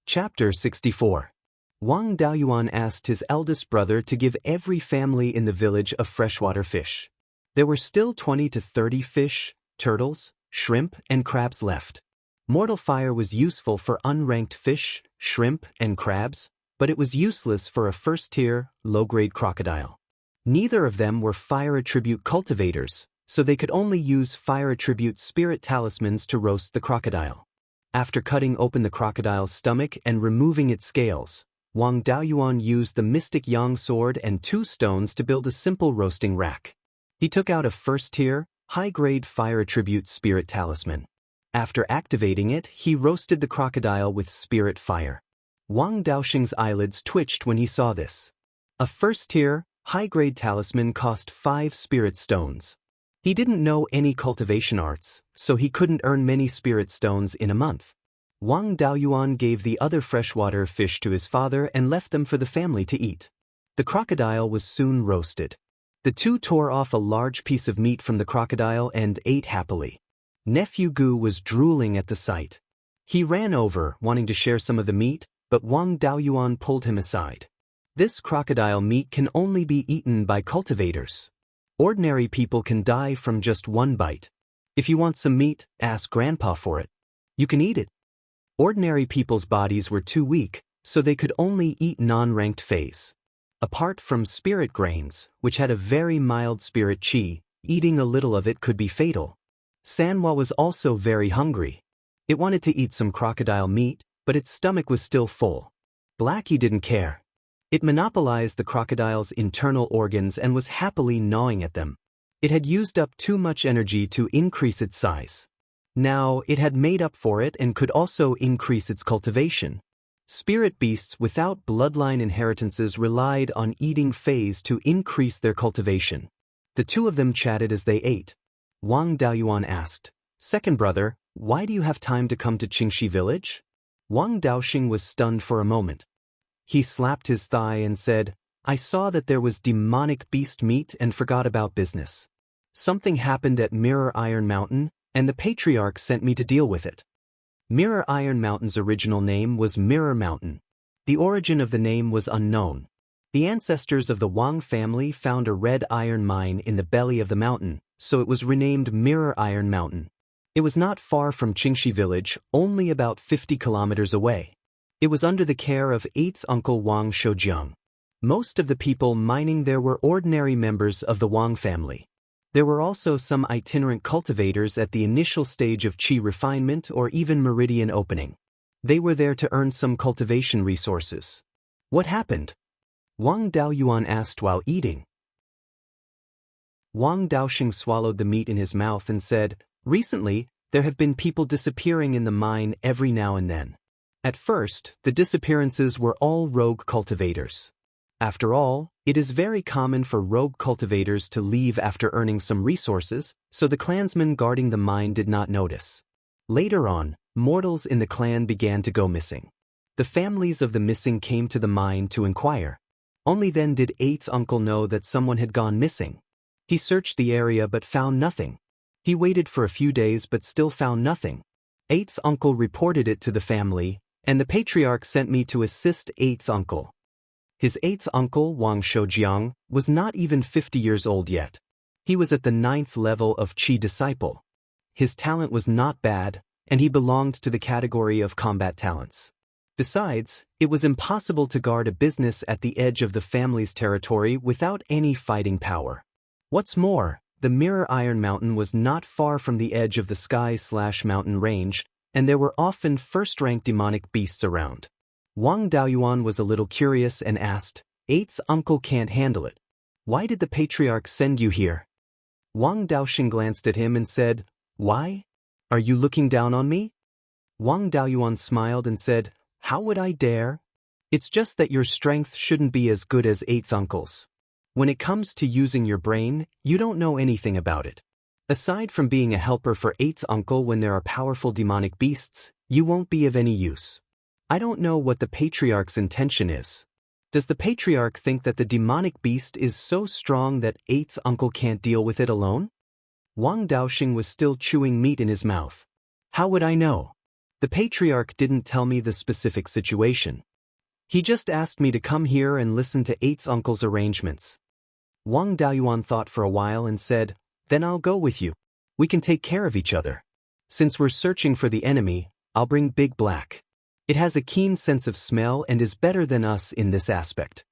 Chapter 64. Wang Daoyuan asked his eldest brother to give every family in the village a freshwater fish. There were still 20 to 30 fish, turtles, shrimp, and crabs left. Mortal fire was useful for unranked fish, shrimp, and crabs, but it was useless for a first-tier, low-grade crocodile. Neither of them were fire attribute cultivators, so they could only use fire attribute spirit talismans to roast the crocodile. After cutting open the crocodile's stomach and removing its scales, Wang Daoyuan used the mystic yang sword and 2 stones to build a simple roasting rack. He took out a first-tier, high-grade fire attribute spirit talisman. After activating it, he roasted the crocodile with spirit fire. Wang Daoxing's eyelids twitched when he saw this. A first-tier, high-grade talisman cost 5 spirit stones. He didn't know any cultivation arts, so he couldn't earn many spirit stones in a month. Wang Daoyuan gave the other freshwater fish to his father and left them for the family to eat. The crocodile was soon roasted. The 2 tore off a large piece of meat from the crocodile and ate happily. Nephew Gu was drooling at the sight. He ran over, wanting to share some of the meat, but Wang Daoyuan pulled him aside. This crocodile meat can only be eaten by cultivators. Ordinary people can die from just 1 bite. If you want some meat, ask Grandpa for it. You can eat it. Ordinary people's bodies were too weak, so they could only eat non-ranked phase. Apart from spirit grains, which had a very mild spirit chi, eating a little of it could be fatal. Sanhua was also very hungry. It wanted to eat some crocodile meat, but its stomach was still full. Blackie didn't care. It monopolized the crocodile's internal organs and was happily gnawing at them. It had used up too much energy to increase its size. Now it had made up for it and could also increase its cultivation. Spirit beasts without bloodline inheritances relied on eating phase to increase their cultivation. The 2 of them chatted as they ate. Wang Daoyuan asked, "Second brother, why do you have time to come to Qingxi village?" Wang Daoxing was stunned for a moment. He slapped his thigh and said, "I saw that there was demonic beast meat and forgot about business. Something happened at Mirror Iron Mountain, and the Patriarch sent me to deal with it." Mirror Iron Mountain's original name was Mirror Mountain. The origin of the name was unknown. The ancestors of the Wang family found a red iron mine in the belly of the mountain, so it was renamed Mirror Iron Mountain. It was not far from Qingxi village, only about 50 kilometers away. It was under the care of 8th uncle Wang Shoujiang. Most of the people mining there were ordinary members of the Wang family. There were also some itinerant cultivators at the initial stage of qi refinement or even meridian opening. They were there to earn some cultivation resources. What happened? Wang Daoyuan asked while eating. Wang Daoxing swallowed the meat in his mouth and said, "Recently, there have been people disappearing in the mine every now and then. At first, the disappearances were all rogue cultivators. After all, it is very common for rogue cultivators to leave after earning some resources, so the clansmen guarding the mine did not notice. Later on, mortals in the clan began to go missing. The families of the missing came to the mine to inquire. Only then did 8th uncle know that someone had gone missing. He searched the area but found nothing. He waited for a few days but still found nothing. 8th uncle reported it to the family, and the Patriarch sent me to assist 8th uncle. His 8th uncle, Wang Shoujiang, was not even 50 years old yet. He was at the 9th level of Qi disciple. His talent was not bad, and he belonged to the category of combat talents. Besides, it was impossible to guard a business at the edge of the family's territory without any fighting power. What's more, the Mirror Iron Mountain was not far from the edge of the sky/mountain range, and there were often first-rank demonic beasts around. Wang Daoyuan was a little curious and asked, "8th uncle can't handle it. Why did the Patriarch send you here?" Wang Daoxing glanced at him and said, "Why? Are you looking down on me?" Wang Daoyuan smiled and said, "How would I dare? It's just that your strength shouldn't be as good as 8th uncle's. When it comes to using your brain, you don't know anything about it. Aside from being a helper for 8th uncle when there are powerful demonic beasts, you won't be of any use. I don't know what the Patriarch's intention is. Does the Patriarch think that the demonic beast is so strong that 8th uncle can't deal with it alone?" Wang Daoxing was still chewing meat in his mouth. "How would I know? The patriarch didn't tell me the specific situation. He just asked me to come here and listen to eighth uncle's arrangements. Wang Daoyuan thought for a while and said, "Then I'll go with you. We can take care of each other. Since we're searching for the enemy, I'll bring Big Black. It has a keen sense of smell and is better than us in this aspect."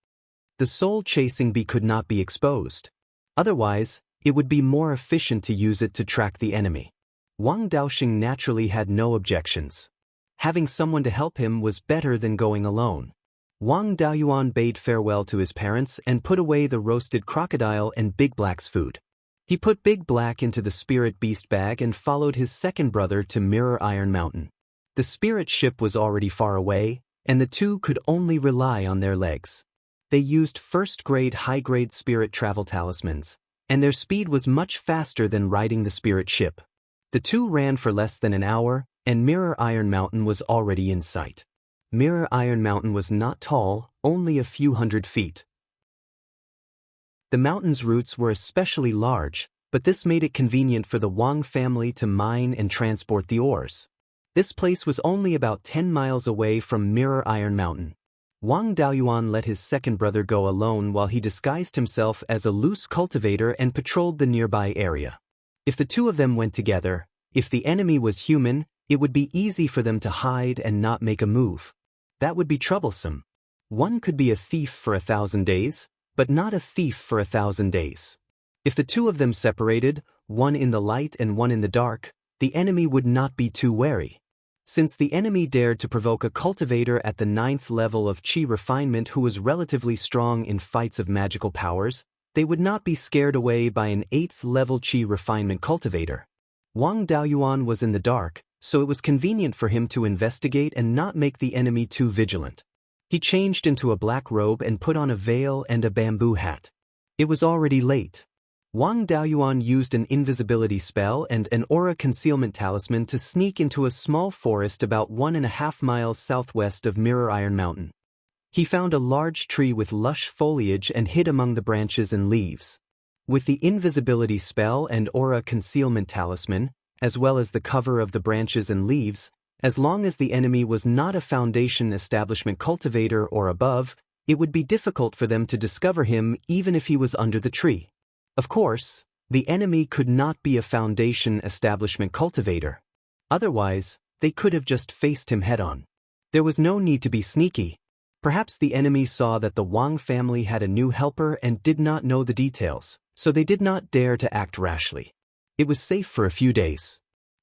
The soul-chasing bee could not be exposed. Otherwise, it would be more efficient to use it to track the enemy. Wang Daoxing naturally had no objections. Having someone to help him was better than going alone. Wang Daoyuan bade farewell to his parents and put away the roasted crocodile and Big Black's food. He put Big Black into the spirit beast bag and followed his second brother to Mirror Iron Mountain. The spirit ship was already far away, and the two could only rely on their legs. They used first-grade high-grade spirit travel talismans, and their speed was much faster than riding the spirit ship. The two ran for less than an hour, and Mirror Iron Mountain was already in sight. Mirror Iron Mountain was not tall, only a few hundred feet. The mountain's roots were especially large, but this made it convenient for the Wang family to mine and transport the ores. This place was only about 10 miles away from Mirror Iron Mountain. Wang Daoyuan let his second brother go alone while he disguised himself as a loose cultivator and patrolled the nearby area. If the two of them went together, if the enemy was human, it would be easy for them to hide and not make a move. That would be troublesome. One could be a thief for 1,000 days, but not a thief for 1,000 days. If the two of them separated, one in the light and one in the dark, the enemy would not be too wary. Since the enemy dared to provoke a cultivator at the 9th level of Qi refinement who was relatively strong in fights of magical powers, they would not be scared away by an 8th level Qi refinement cultivator. Wang Daoyuan was in the dark, so it was convenient for him to investigate and not make the enemy too vigilant. He changed into a black robe and put on a veil and a bamboo hat. It was already late. Wang Daoyuan used an invisibility spell and an aura concealment talisman to sneak into a small forest about 1.5 miles southwest of Mirror Iron Mountain. He found a large tree with lush foliage and hid among the branches and leaves. With the invisibility spell and aura concealment talisman, as well as the cover of the branches and leaves, as long as the enemy was not a Foundation establishment cultivator or above, it would be difficult for them to discover him even if he was under the tree. Of course, the enemy could not be a Foundation establishment cultivator. Otherwise, they could have just faced him head-on. There was no need to be sneaky. Perhaps the enemy saw that the Wang family had a new helper and did not know the details, so they did not dare to act rashly. It was safe for a few days.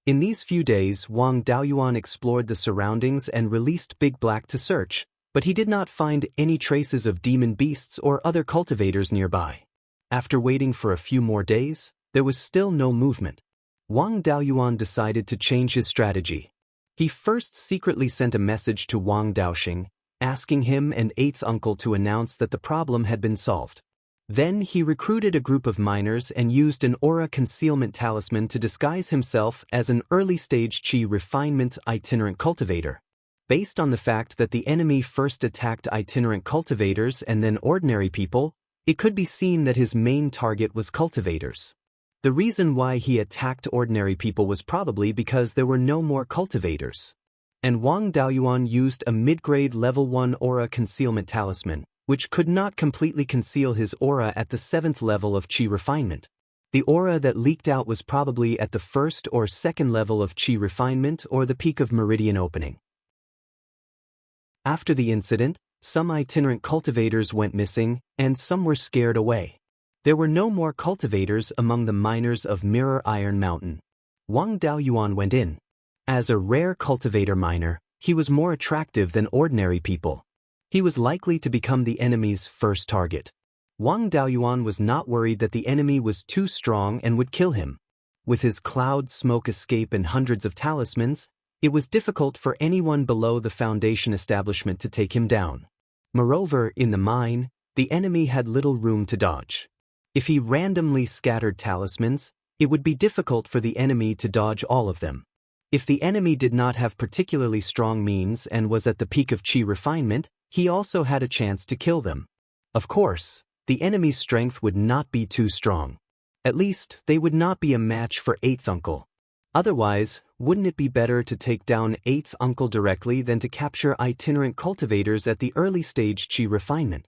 In these few days, Wang Daoyuan explored the surroundings and released Big Black to search, but he did not find any traces of demon beasts or other cultivators nearby. After waiting for a few more days, there was still no movement. Wang Daoyuan decided to change his strategy. He first secretly sent a message to Wang Daoxing, asking him and 8th uncle to announce that the problem had been solved. Then he recruited a group of miners and used an aura concealment talisman to disguise himself as an early-stage Qi refinement itinerant cultivator. Based on the fact that the enemy first attacked itinerant cultivators and then ordinary people, it could be seen that his main target was cultivators. The reason why he attacked ordinary people was probably because there were no more cultivators. And Wang Daoyuan used a mid-grade level 1 aura concealment talisman, which could not completely conceal his aura at the 7th level of Qi refinement. The aura that leaked out was probably at the 1st or 2nd level of Qi refinement or the peak of meridian opening. After the incident, some itinerant cultivators went missing, and some were scared away. There were no more cultivators among the miners of Mirror Iron Mountain. Wang Daoyuan went in. As a rare cultivator miner, he was more attractive than ordinary people. He was likely to become the enemy's first target. Wang Daoyuan was not worried that the enemy was too strong and would kill him. With his cloud smoke escape and hundreds of talismans, it was difficult for anyone below the Foundation establishment to take him down. Moreover, in the mine, the enemy had little room to dodge. If he randomly scattered talismans, it would be difficult for the enemy to dodge all of them. If the enemy did not have particularly strong means and was at the peak of Qi refinement, he also had a chance to kill them. Of course, the enemy's strength would not be too strong. At least, they would not be a match for 8th uncle. Otherwise, wouldn't it be better to take down 8th uncle directly than to capture itinerant cultivators at the early stage qi refinement?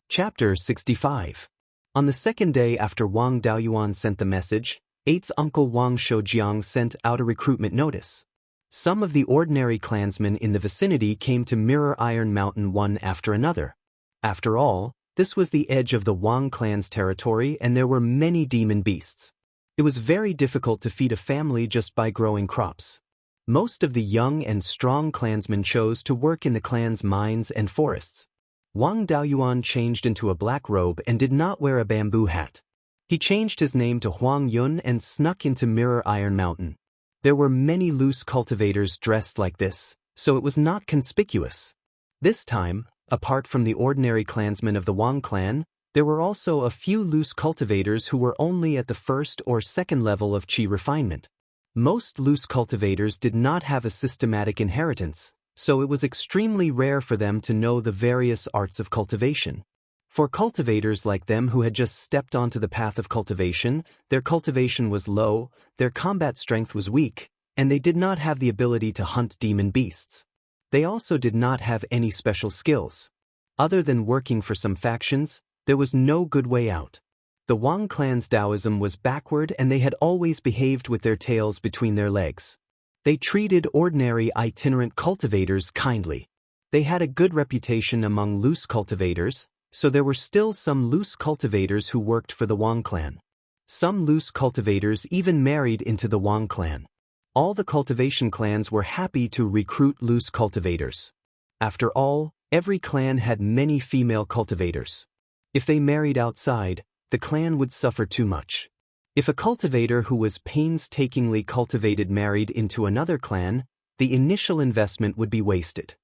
Chapter 65. On the second day after Wang Daoyuan sent the message, 8th uncle Wang Shoujiang sent out a recruitment notice. Some of the ordinary clansmen in the vicinity came to Mirror Iron Mountain one after another. After all, this was the edge of the Wang clan's territory and there were many demon beasts. It was very difficult to feed a family just by growing crops. Most of the young and strong clansmen chose to work in the clan's mines and forests. Wang Daoyuan changed into a black robe and did not wear a bamboo hat. He changed his name to Huang Yun and snuck into Mirror Iron Mountain. There were many loose cultivators dressed like this, so it was not conspicuous. This time, apart from the ordinary clansmen of the Wang clan, there were also a few loose cultivators who were only at the first or second level of qi refinement. Most loose cultivators did not have a systematic inheritance, so it was extremely rare for them to know the various arts of cultivation. For cultivators like them who had just stepped onto the path of cultivation, their cultivation was low, their combat strength was weak, and they did not have the ability to hunt demon beasts. They also did not have any special skills. Other than working for some factions, there was no good way out. The Wang clan's Taoism was backward and they had always behaved with their tails between their legs. They treated ordinary itinerant cultivators kindly. They had a good reputation among loose cultivators, so there were still some loose cultivators who worked for the Wang clan. Some loose cultivators even married into the Wang clan. All the cultivation clans were happy to recruit loose cultivators. After all, every clan had many female cultivators. If they married outside, the clan would suffer too much. If a cultivator who was painstakingly cultivated married into another clan, the initial investment would be wasted.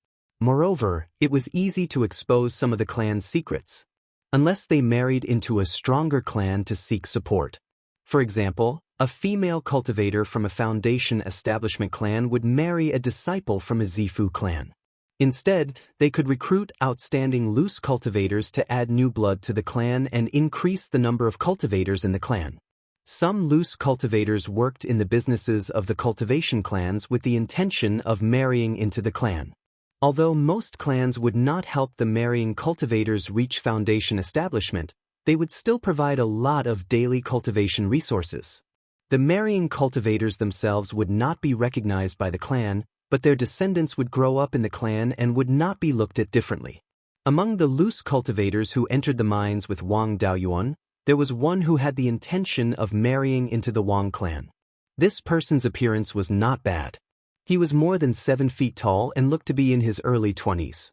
Moreover, it was easy to expose some of the clan's secrets, unless they married into a stronger clan to seek support. For example, a female cultivator from a foundation establishment clan would marry a disciple from a Zifu clan. Instead, they could recruit outstanding loose cultivators to add new blood to the clan and increase the number of cultivators in the clan. Some loose cultivators worked in the businesses of the cultivation clans with the intention of marrying into the clan. Although most clans would not help the marrying cultivators reach foundation establishment, they would still provide a lot of daily cultivation resources. The marrying cultivators themselves would not be recognized by the clan, but their descendants would grow up in the clan and would not be looked at differently. Among the loose cultivators who entered the mines with Wang Daoyuan, there was one who had the intention of marrying into the Wang clan. This person's appearance was not bad. He was more than 7 feet tall and looked to be in his early 20s.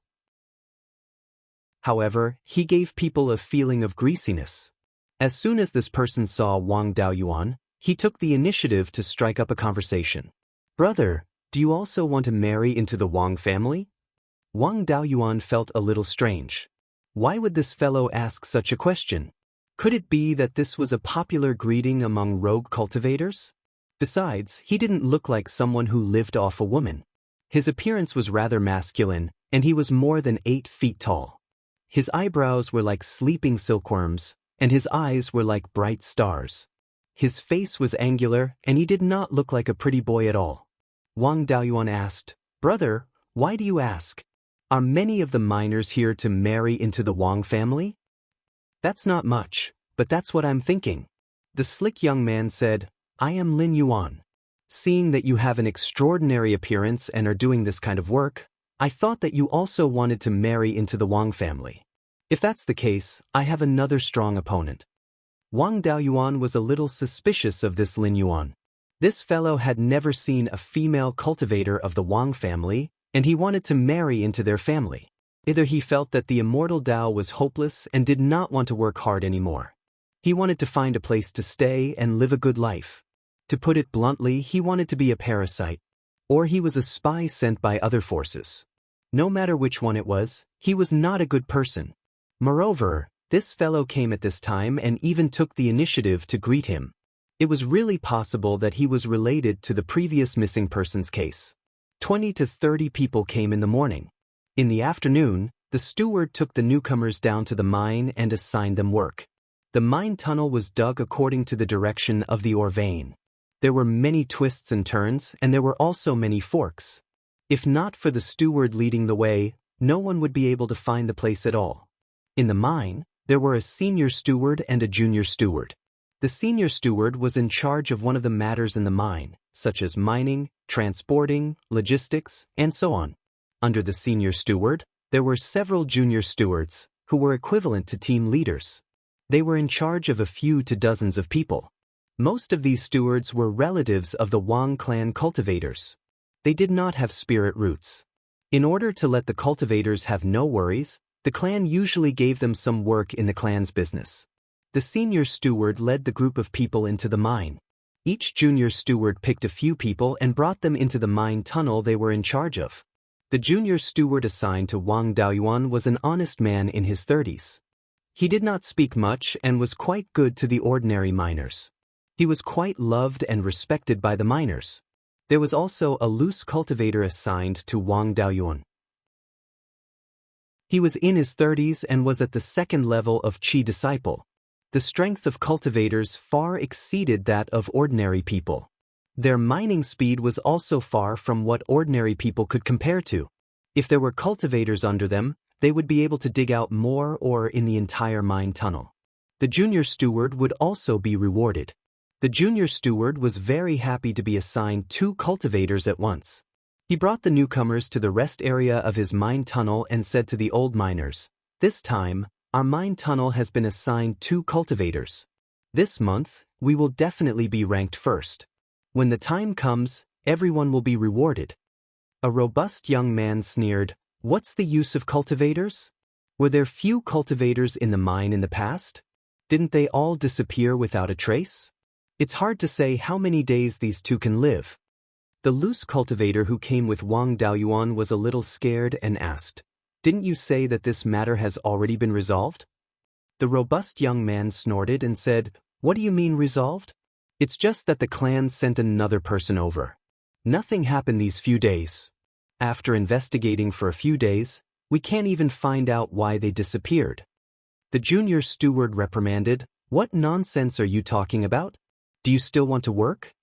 However, he gave people a feeling of greasiness. As soon as this person saw Wang Daoyuan, he took the initiative to strike up a conversation. "Brother, do you also want to marry into the Wang family?" Wang Daoyuan felt a little strange. Why would this fellow ask such a question? Could it be that this was a popular greeting among rogue cultivators? Besides, he didn't look like someone who lived off a woman. His appearance was rather masculine, and he was more than 8 feet tall. His eyebrows were like sleeping silkworms, and his eyes were like bright stars. His face was angular, and he did not look like a pretty boy at all. Wang Daoyuan asked, "Brother, why do you ask? Are many of the miners here to marry into the Wang family?" "That's not much, but that's what I'm thinking." The slick young man said, "I am Lin Yuan. Seeing that you have an extraordinary appearance and are doing this kind of work, I thought that you also wanted to marry into the Wang family. If that's the case, I have another strong opponent." Wang Daoyuan was a little suspicious of this Lin Yuan. This fellow had never seen a female cultivator of the Wang family, and he wanted to marry into their family. Either he felt that the immortal Dao was hopeless and did not want to work hard anymore. He wanted to find a place to stay and live a good life. To put it bluntly, he wanted to be a parasite. Or he was a spy sent by other forces. No matter which one it was, he was not a good person. Moreover, this fellow came at this time and even took the initiative to greet him. It was really possible that he was related to the previous missing persons case. 20 to 30 people came in the morning. In the afternoon, the steward took the newcomers down to the mine and assigned them work. The mine tunnel was dug according to the direction of the ore vein. There were many twists and turns, and there were also many forks. If not for the steward leading the way, no one would be able to find the place at all. In the mine, there were a senior steward and a junior steward. The senior steward was in charge of one of the matters in the mine, such as mining, transporting, logistics, and so on. Under the senior steward, there were several junior stewards, who were equivalent to team leaders. They were in charge of a few to dozens of people. Most of these stewards were relatives of the Wang clan cultivators. They did not have spirit roots. In order to let the cultivators have no worries, the clan usually gave them some work in the clan's business. The senior steward led the group of people into the mine. Each junior steward picked a few people and brought them into the mine tunnel they were in charge of. The junior steward assigned to Wang Daoyuan was an honest man in his 30s. He did not speak much and was quite good to the ordinary miners. He was quite loved and respected by the miners. There was also a loose cultivator assigned to Wang Daoyuan. He was in his 30s and was at the second level of Qi disciple. The strength of cultivators far exceeded that of ordinary people. Their mining speed was also far from what ordinary people could compare to. If there were cultivators under them, they would be able to dig out more ore in the entire mine tunnel. The junior steward would also be rewarded. The junior steward was very happy to be assigned 2 cultivators at once. He brought the newcomers to the rest area of his mine tunnel and said to the old miners, "This time, our mine tunnel has been assigned 2 cultivators. This month, we will definitely be ranked first. When the time comes, everyone will be rewarded." A robust young man sneered, "What's the use of cultivators? Were there few cultivators in the mine in the past? Didn't they all disappear without a trace? It's hard to say how many days these 2 can live." The loose cultivator who came with Wang Daoyuan was a little scared and asked, "Didn't you say that this matter has already been resolved?" The robust young man snorted and said, "What do you mean resolved? It's just that the clan sent another person over. Nothing happened these few days. After investigating for a few days, we can't even find out why they disappeared." The junior steward reprimanded, "What nonsense are you talking about? Do you still want to work?"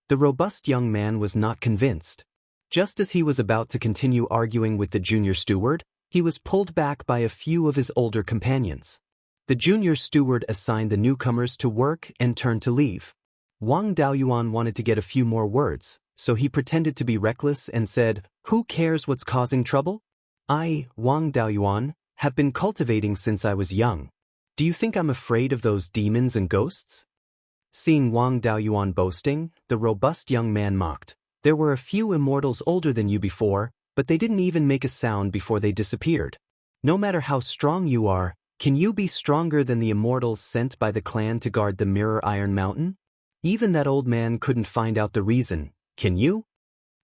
The robust young man was not convinced. Just as he was about to continue arguing with the junior steward, he was pulled back by a few of his older companions. The junior steward assigned the newcomers to work and turned to leave. Wang Daoyuan wanted to get a few more words, so he pretended to be reckless and said, "Who cares what's causing trouble? I, Wang Daoyuan, have been cultivating since I was young. Do you think I'm afraid of those demons and ghosts?" Seeing Wang Daoyuan boasting, the robust young man mocked, "There were a few immortals older than you before, but they didn't even make a sound before they disappeared. No matter how strong you are, can you be stronger than the immortals sent by the clan to guard the Mirror Iron Mountain? Even that old man couldn't find out the reason, can you?"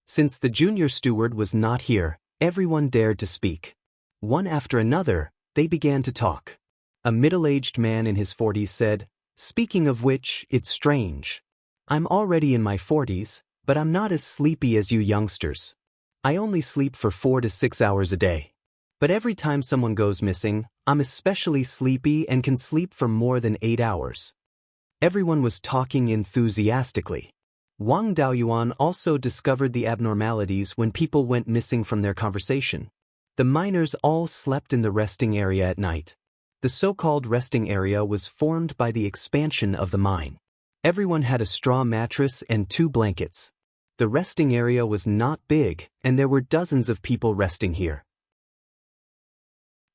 Since the junior steward was not here, everyone dared to speak. One after another, they began to talk. A middle-aged man in his 40s said, "Speaking of which, it's strange. I'm already in my 40s, but I'm not as sleepy as you youngsters. I only sleep for 4 to 6 hours a day. But every time someone goes missing, I'm especially sleepy and can sleep for more than 8 hours." Everyone was talking enthusiastically. Wang Daoyuan also discovered the abnormalities when people went missing from their conversation. The miners all slept in the resting area at night. The so-called resting area was formed by the expansion of the mine. Everyone had a straw mattress and 2 blankets. The resting area was not big, and there were dozens of people resting here.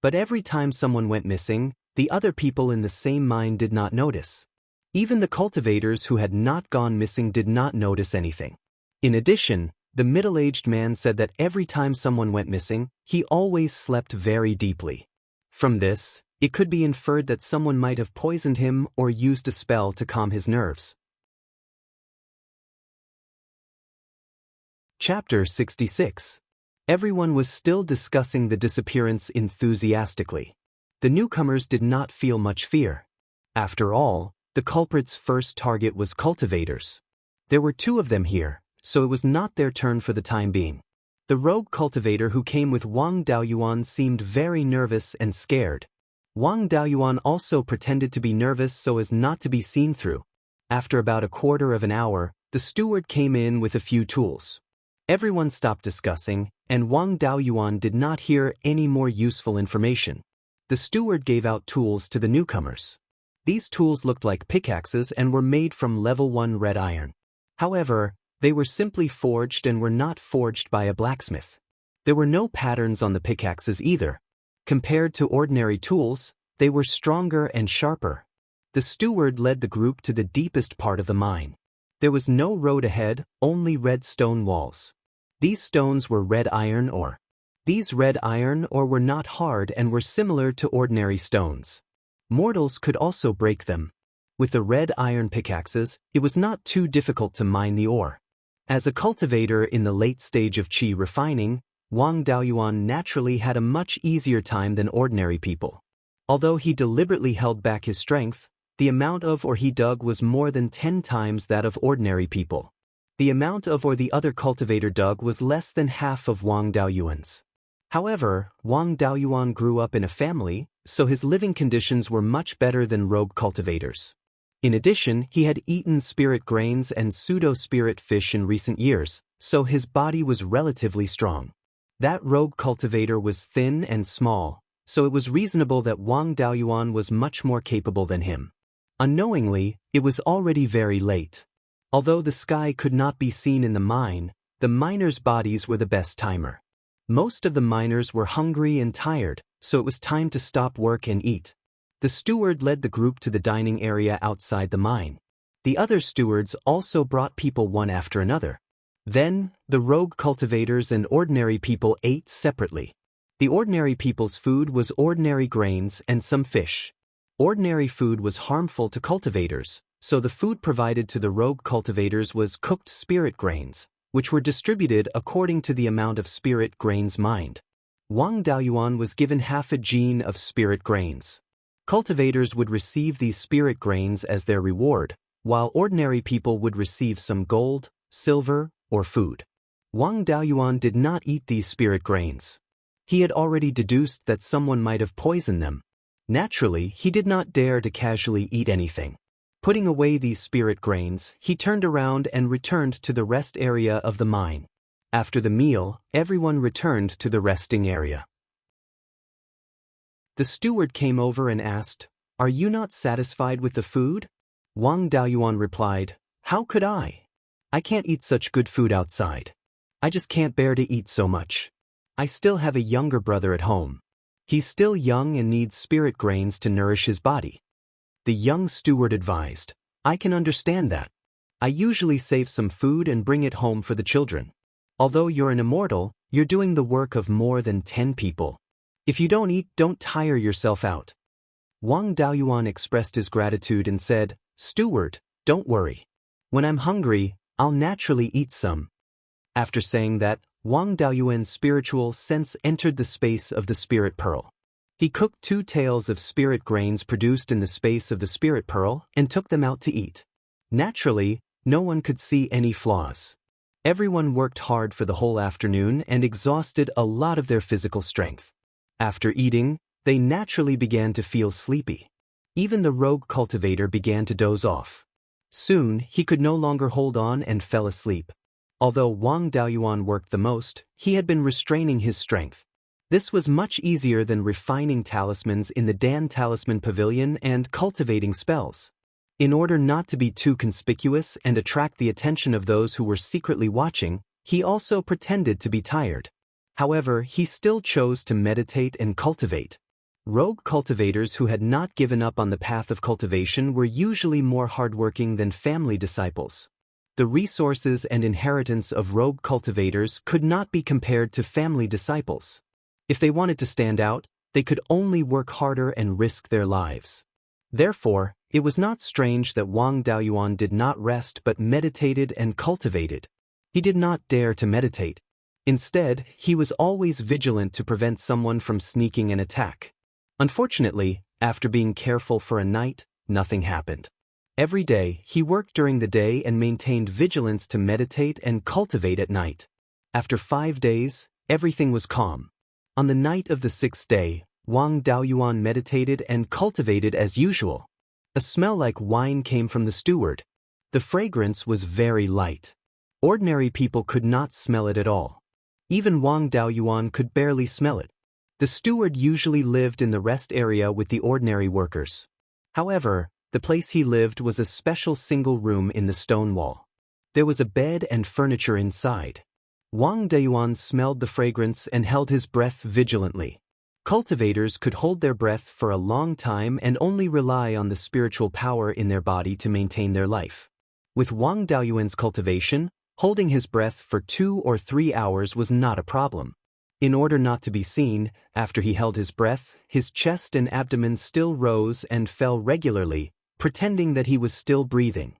But every time someone went missing, the other people in the same mine did not notice. Even the cultivators who had not gone missing did not notice anything. In addition, the middle-aged man said that every time someone went missing, he always slept very deeply. From this, it could be inferred that someone might have poisoned him or used a spell to calm his nerves. Chapter 66. Everyone was still discussing the disappearance enthusiastically. The newcomers did not feel much fear. After all, the culprit's first target was cultivators. There were 2 of them here, so it was not their turn for the time being. The rogue cultivator who came with Wang Daoyuan seemed very nervous and scared. Wang Daoyuan also pretended to be nervous so as not to be seen through. After about a quarter of an hour, the steward came in with a few tools. Everyone stopped discussing, and Wang Daoyuan did not hear any more useful information. The steward gave out tools to the newcomers. These tools looked like pickaxes and were made from level 1 red iron. However, they were simply forged and were not forged by a blacksmith. There were no patterns on the pickaxes either. Compared to ordinary tools, they were stronger and sharper. The steward led the group to the deepest part of the mine. There was no road ahead, only red stone walls. These stones were red iron ore. These red iron ore were not hard and were similar to ordinary stones. Mortals could also break them. With the red iron pickaxes, it was not too difficult to mine the ore. As a cultivator in the late stage of qi refining, Wang Daoyuan naturally had a much easier time than ordinary people. Although he deliberately held back his strength, the amount of ore he dug was more than 10 times that of ordinary people. The amount of ore the other cultivator dug was less than half of Wang Daoyuan's. However, Wang Daoyuan grew up in a family, so his living conditions were much better than rogue cultivators. In addition, he had eaten spirit grains and pseudo-spirit fish in recent years, so his body was relatively strong. That rogue cultivator was thin and small, so it was reasonable that Wang Daoyuan was much more capable than him. Unknowingly, it was already very late. Although the sky could not be seen in the mine, the miners' bodies were the best timer. Most of the miners were hungry and tired, so it was time to stop work and eat. The steward led the group to the dining area outside the mine. The other stewards also brought people one after another. Then, the rogue cultivators and ordinary people ate separately. The ordinary people's food was ordinary grains and some fish. Ordinary food was harmful to cultivators, so the food provided to the rogue cultivators was cooked spirit grains, which were distributed according to the amount of spirit grains mined. Wang Daoyuan was given half a gene of spirit grains. Cultivators would receive these spirit grains as their reward, while ordinary people would receive some gold, silver, or food. Wang Daoyuan did not eat these spirit grains. He had already deduced that someone might have poisoned them. Naturally, he did not dare to casually eat anything. Putting away these spirit grains, he turned around and returned to the rest area of the mine. After the meal, everyone returned to the resting area. The steward came over and asked, "Are you not satisfied with the food?" Wang Daoyuan replied, "How could I? I can't eat such good food outside. I just can't bear to eat so much. I still have a younger brother at home. He's still young and needs spirit grains to nourish his body." The young steward advised, "I can understand that. I usually save some food and bring it home for the children. Although you're an immortal, you're doing the work of more than 10 people. If you don't eat, don't tire yourself out." Wang Daoyuan expressed his gratitude and said, "Steward, don't worry. When I'm hungry, I'll naturally eat some." After saying that, Wang Daoyuan's spiritual sense entered the space of the spirit pearl. He cooked 2 taels of spirit grains produced in the space of the spirit pearl and took them out to eat. Naturally, no one could see any flaws. Everyone worked hard for the whole afternoon and exhausted a lot of their physical strength. After eating, they naturally began to feel sleepy. Even the rogue cultivator began to doze off. Soon, he could no longer hold on and fell asleep. Although Wang Daoyuan worked the most, he had been restraining his strength. This was much easier than refining talismans in the Dan Talisman Pavilion and cultivating spells. In order not to be too conspicuous and attract the attention of those who were secretly watching, he also pretended to be tired. However, he still chose to meditate and cultivate. Rogue cultivators who had not given up on the path of cultivation were usually more hardworking than family disciples. The resources and inheritance of rogue cultivators could not be compared to family disciples. If they wanted to stand out, they could only work harder and risk their lives. Therefore, it was not strange that Wang Daoyuan did not rest but meditated and cultivated. He did not dare to meditate. Instead, he was always vigilant to prevent someone from sneaking an attack. Unfortunately, after being careful for a night, nothing happened. Every day, he worked during the day and maintained vigilance to meditate and cultivate at night. After 5 days, everything was calm. On the night of the 6th day, Wang Daoyuan meditated and cultivated as usual. A smell like wine came from the steward. The fragrance was very light. Ordinary people could not smell it at all. Even Wang Daoyuan could barely smell it. The steward usually lived in the rest area with the ordinary workers. However, the place he lived was a special single room in the stone wall. There was a bed and furniture inside. Wang Daoyuan smelled the fragrance and held his breath vigilantly. Cultivators could hold their breath for a long time and only rely on the spiritual power in their body to maintain their life. With Wang Daoyuan's cultivation, holding his breath for 2 or 3 hours was not a problem. In order not to be seen, after he held his breath, his chest and abdomen still rose and fell regularly, pretending that he was still breathing.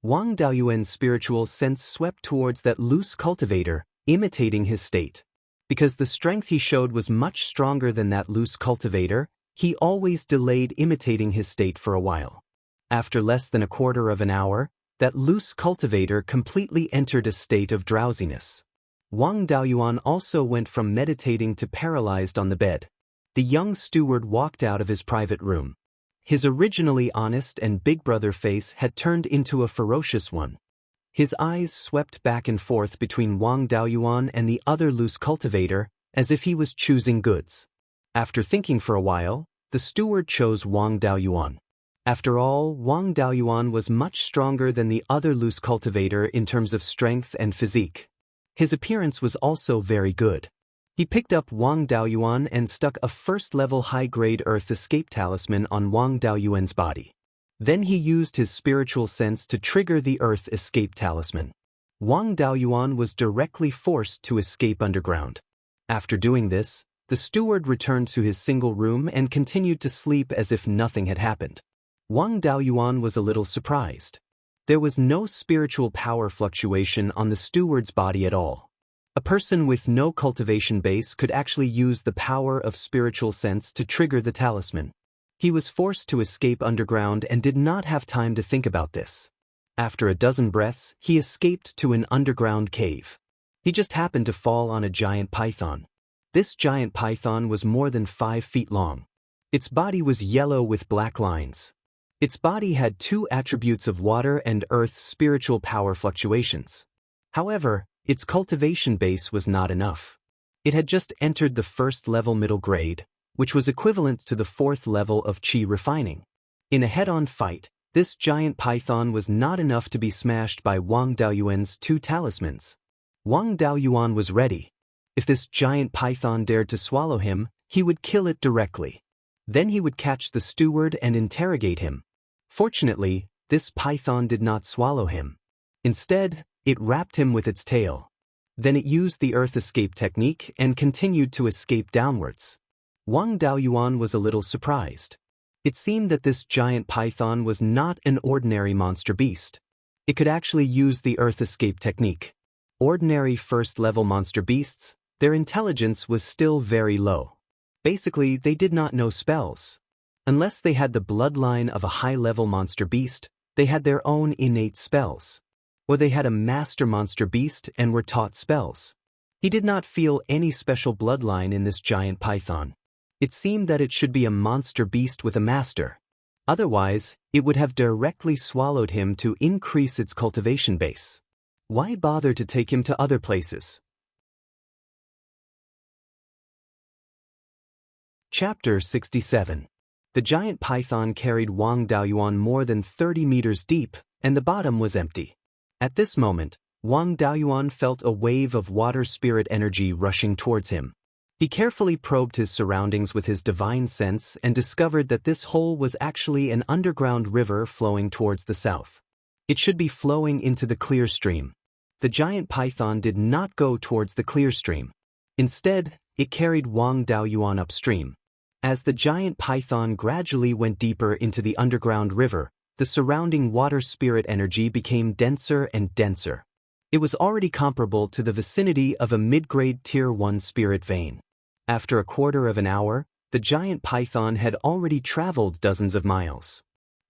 Wang Daoyuan's spiritual sense swept towards that loose cultivator, imitating his state. Because the strength he showed was much stronger than that loose cultivator, he always delayed imitating his state for a while. After less than a quarter of an hour, that loose cultivator completely entered a state of drowsiness. Wang Daoyuan also went from meditating to paralyzed on the bed. The young steward walked out of his private room. His originally honest and big brother face had turned into a ferocious one. His eyes swept back and forth between Wang Daoyuan and the other loose cultivator, as if he was choosing goods. After thinking for a while, the steward chose Wang Daoyuan. After all, Wang Daoyuan was much stronger than the other loose cultivator in terms of strength and physique. His appearance was also very good. He picked up Wang Daoyuan and stuck a first-level high-grade earth escape talisman on Wang Daoyuan's body. Then he used his spiritual sense to trigger the earth escape talisman. Wang Daoyuan was directly forced to escape underground. After doing this, the steward returned to his single room and continued to sleep as if nothing had happened. Wang Daoyuan was a little surprised. There was no spiritual power fluctuation on the steward's body at all. A person with no cultivation base could actually use the power of spiritual sense to trigger the talisman. He was forced to escape underground and did not have time to think about this. After a dozen breaths, he escaped to an underground cave. He just happened to fall on a giant python. This giant python was more than 5 feet long. Its body was yellow with black lines. Its body had 2 attributes of water and earth spiritual power fluctuations. However, its cultivation base was not enough. It had just entered the first-level middle grade, which was equivalent to the 4th level of qi refining. In a head-on fight, this giant python was not enough to be smashed by Wang Daoyuan's 2 talismans. Wang Daoyuan was ready. If this giant python dared to swallow him, he would kill it directly. Then he would catch the steward and interrogate him. Fortunately, this python did not swallow him. Instead, it wrapped him with its tail. Then it used the earth escape technique and continued to escape downwards. Wang Daoyuan was a little surprised. It seemed that this giant python was not an ordinary monster beast. It could actually use the earth escape technique. Ordinary first-level monster beasts, their intelligence was still very low. Basically, they did not know spells. Unless they had the bloodline of a high-level monster beast, they had their own innate spells. Or they had a master monster beast and were taught spells. He did not feel any special bloodline in this giant python. It seemed that it should be a monster beast with a master. Otherwise, it would have directly swallowed him to increase its cultivation base. Why bother to take him to other places? Chapter 67. The giant python carried Wang Daoyuan more than 30 meters deep, and the bottom was empty. At this moment, Wang Daoyuan felt a wave of water spirit energy rushing towards him. He carefully probed his surroundings with his divine sense and discovered that this hole was actually an underground river flowing towards the south. It should be flowing into the clear stream. The giant python did not go towards the clear stream. Instead, it carried Wang Daoyuan upstream. As the giant python gradually went deeper into the underground river, the surrounding water spirit energy became denser and denser. It was already comparable to the vicinity of a mid-grade Tier 1 spirit vein. After a quarter of an hour, the giant python had already traveled dozens of miles.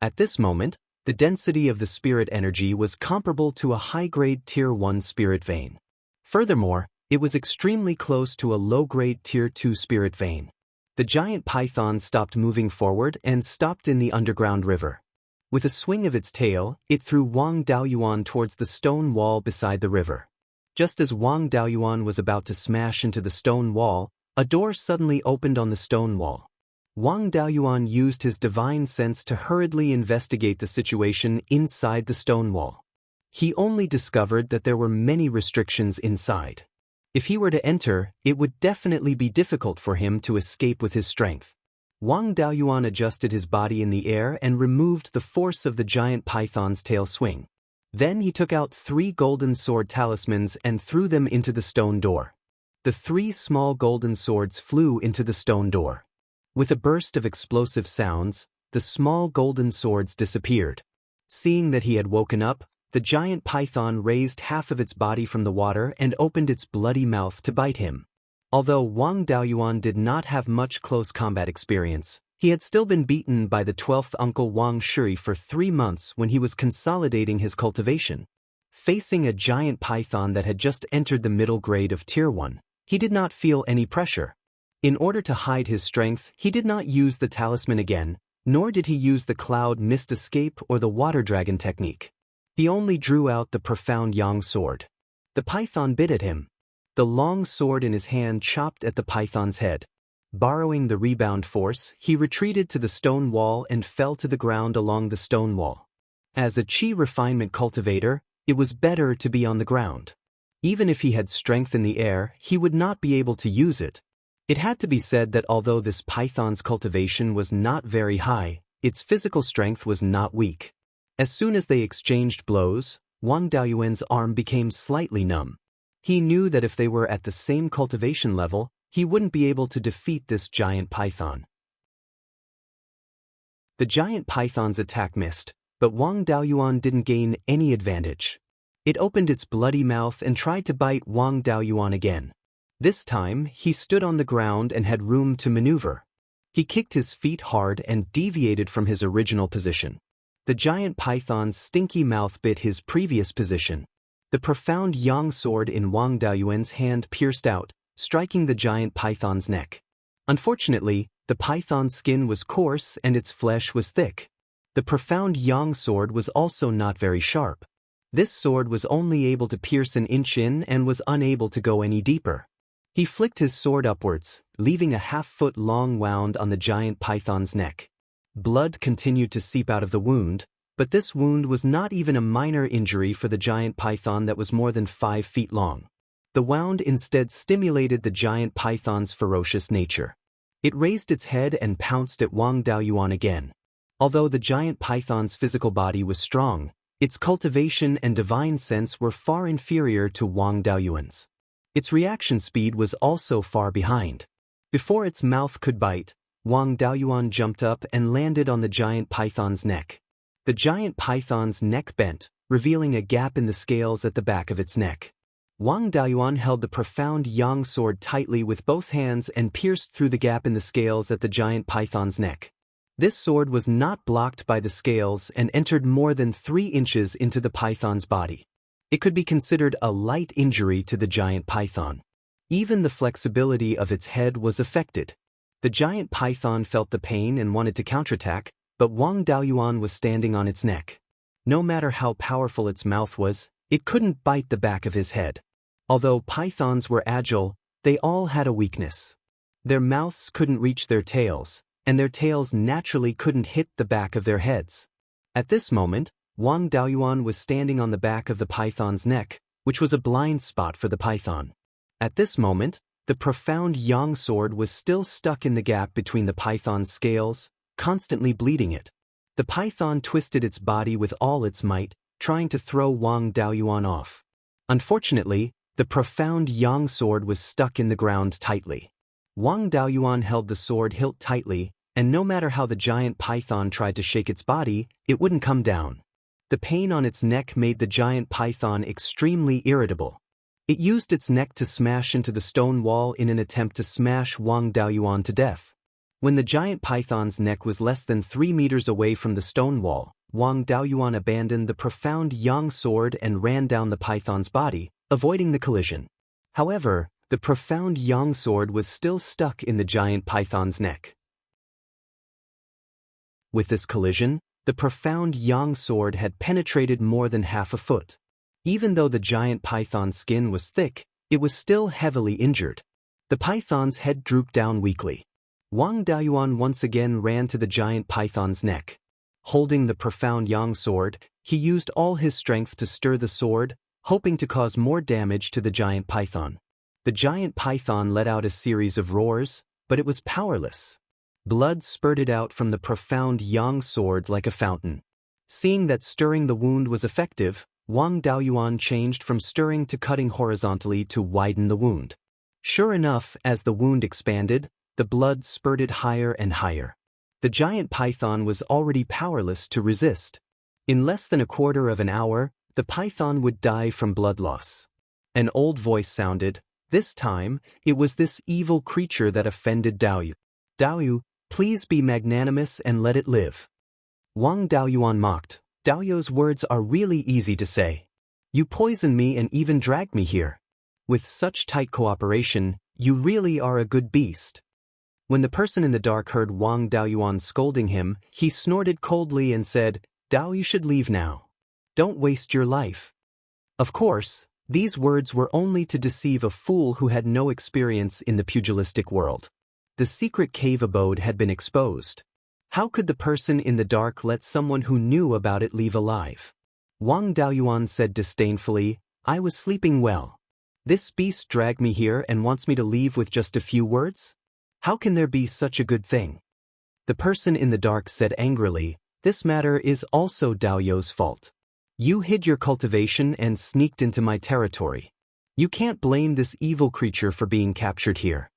At this moment, the density of the spirit energy was comparable to a high-grade Tier 1 spirit vein. Furthermore, It was extremely close to a low-grade Tier 2 spirit vein. The giant python stopped moving forward and stopped in the underground river. With a swing of its tail, it threw Wang Daoyuan towards the stone wall beside the river. Just as Wang Daoyuan was about to smash into the stone wall, a door suddenly opened on the stone wall. Wang Daoyuan used his divine sense to hurriedly investigate the situation inside the stone wall. He only discovered that there were many restrictions inside. If he were to enter, it would definitely be difficult for him to escape with his strength. Wang Daoyuan adjusted his body in the air and removed the force of the giant python's tail swing. Then he took out 3 golden sword talismans and threw them into the stone door. The 3 small golden swords flew into the stone door. With a burst of explosive sounds, the small golden swords disappeared. Seeing that he had woken up, the giant python raised half of its body from the water and opened its bloody mouth to bite him. Although Wang Daoyuan did not have much close combat experience, he had still been beaten by the 12th uncle Wang Shuri for 3 months when he was consolidating his cultivation. Facing a giant python that had just entered the middle grade of Tier 1, he did not feel any pressure. In order to hide his strength, he did not use the talisman again, nor did he use the cloud mist escape or the water dragon technique. He only drew out the profound yang sword. The python bit at him. The long sword in his hand chopped at the python's head. Borrowing the rebound force, he retreated to the stone wall and fell to the ground along the stone wall. As a chi refinement cultivator, it was better to be on the ground. Even if he had strength in the air, he would not be able to use it. It had to be said that although this python's cultivation was not very high, its physical strength was not weak. As soon as they exchanged blows, Wang Daoyuan's arm became slightly numb. He knew that if they were at the same cultivation level, he wouldn't be able to defeat this giant python. The giant python's attack missed, but Wang Daoyuan didn't gain any advantage. It opened its bloody mouth and tried to bite Wang Daoyuan again. This time, he stood on the ground and had room to maneuver. He kicked his feet hard and deviated from his original position. The giant python's stinky mouth bit his previous position. The profound yang sword in Wang Daoyuan's hand pierced out, striking the giant python's neck. Unfortunately, the python's skin was coarse and its flesh was thick. The profound yang sword was also not very sharp. This sword was only able to pierce an inch in and was unable to go any deeper. He flicked his sword upwards, leaving a half-foot-long wound on the giant python's neck. Blood continued to seep out of the wound, but this wound was not even a minor injury for the giant python that was more than 5 feet long. The wound instead stimulated the giant python's ferocious nature. It raised its head and pounced at Wang Daoyuan again. Although the giant python's physical body was strong, its cultivation and divine sense were far inferior to Wang Daoyuan's. Its reaction speed was also far behind. Before its mouth could bite, Wang Daoyuan jumped up and landed on the giant python's neck. The giant python's neck bent, revealing a gap in the scales at the back of its neck. Wang Daoyuan held the profound yang sword tightly with both hands and pierced through the gap in the scales at the giant python's neck. This sword was not blocked by the scales and entered more than 3 inches into the python's body. It could be considered a light injury to the giant python. Even the flexibility of its head was affected. The giant python felt the pain and wanted to counterattack, but Wang Daoyuan was standing on its neck. No matter how powerful its mouth was, it couldn't bite the back of his head. Although pythons were agile, they all had a weakness. Their mouths couldn't reach their tails, and their tails naturally couldn't hit the back of their heads. At this moment, Wang Daoyuan was standing on the back of the python's neck, which was a blind spot for the python. At this moment, the profound yang sword was still stuck in the gap between the python's scales, constantly bleeding it. The python twisted its body with all its might, trying to throw Wang Daoyuan off. Unfortunately, the profound yang sword was stuck in the ground tightly. Wang Daoyuan held the sword hilt tightly, and no matter how the giant python tried to shake its body, it wouldn't come down. The pain on its neck made the giant python extremely irritable. It used its neck to smash into the stone wall in an attempt to smash Wang Daoyuan to death. When the giant python's neck was less than 3 meters away from the stone wall, Wang Daoyuan abandoned the profound yang sword and ran down the python's body, avoiding the collision. However, the profound yang sword was still stuck in the giant python's neck. With this collision, the profound yang sword had penetrated more than half a foot. Even though the giant python's skin was thick, it was still heavily injured. The python's head drooped down weakly. Wang Daoyuan once again ran to the giant python's neck. Holding the profound yang sword, he used all his strength to stir the sword, hoping to cause more damage to the giant python. The giant python let out a series of roars, but it was powerless. Blood spurted out from the profound yang sword like a fountain. Seeing that stirring the wound was effective, Wang Daoyuan changed from stirring to cutting horizontally to widen the wound. Sure enough, as the wound expanded, the blood spurted higher and higher. The giant python was already powerless to resist. In less than a quarter of an hour, the python would die from blood loss. An old voice sounded. This time, it was this evil creature that offended Daoyu. Daoyu, please be magnanimous and let it live. Wang Daoyuan mocked. Daoyu's words are really easy to say. You poisoned me and even dragged me here. With such tight cooperation, you really are a good beast. When the person in the dark heard Wang Daoyuan scolding him, he snorted coldly and said, Dao, you should leave now. Don't waste your life. Of course, these words were only to deceive a fool who had no experience in the pugilistic world. The secret cave abode had been exposed. How could the person in the dark let someone who knew about it leave alive? Wang Daoyuan said disdainfully, I was sleeping well. This beast dragged me here and wants me to leave with just a few words? How can there be such a good thing? The person in the dark said angrily, this matter is also Daoyu's fault. You hid your cultivation and sneaked into my territory. You can't blame this evil creature for being captured here.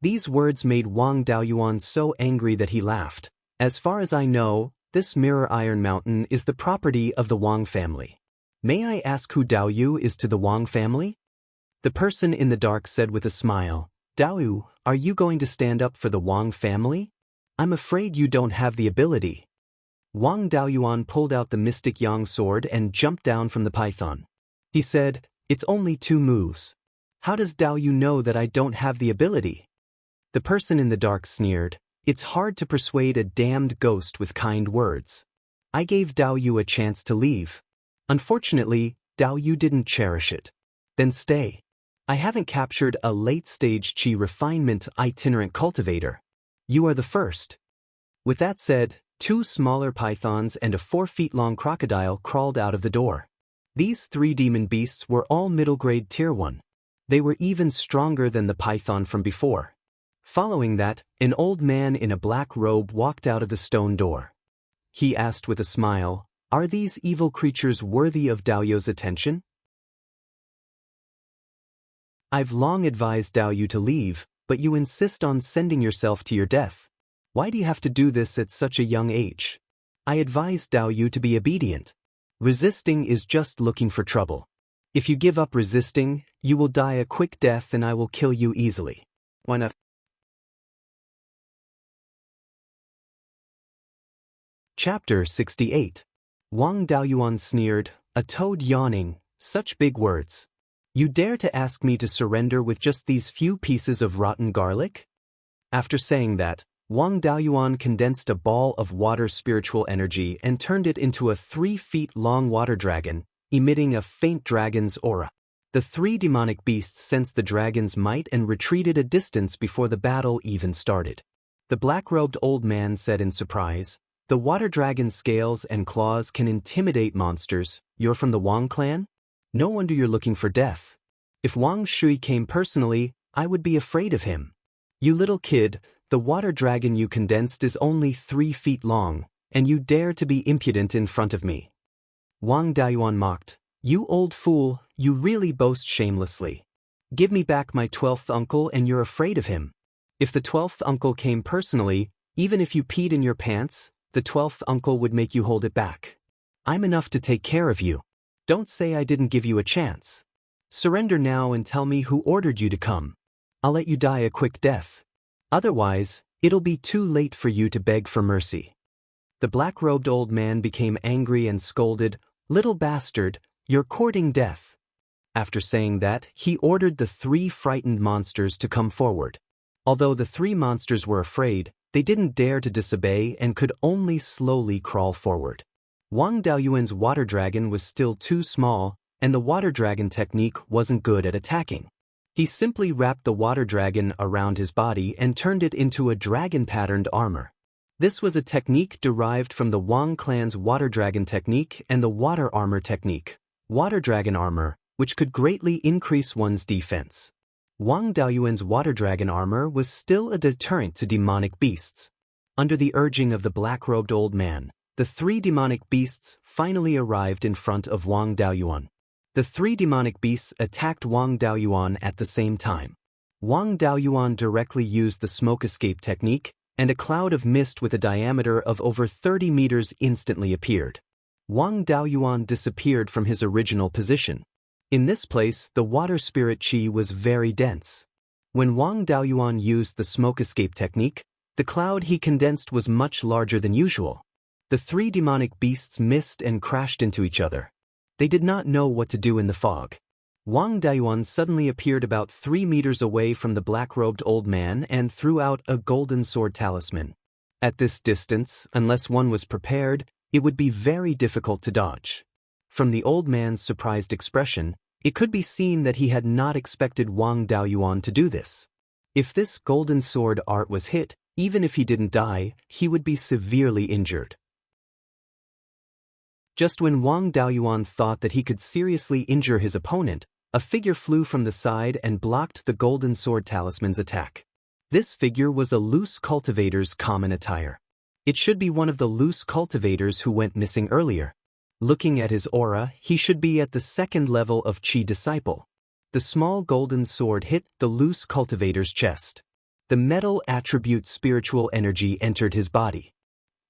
These words made Wang Daoyuan so angry that he laughed. As far as I know, this mirror iron mountain is the property of the Wang family. May I ask who Daoyu is to the Wang family? The person in the dark said with a smile, Daoyu, are you going to stand up for the Wang family? I'm afraid you don't have the ability. Wang Daoyuan pulled out the mystic yang sword and jumped down from the python. He said, it's only 2 moves. How does Daoyu know that I don't have the ability? The person in the dark sneered, it's hard to persuade a damned ghost with kind words. I gave Daoyu a chance to leave. Unfortunately, Daoyu didn't cherish it. Then stay. I haven't captured a late-stage qi refinement itinerant cultivator. You are the first. With that said, 2 smaller pythons and a 4-feet-long crocodile crawled out of the door. These 3 demon beasts were all middle-grade tier 1. They were even stronger than the python from before. Following that, an old man in a black robe walked out of the stone door. He asked with a smile, are these evil creatures worthy of Daoyu's attention? I've long advised Daoyu to leave, but you insist on sending yourself to your death. Why do you have to do this at such a young age? I advised Daoyu to be obedient. Resisting is just looking for trouble. If you give up resisting, you will die a quick death and I will kill you easily. Why not? Chapter 68. Wang Daoyuan sneered, a toad yawning, such big words. You dare to ask me to surrender with just these few pieces of rotten garlic? After saying that, Wang Daoyuan condensed a ball of water spiritual energy and turned it into a 3-feet-long water dragon, emitting a faint dragon's aura. The 3 demonic beasts sensed the dragon's might and retreated a distance before the battle even started. The black-robed old man said in surprise, the water dragon's scales and claws can intimidate monsters. You're from the Wang clan? No wonder you're looking for death. If Wang Shui came personally, I would be afraid of him. You little kid, the water dragon you condensed is only 3 feet long, and you dare to be impudent in front of me. Wang Daoyuan mocked, you old fool, you really boast shamelessly. Give me back my 12th uncle and you're afraid of him. If the 12th uncle came personally, even if you peed in your pants, the 12th uncle would make you hold it back. I'm enough to take care of you. Don't say I didn't give you a chance. Surrender now and tell me who ordered you to come. I'll let you die a quick death. Otherwise, it'll be too late for you to beg for mercy. The black-robed old man became angry and scolded, little bastard, you're courting death. After saying that, he ordered the 3 frightened monsters to come forward. Although the 3 monsters were afraid, they didn't dare to disobey and could only slowly crawl forward. Wang Daoyuan's water dragon was still too small, and the water dragon technique wasn't good at attacking. He simply wrapped the water dragon around his body and turned it into a dragon-patterned armor. This was a technique derived from the Wang clan's water dragon technique and the water armor technique, water dragon armor, which could greatly increase one's defense. Wang Daoyuan's water dragon armor was still a deterrent to demonic beasts. Under the urging of the black-robed old man, the 3 demonic beasts finally arrived in front of Wang Daoyuan. The 3 demonic beasts attacked Wang Daoyuan at the same time. Wang Daoyuan directly used the smoke escape technique, and a cloud of mist with a diameter of over 30 meters instantly appeared. Wang Daoyuan disappeared from his original position. In this place, the water spirit qi was very dense. When Wang Daoyuan used the smoke escape technique, the cloud he condensed was much larger than usual. The 3 demonic beasts missed and crashed into each other. They did not know what to do in the fog. Wang Daoyuan suddenly appeared about 3 meters away from the black-robed old man and threw out a golden sword talisman. At this distance, unless one was prepared, it would be very difficult to dodge. From the old man's surprised expression, it could be seen that he had not expected Wang Daoyuan to do this. If this golden sword art was hit, even if he didn't die, he would be severely injured. Just when Wang Daoyuan thought that he could seriously injure his opponent, a figure flew from the side and blocked the golden sword talisman's attack. This figure was a loose cultivator's common attire. It should be one of the loose cultivators who went missing earlier. Looking at his aura, he should be at the 2nd level of Qi Disciple. The small golden sword hit the loose cultivator's chest. The metal attribute spiritual energy entered his body.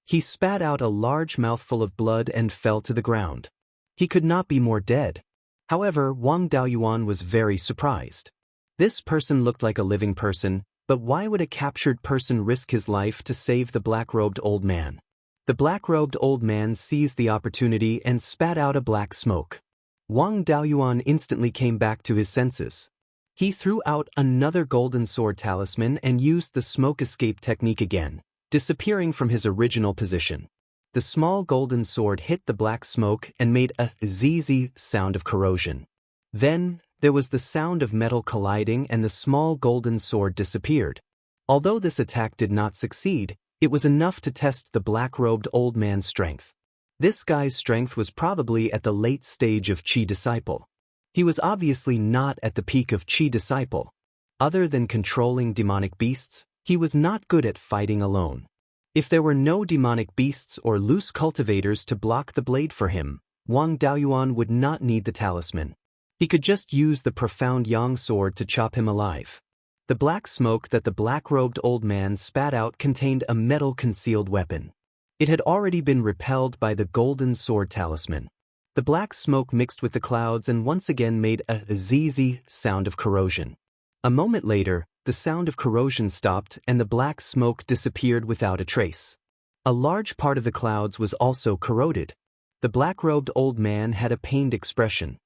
He spat out a large mouthful of blood and fell to the ground. He could not be more dead. However, Wang Daoyuan was very surprised. This person looked like a living person, but why would a captured person risk his life to save the black-robed old man? The black-robed old man seized the opportunity and spat out a black smoke. Wang Daoyuan instantly came back to his senses. He threw out another golden sword talisman and used the smoke escape technique again, disappearing from his original position. The small golden sword hit the black smoke and made a zzz sound of corrosion. Then, there was the sound of metal colliding and the small golden sword disappeared. Although this attack did not succeed, it was enough to test the black-robed old man's strength. This guy's strength was probably at the late stage of Qi Disciple. He was obviously not at the peak of Qi Disciple. Other than controlling demonic beasts, he was not good at fighting alone. If there were no demonic beasts or loose cultivators to block the blade for him, Wang Daoyuan would not need the talisman. He could just use the profound yang sword to chop him alive. The black smoke that the black-robed old man spat out contained a metal-concealed weapon. It had already been repelled by the golden sword talisman. The black smoke mixed with the clouds and once again made a zzz sound of corrosion. A moment later, the sound of corrosion stopped and the black smoke disappeared without a trace. A large part of the clouds was also corroded. The black-robed old man had a pained expression.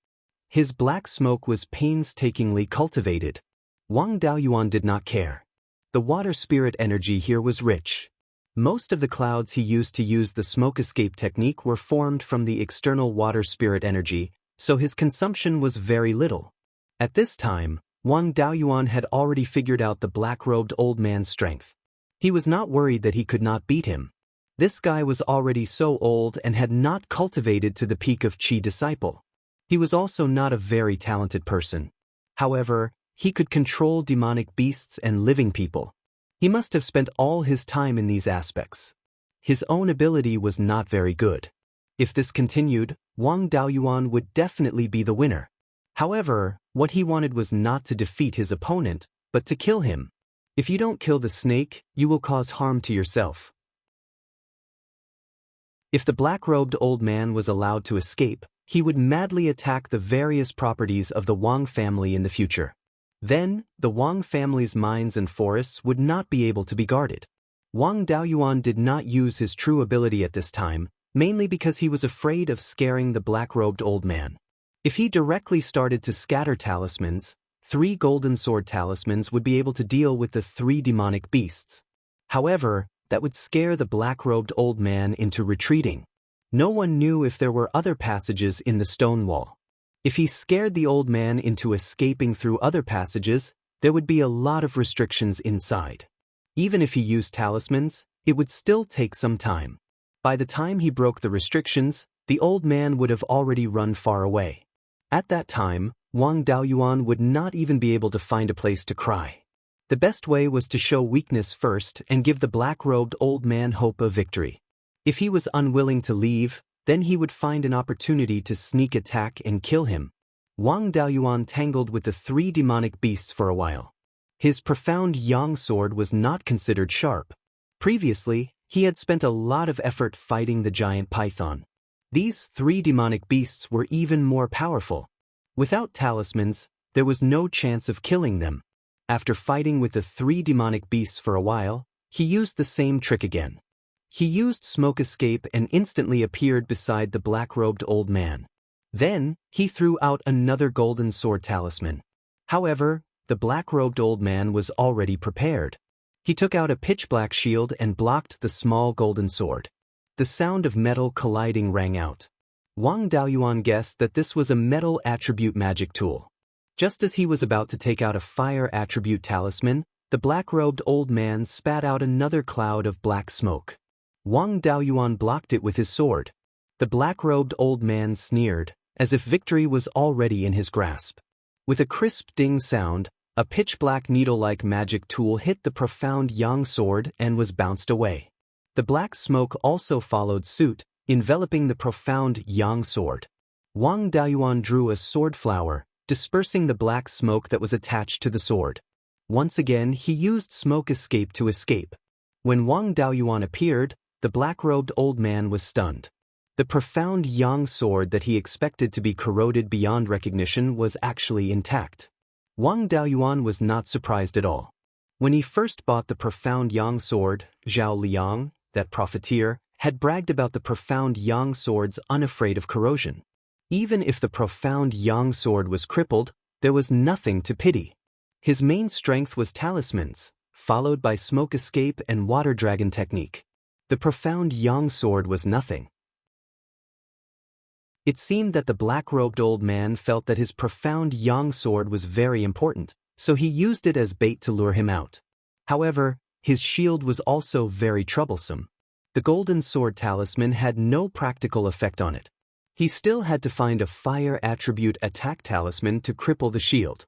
His black smoke was painstakingly cultivated. Wang Daoyuan did not care. The water spirit energy here was rich. Most of the clouds he used to use the smoke escape technique were formed from the external water spirit energy, so his consumption was very little. At this time, Wang Daoyuan had already figured out the black-robed old man's strength. He was not worried that he could not beat him. This guy was already so old and had not cultivated to the peak of Qi Disciple. He was also not a very talented person. However, he could control demonic beasts and living people. He must have spent all his time in these aspects. His own ability was not very good. If this continued, Wang Daoyuan would definitely be the winner. However, what he wanted was not to defeat his opponent, but to kill him. If you don't kill the snake, you will cause harm to yourself. If the black-robed old man was allowed to escape, he would madly attack the various properties of the Wang family in the future. Then, the Wang family's mines and forests would not be able to be guarded. Wang Daoyuan did not use his true ability at this time, mainly because he was afraid of scaring the black-robed old man. If he directly started to scatter talismans, 3 golden sword talismans would be able to deal with the 3 demonic beasts. However, that would scare the black-robed old man into retreating. No one knew if there were other passages in the stone wall. If he scared the old man into escaping through other passages, there would be a lot of restrictions inside. Even if he used talismans, it would still take some time. By the time he broke the restrictions, the old man would have already run far away. At that time, Wang Daoyuan would not even be able to find a place to cry. The best way was to show weakness first and give the black-robed old man hope of victory. If he was unwilling to leave, then he would find an opportunity to sneak attack and kill him. Wang Daoyuan tangled with the 3 demonic beasts for a while. His profound yang sword was not considered sharp. Previously, he had spent a lot of effort fighting the giant python. These 3 demonic beasts were even more powerful. Without talismans, there was no chance of killing them. After fighting with the 3 demonic beasts for a while, he used the same trick again. He used smoke escape and instantly appeared beside the black-robed old man. Then, he threw out another golden sword talisman. However, the black-robed old man was already prepared. He took out a pitch-black shield and blocked the small golden sword. The sound of metal colliding rang out. Wang Daoyuan guessed that this was a metal attribute magic tool. Just as he was about to take out a fire attribute talisman, the black-robed old man spat out another cloud of black smoke. Wang Daoyuan blocked it with his sword. The black-robed old man sneered, as if victory was already in his grasp. With a crisp ding sound, a pitch-black needle-like magic tool hit the profound yang sword and was bounced away. The black smoke also followed suit, enveloping the profound yang sword. Wang Daoyuan drew a sword flower, dispersing the black smoke that was attached to the sword. Once again, he used smoke escape to escape. When Wang Daoyuan appeared, the black-robed old man was stunned. The profound yang sword that he expected to be corroded beyond recognition was actually intact. Wang Daoyuan was not surprised at all. When he first bought the profound yang sword, Zhao Liang, that profiteer, had bragged about the profound yang sword's unafraid of corrosion. Even if the profound yang sword was crippled, there was nothing to pity. His main strength was talismans, followed by smoke escape and water dragon technique. The profound yang sword was nothing. It seemed that the black-robed old man felt that his profound yang sword was very important, so he used it as bait to lure him out. However, his shield was also very troublesome. The golden sword talisman had no practical effect on it. He still had to find a fire attribute attack talisman to cripple the shield.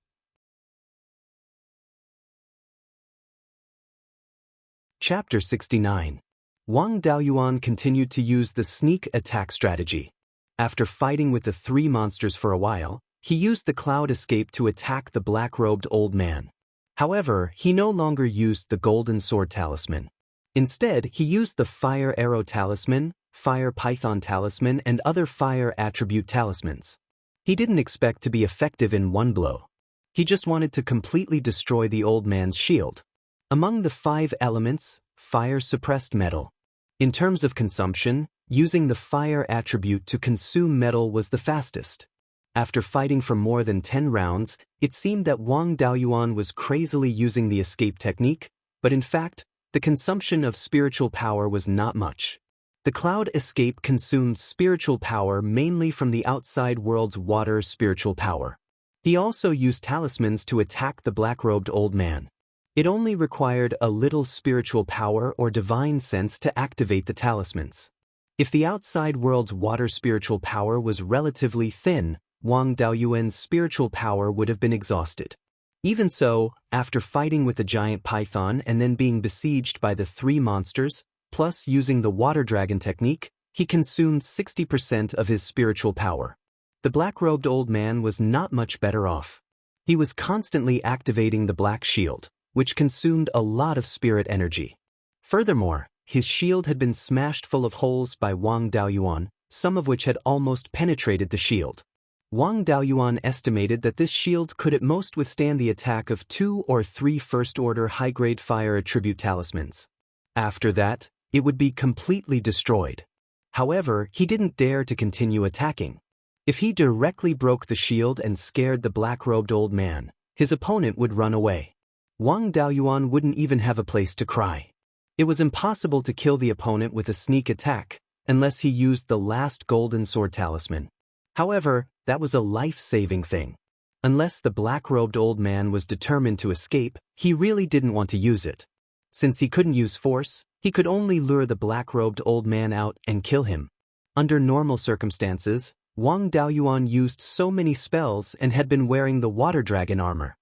Chapter 69. Wang Daoyuan continued to use the sneak attack strategy. After fighting with the 3 monsters for a while, he used the cloud escape to attack the black-robed old man. However, he no longer used the golden sword talisman. Instead, he used the fire arrow talisman, fire python talisman, and other fire attribute talismans. He didn't expect to be effective in one blow. He just wanted to completely destroy the old man's shield. Among the 5 elements, fire suppressed metal. In terms of consumption, using the fire attribute to consume metal was the fastest. After fighting for more than 10 rounds, it seemed that Wang Daoyuan was crazily using the escape technique, but in fact, the consumption of spiritual power was not much. The cloud escape consumed spiritual power mainly from the outside world's water spiritual power. He also used talismans to attack the black-robed old man. It only required a little spiritual power or divine sense to activate the talismans. If the outside world's water spiritual power was relatively thin, Wang Daoyuan's spiritual power would have been exhausted. Even so, after fighting with the giant python and then being besieged by the 3 monsters, plus using the water dragon technique, he consumed 60% of his spiritual power. The black-robed old man was not much better off. He was constantly activating the black shield, which consumed a lot of spirit energy. Furthermore, his shield had been smashed full of holes by Wang Daoyuan, some of which had almost penetrated the shield. Wang Daoyuan estimated that this shield could at most withstand the attack of 2 or 3 first-order high-grade fire attribute talismans. After that, it would be completely destroyed. However, he didn't dare to continue attacking. If he directly broke the shield and scared the black-robed old man, his opponent would run away. Wang Daoyuan wouldn't even have a place to cry. It was impossible to kill the opponent with a sneak attack, unless he used the last golden sword talisman. However, that was a life-saving thing. Unless the black-robed old man was determined to escape, he really didn't want to use it. Since he couldn't use force, he could only lure the black-robed old man out and kill him. Under normal circumstances, Wang Daoyuan used so many spells and had been wearing the water dragon armor.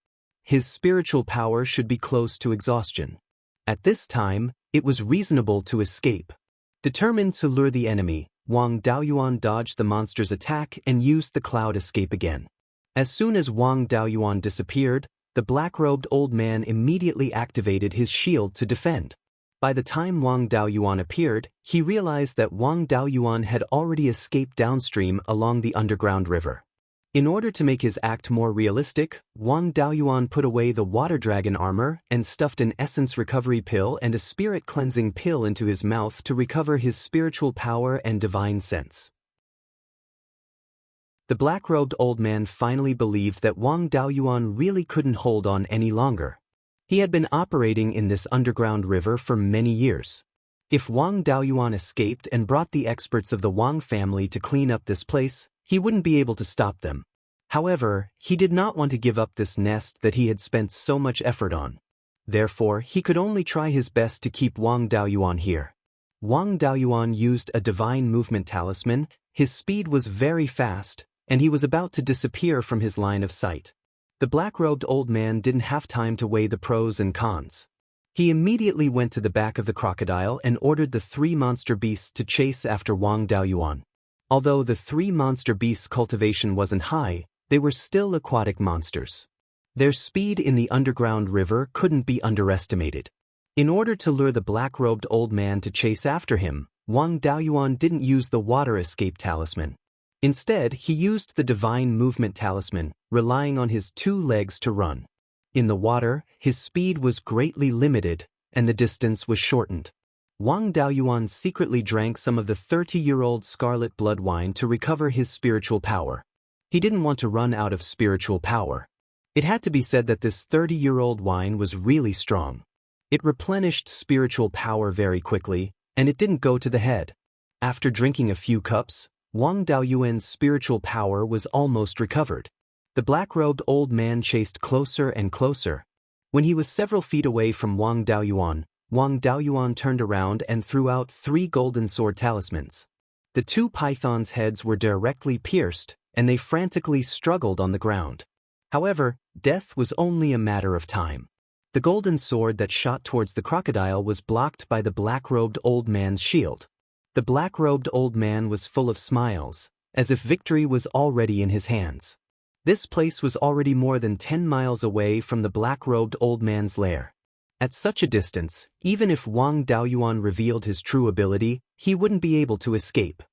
His spiritual power should be close to exhaustion. At this time, it was reasonable to escape. Determined to lure the enemy, Wang Daoyuan dodged the monster's attack and used the cloud escape again. As soon as Wang Daoyuan disappeared, the black-robed old man immediately activated his shield to defend. By the time Wang Daoyuan appeared, he realized that Wang Daoyuan had already escaped downstream along the underground river. In order to make his act more realistic, Wang Daoyuan put away the water dragon armor and stuffed an essence recovery pill and a spirit cleansing pill into his mouth to recover his spiritual power and divine sense. The black-robed old man finally believed that Wang Daoyuan really couldn't hold on any longer. He had been operating in this underground river for many years. If Wang Daoyuan escaped and brought the experts of the Wang family to clean up this place, he wouldn't be able to stop them. However, he did not want to give up this nest that he had spent so much effort on. Therefore, he could only try his best to keep Wang Daoyuan here. Wang Daoyuan used a divine movement talisman, his speed was very fast, and he was about to disappear from his line of sight. The black-robed old man didn't have time to weigh the pros and cons. He immediately went to the back of the crocodile and ordered the 3 monster beasts to chase after Wang Daoyuan. Although the 3 monster beasts' cultivation wasn't high, they were still aquatic monsters. Their speed in the underground river couldn't be underestimated. In order to lure the black-robed old man to chase after him, Wang Daoyuan didn't use the water escape talisman. Instead, he used the divine movement talisman, relying on his 2 legs to run. In the water, his speed was greatly limited, and the distance was shortened. Wang Daoyuan secretly drank some of the 30-year-old scarlet blood wine to recover his spiritual power. He didn't want to run out of spiritual power. It had to be said that this 30-year-old wine was really strong. It replenished spiritual power very quickly, and it didn't go to the head. After drinking a few cups, Wang Daoyuan's spiritual power was almost recovered. The black-robed old man chased closer and closer. When he was several feet away from Wang Daoyuan turned around and threw out 3 golden sword talismans. The 2 pythons' heads were directly pierced, and they frantically struggled on the ground. However, death was only a matter of time. The golden sword that shot towards the crocodile was blocked by the black-robed old man's shield. The black-robed old man was full of smiles, as if victory was already in his hands. This place was already more than 10 miles away from the black-robed old man's lair. At such a distance, even if Wang Daoyuan revealed his true ability, he wouldn't be able to escape.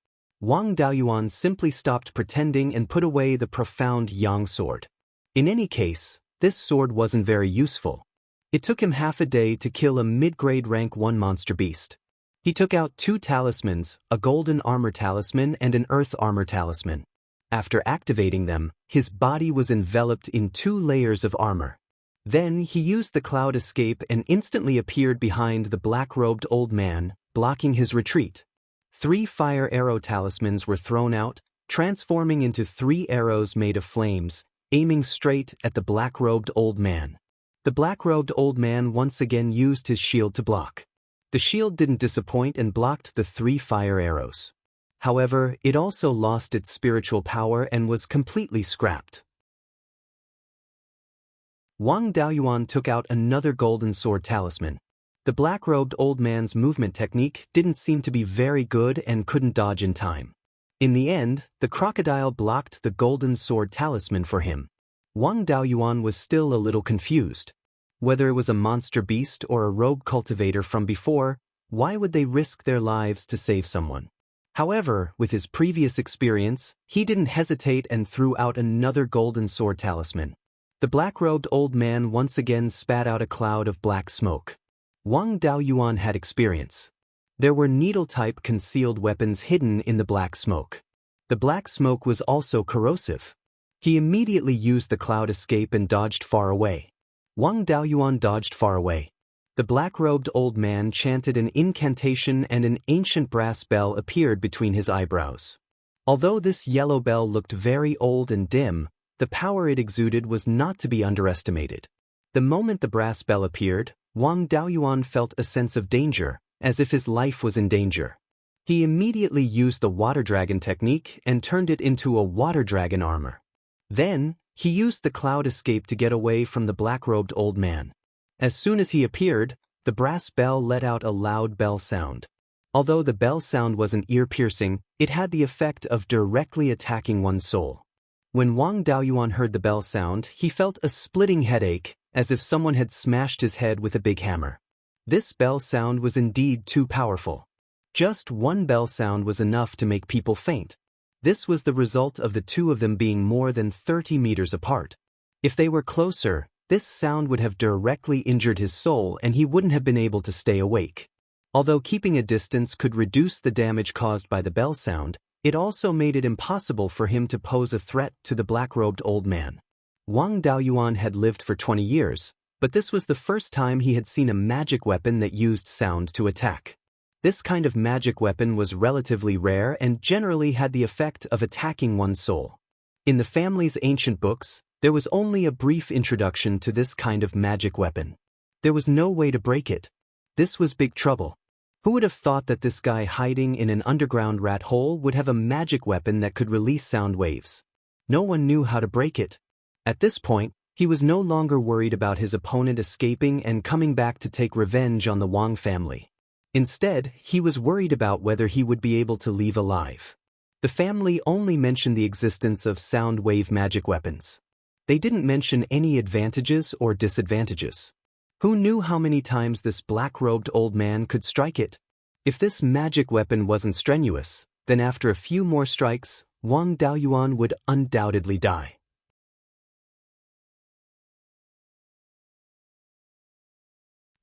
Wang Daoyuan simply stopped pretending and put away the profound Yang sword. In any case, this sword wasn't very useful. It took him half a day to kill a mid-grade rank 1 monster beast. He took out 2 talismans, a golden armor talisman and an earth armor talisman. After activating them, his body was enveloped in 2 layers of armor. Then he used the cloud escape and instantly appeared behind the black-robed old man, blocking his retreat. 3 fire arrow talismans were thrown out, transforming into 3 arrows made of flames, aiming straight at the black-robed old man. The black-robed old man once again used his shield to block. The shield didn't disappoint and blocked the 3 fire arrows. However, it also lost its spiritual power and was completely scrapped. Wang Daoyuan took out another golden sword talisman. The black-robed old man's movement technique didn't seem to be very good and couldn't dodge in time. In the end, the crocodile blocked the golden sword talisman for him. Wang Daoyuan was still a little confused. Whether it was a monster beast or a rogue cultivator from before, why would they risk their lives to save someone? However, with his previous experience, he didn't hesitate and threw out another golden sword talisman. The black-robed old man once again spat out a cloud of black smoke. Wang Daoyuan had experience. There were needle-type concealed weapons hidden in the black smoke. The black smoke was also corrosive. He immediately used the cloud escape and dodged far away. Wang Daoyuan dodged far away. The black-robed old man chanted an incantation and an ancient brass bell appeared between his eyebrows. Although this yellow bell looked very old and dim, the power it exuded was not to be underestimated. The moment the brass bell appeared, Wang Daoyuan felt a sense of danger, as if his life was in danger. He immediately used the water dragon technique and turned it into a water dragon armor. Then, he used the cloud escape to get away from the black-robed old man. As soon as he appeared, the brass bell let out a loud bell sound. Although the bell sound wasn't ear-piercing, it had the effect of directly attacking one's soul. When Wang Daoyuan heard the bell sound, he felt a splitting headache, as if someone had smashed his head with a big hammer. This bell sound was indeed too powerful. Just one bell sound was enough to make people faint. This was the result of the two of them being more than 30 meters apart. If they were closer, this sound would have directly injured his soul and he wouldn't have been able to stay awake. Although keeping a distance could reduce the damage caused by the bell sound, it also made it impossible for him to pose a threat to the black-robed old man. Wang Daoyuan had lived for 20 years, but this was the first time he had seen a magic weapon that used sound to attack. This kind of magic weapon was relatively rare and generally had the effect of attacking one's soul. In the family's ancient books, there was only a brief introduction to this kind of magic weapon. There was no way to break it. This was big trouble. Who would have thought that this guy hiding in an underground rat hole would have a magic weapon that could release sound waves? No one knew how to break it. At this point, he was no longer worried about his opponent escaping and coming back to take revenge on the Wang family. Instead, he was worried about whether he would be able to leave alive. The family only mentioned the existence of sound wave magic weapons. They didn't mention any advantages or disadvantages. Who knew how many times this black-robed old man could strike it? If this magic weapon wasn't strenuous, then after a few more strikes, Wang Daoyuan would undoubtedly die.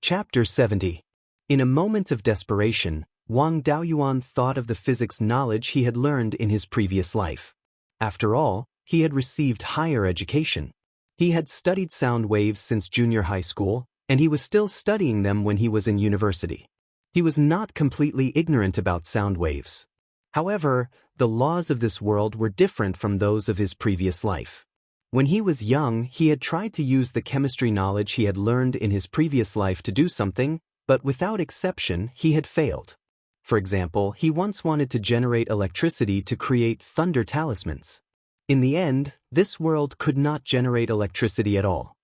Chapter 70. In a moment of desperation, Wang Daoyuan thought of the physics knowledge he had learned in his previous life. After all, he had received higher education. He had studied sound waves since junior high school, and he was still studying them when he was in university. He was not completely ignorant about sound waves. However, the laws of this world were different from those of his previous life. When he was young, he had tried to use the chemistry knowledge he had learned in his previous life to do something, but without exception, he had failed. For example, he once wanted to generate electricity to create thunder talismans. In the end, this world could not generate electricity at all.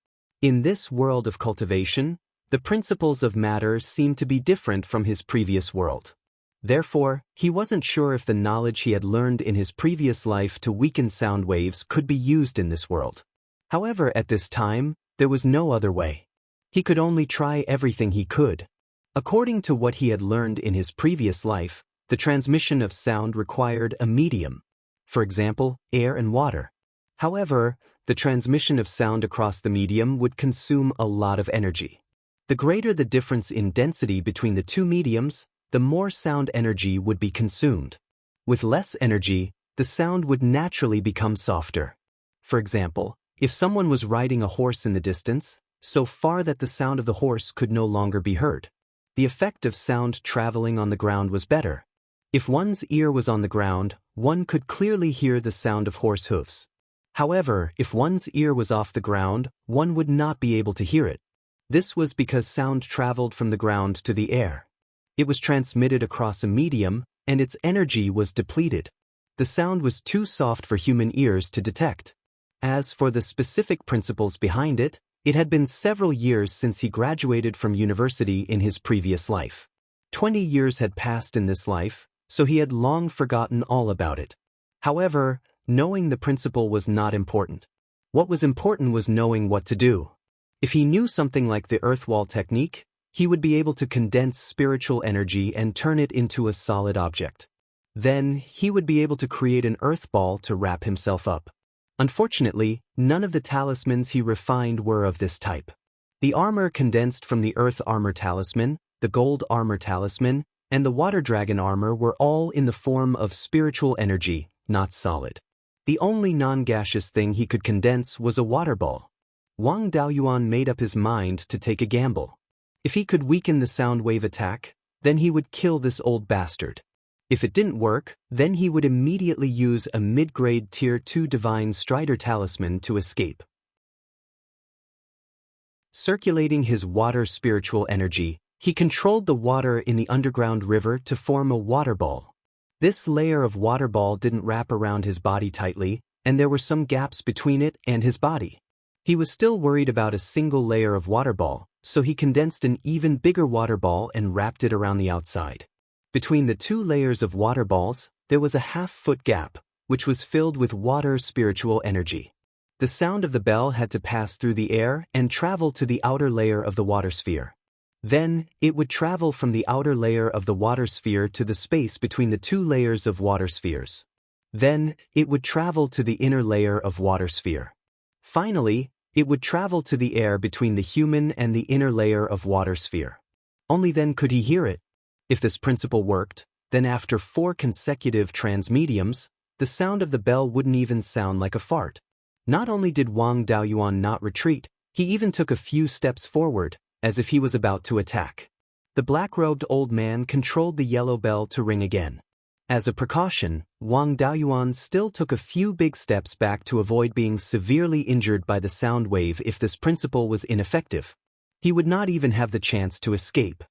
In this world of cultivation, the principles of matter seemed to be different from his previous world. Therefore, he wasn't sure if the knowledge he had learned in his previous life to weaken sound waves could be used in this world. However, at this time, there was no other way. He could only try everything he could. According to what he had learned in his previous life, the transmission of sound required a medium. For example, air and water. However, the transmission of sound across the medium would consume a lot of energy. The greater the difference in density between the two mediums, the more sound energy would be consumed. With less energy, the sound would naturally become softer. For example, if someone was riding a horse in the distance, so far that the sound of the horse could no longer be heard, the effect of sound traveling on the ground was better. If one's ear was on the ground, one could clearly hear the sound of horse hooves. However, if one's ear was off the ground, one would not be able to hear it. This was because sound traveled from the ground to the air. It was transmitted across a medium, and its energy was depleted. The sound was too soft for human ears to detect. As for the specific principles behind it, it had been several years since he graduated from university in his previous life. 20 years had passed in this life, so he had long forgotten all about it. However, knowing the principle was not important. What was important was knowing what to do. If he knew something like the earth wall technique, he would be able to condense spiritual energy and turn it into a solid object. Then, he would be able to create an earth ball to wrap himself up. Unfortunately, none of the talismans he refined were of this type. The armor condensed from the earth armor talisman, the gold armor talisman, and the water dragon armor were all in the form of spiritual energy, not solid. The only non-gaseous thing he could condense was a water ball. Wang Daoyuan made up his mind to take a gamble. If he could weaken the sound wave attack, then he would kill this old bastard. If it didn't work, then he would immediately use a mid-grade Tier 2 Divine Strider Talisman to escape. Circulating his water spiritual energy, he controlled the water in the underground river to form a water ball. This layer of water ball didn't wrap around his body tightly, and there were some gaps between it and his body. He was still worried about a single layer of water ball, so he condensed an even bigger water ball and wrapped it around the outside. Between the two layers of water balls, there was a half-foot gap, which was filled with water spiritual energy. The sound of the bell had to pass through the air and travel to the outer layer of the water sphere. Then, it would travel from the outer layer of the water sphere to the space between the two layers of water spheres. Then, it would travel to the inner layer of water sphere. Finally, it would travel to the air between the human and the inner layer of water sphere. Only then could he hear it. If this principle worked, then after 4 consecutive transmediums, the sound of the bell wouldn't even sound like a fart. Not only did Wang Daoyuan not retreat, he even took a few steps forward, as if he was about to attack. The black-robed old man controlled the yellow bell to ring again. As a precaution, Wang Daoyuan still took a few big steps back to avoid being severely injured by the sound wave if this principle was ineffective. He would not even have the chance to escape.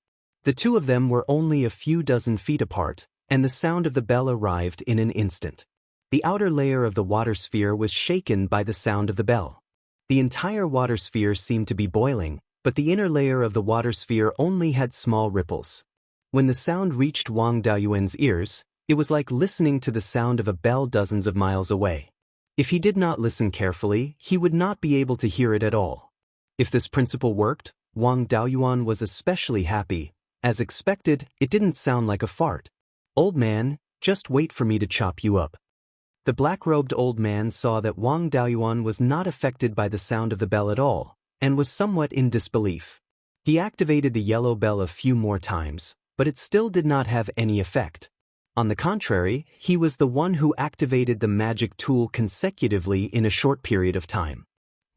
The two of them were only a few dozen feet apart, and the sound of the bell arrived in an instant. The outer layer of the water sphere was shaken by the sound of the bell. The entire water sphere seemed to be boiling, but the inner layer of the water sphere only had small ripples. When the sound reached Wang Daoyuan's ears, it was like listening to the sound of a bell dozens of miles away. If he did not listen carefully, he would not be able to hear it at all. If this principle worked, Wang Daoyuan was especially happy. As expected, it didn't sound like a fart. "Old man, just wait for me to chop you up." The black-robed old man saw that Wang Daoyuan was not affected by the sound of the bell at all, and was somewhat in disbelief. He activated the yellow bell a few more times, but it still did not have any effect. On the contrary, he was the one who activated the magic tool consecutively in a short period of time.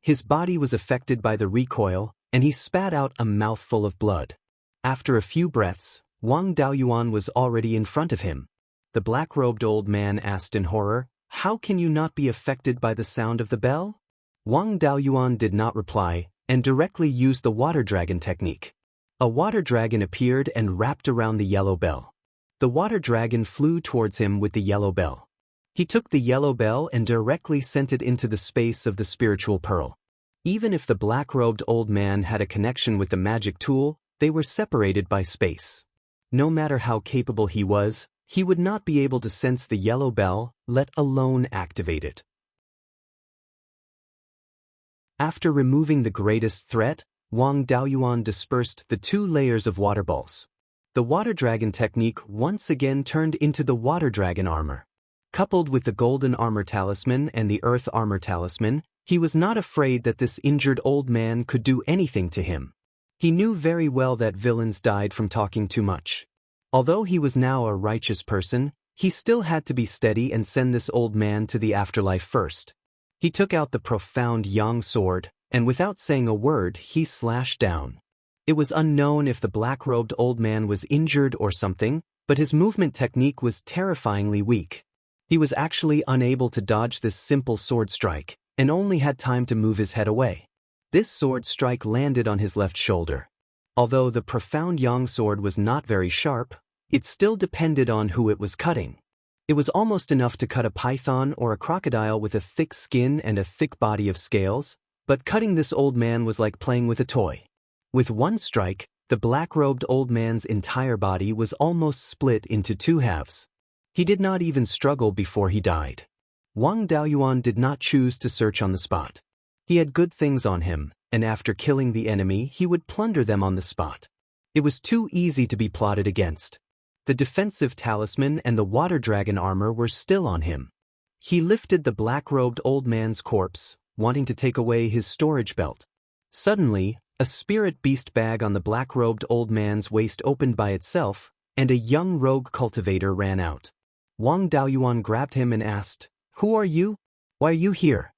His body was affected by the recoil, and he spat out a mouthful of blood. After a few breaths, Wang Daoyuan was already in front of him. The black-robed old man asked in horror, "How can you not be affected by the sound of the bell?" Wang Daoyuan did not reply, and directly used the water dragon technique. A water dragon appeared and wrapped around the yellow bell. The water dragon flew towards him with the yellow bell. He took the yellow bell and directly sent it into the space of the spiritual pearl. Even if the black-robed old man had a connection with the magic tool, they were separated by space. No matter how capable he was, he would not be able to sense the yellow bell, let alone activate it. After removing the greatest threat, Wang Daoyuan dispersed the 2 layers of water balls. The water dragon technique once again turned into the water dragon armor. Coupled with the golden armor talisman and the earth armor talisman, he was not afraid that this injured old man could do anything to him. He knew very well that villains died from talking too much. Although he was now a righteous person, he still had to be steady and send this old man to the afterlife first. He took out the profound yang sword, and without saying a word, he slashed down. It was unknown if the black-robed old man was injured or something, but his movement technique was terrifyingly weak. He was actually unable to dodge this simple sword strike, and only had time to move his head away. This sword strike landed on his left shoulder. Although the profound yang sword was not very sharp, it still depended on who it was cutting. It was almost enough to cut a python or a crocodile with a thick skin and a thick body of scales, but cutting this old man was like playing with a toy. With one strike, the black-robed old man's entire body was almost split into 2 halves. He did not even struggle before he died. Wang Daoyuan did not choose to search on the spot. He had good things on him, and after killing the enemy he would plunder them on the spot. It was too easy to be plotted against. The defensive talisman and the water dragon armor were still on him. He lifted the black-robed old man's corpse, wanting to take away his storage belt. Suddenly, a spirit beast bag on the black-robed old man's waist opened by itself, and a young rogue cultivator ran out. Wang Daoyuan grabbed him and asked, "Who are you? Why are you here?"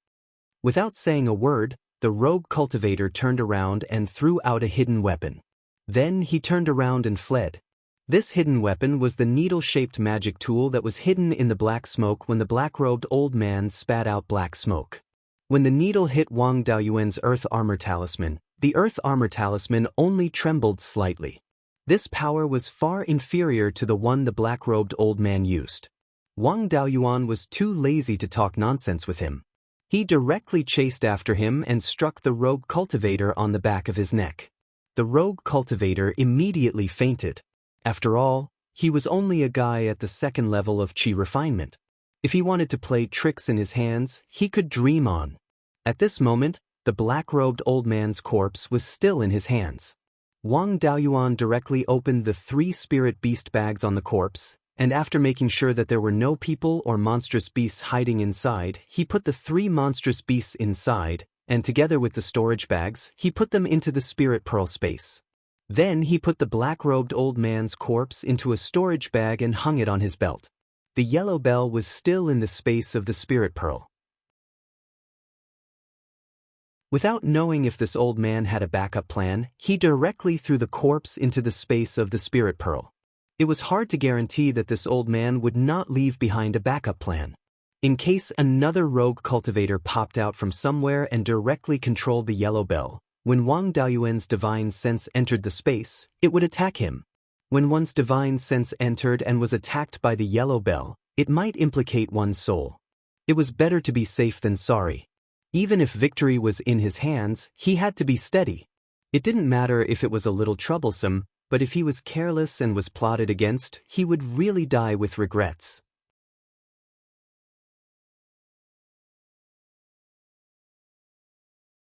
Without saying a word, the rogue cultivator turned around and threw out a hidden weapon. Then he turned around and fled. This hidden weapon was the needle-shaped magic tool that was hidden in the black smoke when the black-robed old man spat out black smoke. When the needle hit Wang Daoyuan's earth armor talisman, the earth armor talisman only trembled slightly. This power was far inferior to the one the black-robed old man used. Wang Daoyuan was too lazy to talk nonsense with him. He directly chased after him and struck the rogue cultivator on the back of his neck. The rogue cultivator immediately fainted. After all, he was only a guy at the second level of chi refinement. If he wanted to play tricks in his hands, he could dream on. At this moment, the black-robed old man's corpse was still in his hands. Wang Daoyuan directly opened the 3 spirit beast bags on the corpse, and after making sure that there were no people or monstrous beasts hiding inside, he put the 3 monstrous beasts inside, and together with the storage bags, he put them into the spirit pearl space. Then he put the black-robed old man's corpse into a storage bag and hung it on his belt. The yellow bell was still in the space of the spirit pearl. Without knowing if this old man had a backup plan, he directly threw the corpse into the space of the spirit pearl. It was hard to guarantee that this old man would not leave behind a backup plan. In case another rogue cultivator popped out from somewhere and directly controlled the yellow bell, when Wang Daoyuan's divine sense entered the space, it would attack him. When one's divine sense entered and was attacked by the yellow bell, it might implicate one's soul. It was better to be safe than sorry. Even if victory was in his hands, he had to be steady. It didn't matter if it was a little troublesome, but if he was careless and was plotted against, he would really die with regrets.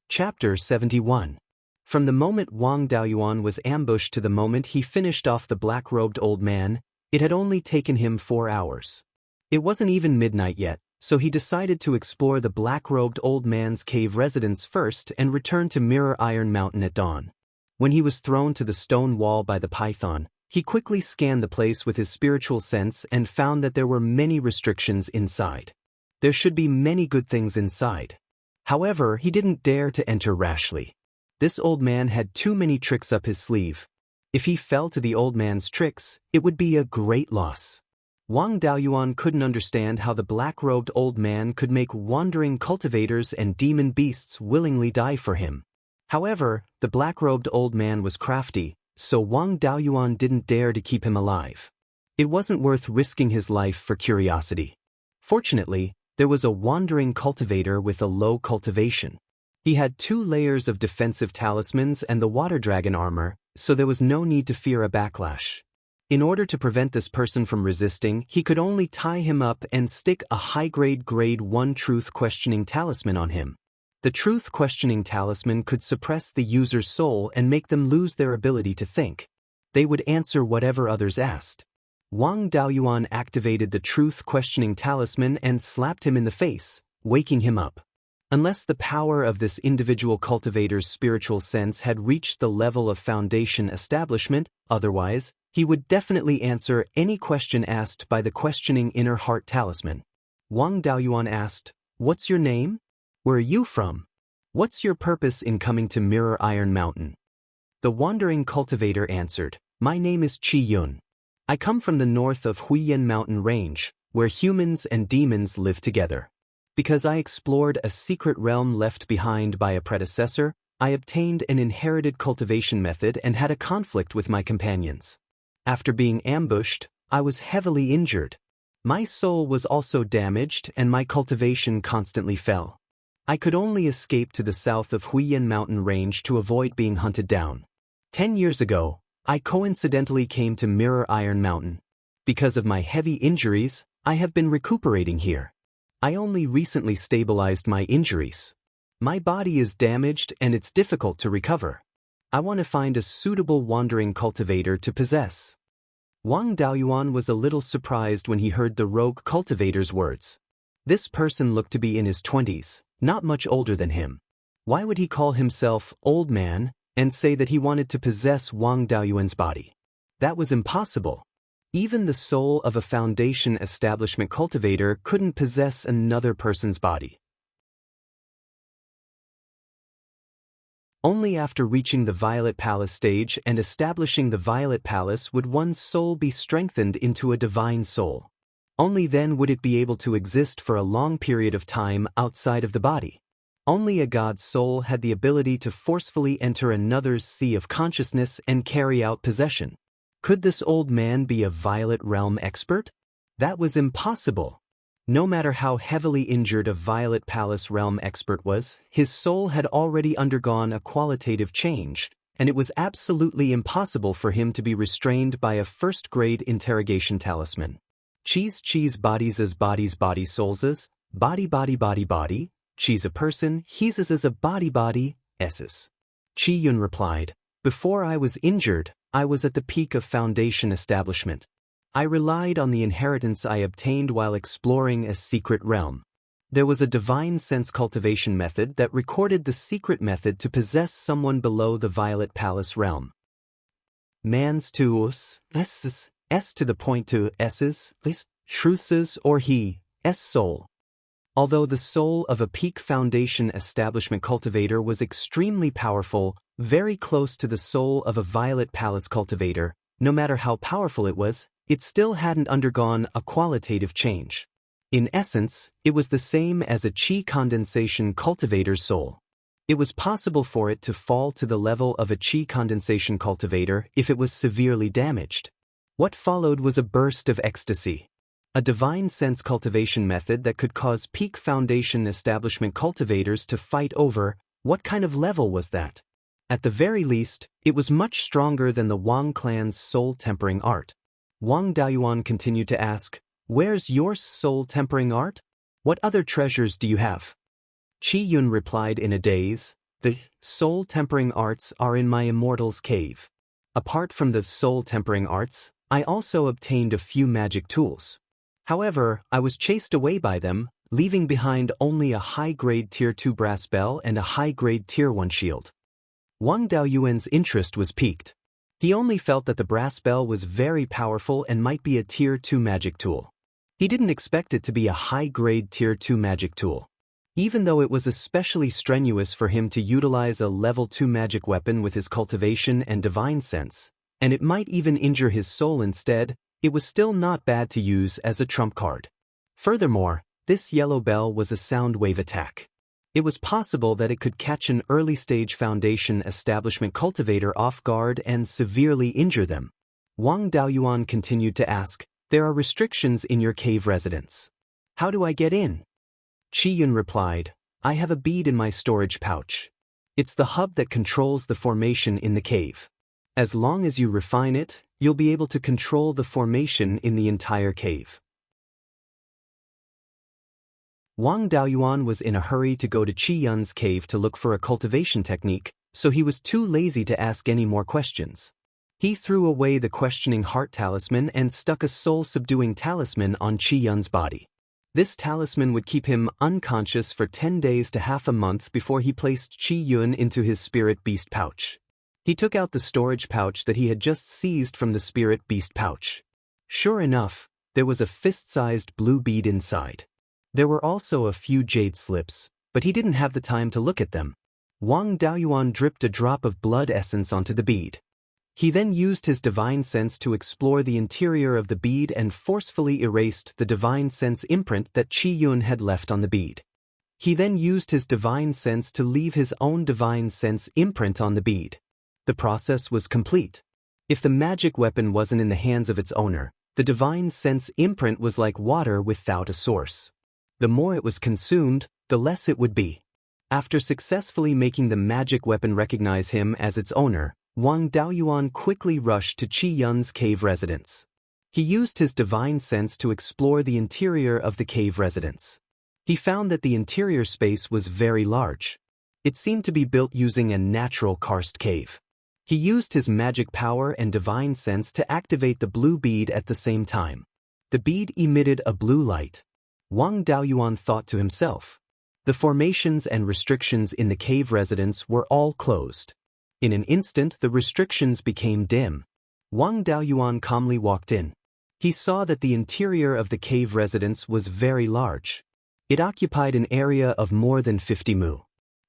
Chapter 71. From the moment Wang Daoyuan was ambushed to the moment he finished off the black-robed old man, it had only taken him 4 hours. It wasn't even midnight yet, so he decided to explore the black-robed old man's cave residence first and return to Mirror Iron Mountain at dawn. When he was thrown to the stone wall by the python, he quickly scanned the place with his spiritual sense and found that there were many restrictions inside. There should be many good things inside. However, he didn't dare to enter rashly. This old man had too many tricks up his sleeve. If he fell to the old man's tricks, it would be a great loss. Wang Daoyuan couldn't understand how the black-robed old man could make wandering cultivators and demon beasts willingly die for him. However, the black-robed old man was crafty, so Wang Daoyuan didn't dare to keep him alive. It wasn't worth risking his life for curiosity. Fortunately, there was a wandering cultivator with a low cultivation. He had 2 layers of defensive talismans and the water dragon armor, so there was no need to fear a backlash. In order to prevent this person from resisting, he could only tie him up and stick a high-grade grade 1 truth-questioning talisman on him. The truth-questioning talisman could suppress the user's soul and make them lose their ability to think. They would answer whatever others asked. Wang Daoyuan activated the truth-questioning talisman and slapped him in the face, waking him up. Unless the power of this individual cultivator's spiritual sense had reached the level of foundation establishment, otherwise, he would definitely answer any question asked by the questioning inner heart talisman. Wang Daoyuan asked, "What's your name? Where are you from? What's your purpose in coming to Mirror Iron Mountain?" The wandering cultivator answered, "My name is Qi Yun. I come from the north of Huiyan Mountain Range, where humans and demons live together. Because I explored a secret realm left behind by a predecessor, I obtained an inherited cultivation method and had a conflict with my companions. After being ambushed, I was heavily injured. My soul was also damaged and my cultivation constantly fell. I could only escape to the south of Huiyan Mountain Range to avoid being hunted down. 10 years ago, I coincidentally came to Mirror Iron Mountain. Because of my heavy injuries, I have been recuperating here. I only recently stabilized my injuries. My body is damaged and it's difficult to recover. I want to find a suitable wandering cultivator to possess." Wang Daoyuan was a little surprised when he heard the rogue cultivator's words. This person looked to be in his 20s, not much older than him. Why would he call himself old man and say that he wanted to possess Wang Daoyuan's body? That was impossible. Even the soul of a foundation establishment cultivator couldn't possess another person's body. Only after reaching the Violet Palace stage and establishing the Violet Palace would one's soul be strengthened into a divine soul. Only then would it be able to exist for a long period of time outside of the body. Only a god's soul had the ability to forcefully enter another's sea of consciousness and carry out possession. Could this old man be a Violet Realm expert? That was impossible. No matter how heavily injured a Violet Palace Realm expert was, his soul had already undergone a qualitative change, and it was absolutely impossible for him to be restrained by a first-grade interrogation talisman. Cheese bodies as bodies body souls as, body body, cheese a person, he's as a body, s's. Qi-yun replied, before I was injured, I was at the peak of foundation establishment. I relied on the inheritance I obtained while exploring a secret realm. There was a divine sense cultivation method that recorded the secret method to possess someone below the Violet Palace realm. Man's to us, s to the point to s's, truth's or he, s soul. Although the soul of a peak foundation establishment cultivator was extremely powerful, very close to the soul of a Violet Palace cultivator, no matter how powerful it was, it still hadn't undergone a qualitative change. In essence, it was the same as a Qi condensation cultivator's soul. It was possible for it to fall to the level of a Qi condensation cultivator if it was severely damaged. What followed was a burst of ecstasy. A divine sense cultivation method that could cause peak foundation establishment cultivators to fight over. What kind of level was that? At the very least, it was much stronger than the Wang clan's soul tempering art. Wang Daoist continued to ask, where's your soul tempering art? What other treasures do you have? Qi-yun replied in a daze, the soul tempering arts are in my Immortal's cave. Apart from the soul tempering arts, I also obtained a few magic tools. However, I was chased away by them, leaving behind only a high-grade Tier 2 brass bell and a high-grade Tier 1 shield. Wang Daoyuan's interest was piqued. He only felt that the brass bell was very powerful and might be a Tier 2 magic tool. He didn't expect it to be a high-grade Tier 2 magic tool. Even though it was especially strenuous for him to utilize a Level 2 magic weapon with his cultivation and divine sense, and it might even injure his soul instead, it was still not bad to use as a trump card. Furthermore, this yellow bell was a sound wave attack. It was possible that it could catch an early-stage foundation establishment cultivator off guard and severely injure them. Wang Daoyuan continued to ask, there are restrictions in your cave residence. How do I get in? Qi-yun replied, I have a bead in my storage pouch. It's the hub that controls the formation in the cave. As long as you refine it, you'll be able to control the formation in the entire cave. Wang Daoyuan was in a hurry to go to Qi-yun's cave to look for a cultivation technique, so he was too lazy to ask any more questions. He threw away the questioning heart talisman and stuck a soul-subduing talisman on Qi-yun's body. This talisman would keep him unconscious for 10 days to half a month before he placed Qi-yun into his spirit beast pouch. He took out the storage pouch that he had just seized from the spirit beast pouch. Sure enough, there was a fist-sized blue bead inside. There were also a few jade slips, but he didn't have the time to look at them. Wang Daoyuan dripped a drop of blood essence onto the bead. He then used his divine sense to explore the interior of the bead and forcefully erased the divine sense imprint that Qi-yun had left on the bead. He then used his divine sense to leave his own divine sense imprint on the bead. The process was complete. If the magic weapon wasn't in the hands of its owner, the divine sense imprint was like water without a source. The more it was consumed, the less it would be. After successfully making the magic weapon recognize him as its owner, Wang Daoyuan quickly rushed to Qi-yun's cave residence. He used his divine sense to explore the interior of the cave residence. He found that the interior space was very large. It seemed to be built using a natural karst cave. He used his magic power and divine sense to activate the blue bead at the same time. The bead emitted a blue light. Wang Daoyuan thought to himself. The formations and restrictions in the cave residence were all closed. In an instant, the restrictions became dim. Wang Daoyuan calmly walked in. He saw that the interior of the cave residence was very large. It occupied an area of more than 50 mu.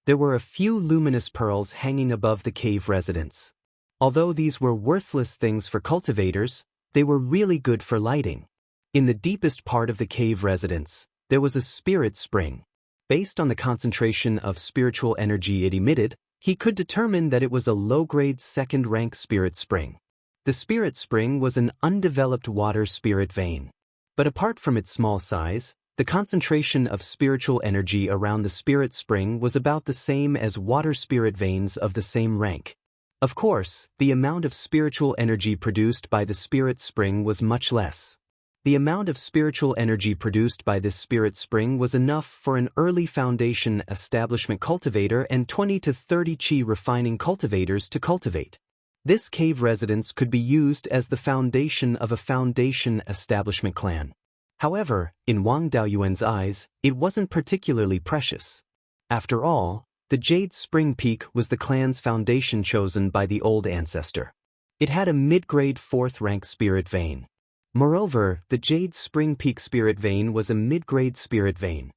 There were a few luminous pearls hanging above the cave residence. Although these were worthless things for cultivators, they were really good for lighting. In the deepest part of the cave residence, there was a spirit spring. Based on the concentration of spiritual energy it emitted, he could determine that it was a low-grade second-rank spirit spring. The spirit spring was an undeveloped water spirit vein. But apart from its small size, the concentration of spiritual energy around the spirit spring was about the same as water spirit veins of the same rank. Of course, the amount of spiritual energy produced by the spirit spring was much less. The amount of spiritual energy produced by this spirit spring was enough for an early foundation establishment cultivator and 20 to 30 qi refining cultivators to cultivate. This cave residence could be used as the foundation of a foundation establishment clan. However, in Wang Daoyuan's eyes, it wasn't particularly precious. After all, the Jade Spring Peak was the clan's foundation chosen by the old ancestor. It had a mid-grade 4th-rank spirit vein. Moreover, the Jade Spring Peak spirit vein was a mid-grade spirit vein.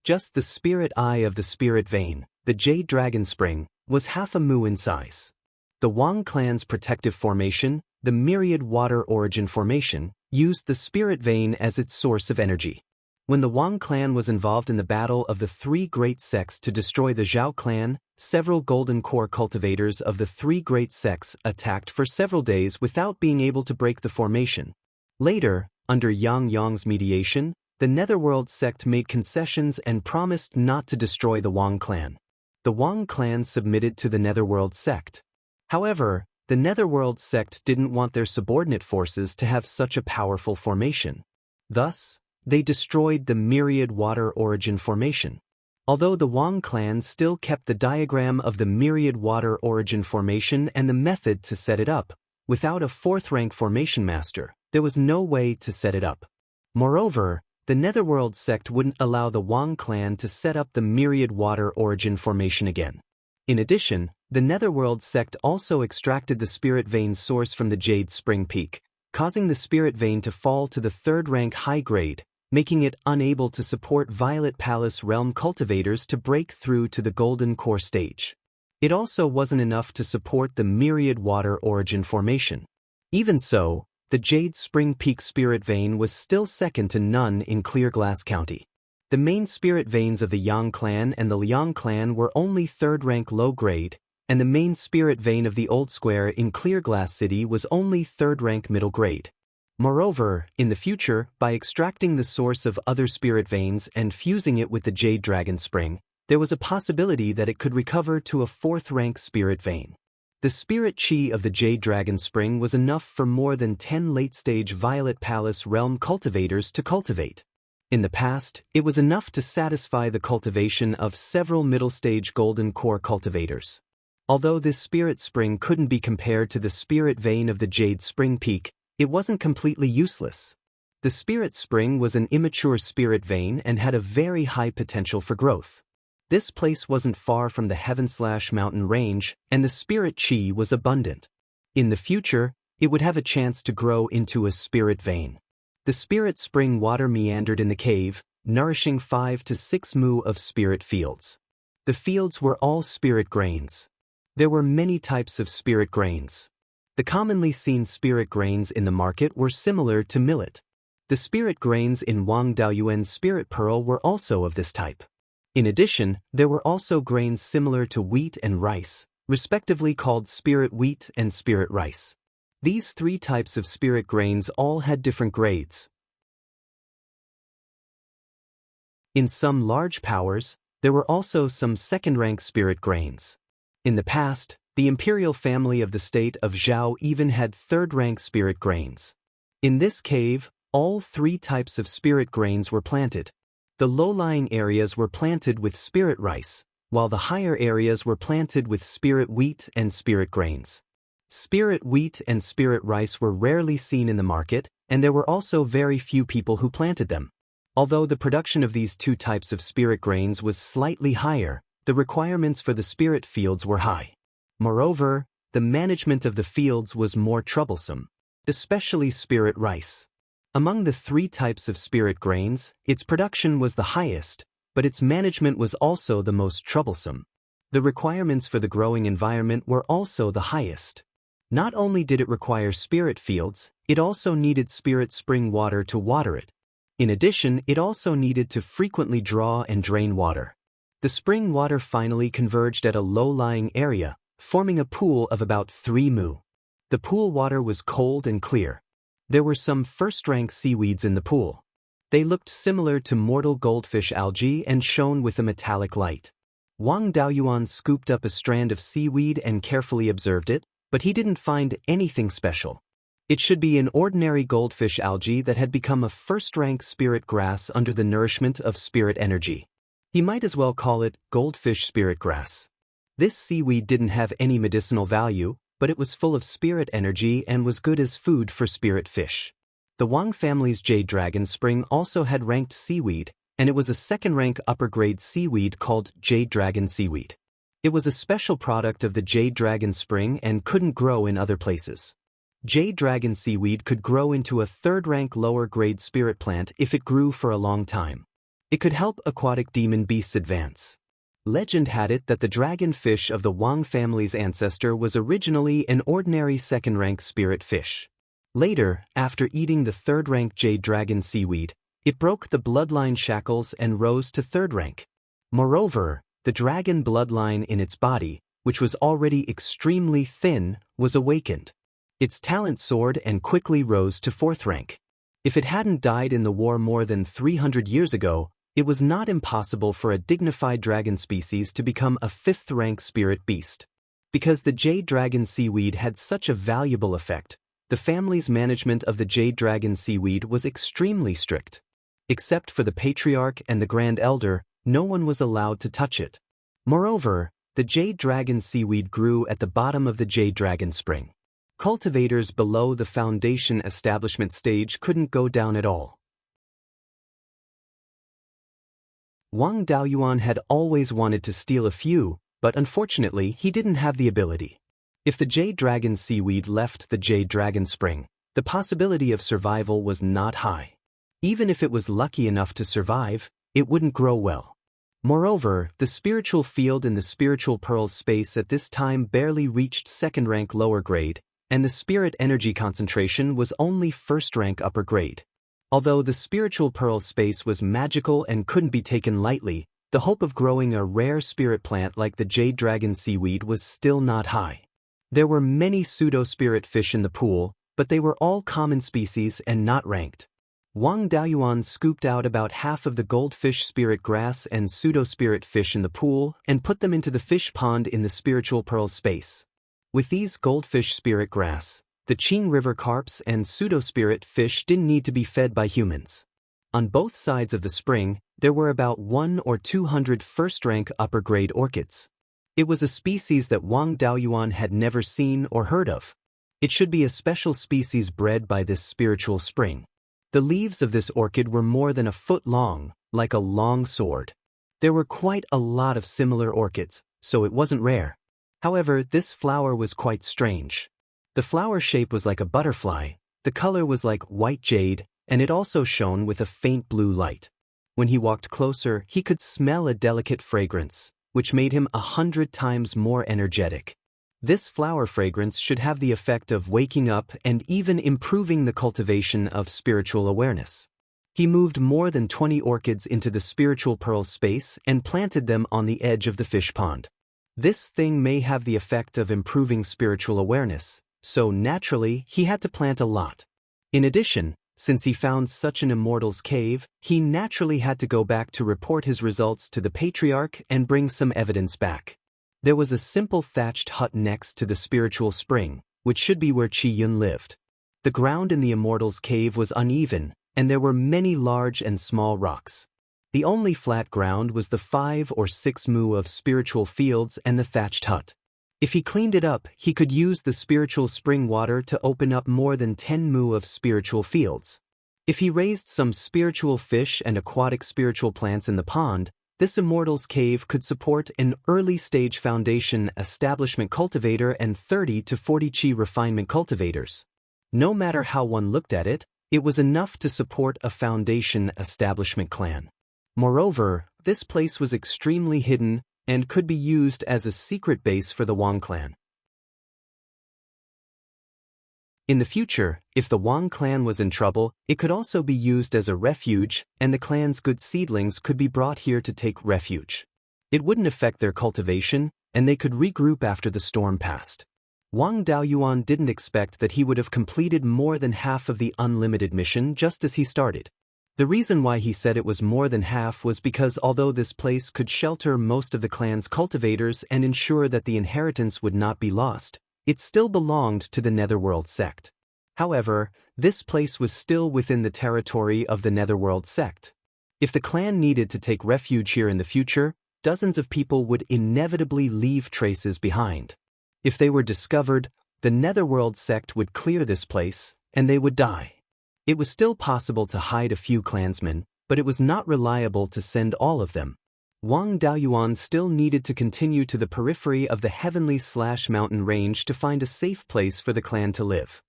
Just the spirit eye of the spirit vein, the Jade Dragon Spring, was half a mu in size. The Wang clan's protective formation, the Myriad Water Origin Formation, used the spirit vein as its source of energy. When the Wang clan was involved in the battle of the 3 great sects to destroy the Zhao clan, several golden core cultivators of the 3 great sects attacked for several days without being able to break the formation. Later, under Yang Yang's mediation, the Netherworld sect made concessions and promised not to destroy the Wang clan. The Wang clan submitted to the Netherworld sect. However, the Netherworld sect didn't want their subordinate forces to have such a powerful formation. Thus, they destroyed the Myriad Water Origin Formation. Although the Wang clan still kept the diagram of the Myriad Water Origin Formation and the method to set it up, without a 4th-rank formation master, there was no way to set it up. Moreover, the Netherworld sect wouldn't allow the Wang clan to set up the Myriad Water Origin Formation again. In addition, the Netherworld sect also extracted the spirit vein source from the Jade Spring Peak, causing the spirit vein to fall to the 3rd-rank high grade, making it unable to support Violet Palace Realm cultivators to break through to the Golden Core stage. It also wasn't enough to support the Myriad Water Origin Formation. Even so, the Jade Spring Peak spirit vein was still second to none in Clearglass County. The main spirit veins of the Yang clan and the Liang clan were only 3rd-rank low grade, and the main spirit vein of the Old Square in Clearglass City was only 3rd-rank middle grade. Moreover, in the future, by extracting the source of other spirit veins and fusing it with the Jade Dragon Spring, there was a possibility that it could recover to a 4th-rank spirit vein. The spirit chi of the Jade Dragon Spring was enough for more than 10 late-stage Violet Palace Realm cultivators to cultivate. In the past, it was enough to satisfy the cultivation of several middle-stage Golden Core cultivators. Although this spirit spring couldn't be compared to the spirit vein of the Jade Spring Peak, it wasn't completely useless. The spirit spring was an immature spirit vein and had a very high potential for growth. This place wasn't far from the Heaven/Mountain range, and the spirit chi was abundant. In the future, it would have a chance to grow into a spirit vein. The spirit spring water meandered in the cave, nourishing 5 to 6 mu of spirit fields. The fields were all spirit grains. There were many types of spirit grains. The commonly seen spirit grains in the market were similar to millet. The spirit grains in Wang Daoyuan's spirit pearl were also of this type. In addition, there were also grains similar to wheat and rice, respectively called spirit wheat and spirit rice. These 3 types of spirit grains all had different grades. In some large powers, there were also some 2nd-rank spirit grains. In the past, the imperial family of the state of Zhao even had 3rd-rank spirit grains. In this cave, all 3 types of spirit grains were planted. The low-lying areas were planted with spirit rice, while the higher areas were planted with spirit wheat and spirit grains. Spirit wheat and spirit rice were rarely seen in the market, and there were also very few people who planted them. Although the production of these 2 types of spirit grains was slightly higher, the requirements for the spirit fields were high. Moreover, the management of the fields was more troublesome, especially spirit rice. Among the 3 types of spirit grains, its production was the highest, but its management was also the most troublesome. The requirements for the growing environment were also the highest. Not only did it require spirit fields, it also needed spirit spring water to water it. In addition, it also needed to frequently draw and drain water. The spring water finally converged at a low-lying area, forming a pool of about 3 mu. The pool water was cold and clear. There were some first-rank seaweeds in the pool. They looked similar to mortal goldfish algae and shone with a metallic light. Wang Daoyuan scooped up a strand of seaweed and carefully observed it, but he didn't find anything special. It should be an ordinary goldfish algae that had become a first-rank spirit grass under the nourishment of spirit energy. He might as well call it goldfish spirit grass. This seaweed didn't have any medicinal value, but it was full of spirit energy and was good as food for spirit fish. The Wang family's jade dragon spring also had ranked seaweed, and it was a second-rank upper-grade seaweed called jade dragon seaweed. It was a special product of the jade dragon spring and couldn't grow in other places. Jade dragon seaweed could grow into a third-rank lower-grade spirit plant if it grew for a long time. It could help aquatic demon beasts advance. Legend had it that the dragon fish of the Wang family's ancestor was originally an ordinary second-rank spirit fish. Later, after eating the third-rank jade dragon seaweed, it broke the bloodline shackles and rose to third rank. Moreover, the dragon bloodline in its body, which was already extremely thin, was awakened. Its talent soared and quickly rose to fourth rank. If it hadn't died in the war more than 300 years ago, it was not impossible for a dignified dragon species to become a fifth-rank spirit beast. Because the jade dragon seaweed had such a valuable effect, the family's management of the jade dragon seaweed was extremely strict. Except for the patriarch and the grand elder, no one was allowed to touch it. Moreover, the jade dragon seaweed grew at the bottom of the jade dragon spring. Cultivators below the foundation establishment stage couldn't go down at all. Wang Daoyuan had always wanted to steal a few, but unfortunately he didn't have the ability. If the jade dragon seaweed left the jade dragon spring, the possibility of survival was not high. Even if it was lucky enough to survive, it wouldn't grow well. Moreover, the spiritual field in the spiritual pearls space at this time barely reached second-rank lower grade, and the spirit energy concentration was only first-rank upper grade. Although the spiritual pearl space was magical and couldn't be taken lightly, the hope of growing a rare spirit plant like the jade dragon seaweed was still not high. There were many pseudo-spirit fish in the pool, but they were all common species and not ranked. Wang Daoyuan scooped out about half of the goldfish spirit grass and pseudo-spirit fish in the pool and put them into the fish pond in the spiritual pearl space. With these goldfish spirit grass, the Qing River carps and pseudo-spirit fish didn't need to be fed by humans. On both sides of the spring, there were about 100 or 200 first-rank upper-grade orchids. It was a species that Wang Daoyuan had never seen or heard of. It should be a special species bred by this spiritual spring. The leaves of this orchid were more than a foot long, like a long sword. There were quite a lot of similar orchids, so it wasn't rare. However, this flower was quite strange. The flower shape was like a butterfly, the color was like white jade, and it also shone with a faint blue light. When he walked closer, he could smell a delicate fragrance, which made him 100 times more energetic. This flower fragrance should have the effect of waking up and even improving the cultivation of spiritual awareness. He moved more than 20 orchids into the spiritual pearl space and planted them on the edge of the fish pond. This thing may have the effect of improving spiritual awareness, so naturally he had to plant a lot. In addition, since he found such an immortal's cave, he naturally had to go back to report his results to the patriarch and bring some evidence back. There was a simple thatched hut next to the spiritual spring, which should be where Qi Yun lived. The ground in the immortal's cave was uneven, and there were many large and small rocks. The only flat ground was the 5 or 6 mu of spiritual fields and the thatched hut. If he cleaned it up, he could use the spiritual spring water to open up more than 10 mu of spiritual fields. If he raised some spiritual fish and aquatic spiritual plants in the pond, This Immortal's cave could support an early-stage foundation establishment cultivator and 30 to 40 chi refinement cultivators. No matter how one looked at it, it was enough to support a foundation establishment clan. Moreover, this place was extremely hidden and could be used as a secret base for the Wang clan. In the future, if the Wang clan was in trouble, it could also be used as a refuge, and the clan's good seedlings could be brought here to take refuge. It wouldn't affect their cultivation, and they could regroup after the storm passed. Wang Daoyuan didn't expect that he would have completed more than half of the unlimited mission just as he started. The reason why he said it was more than half was because although this place could shelter most of the clan's cultivators and ensure that the inheritance would not be lost, it still belonged to the Netherworld sect. However, this place was still within the territory of the Netherworld sect. If the clan needed to take refuge here in the future, dozens of people would inevitably leave traces behind. If they were discovered, the Netherworld sect would clear this place, and they would die. It was still possible to hide a few clansmen, but it was not reliable to send all of them. Wang Daoyuan still needed to continue to the periphery of the heavenly/mountain range to find a safe place for the clan to live.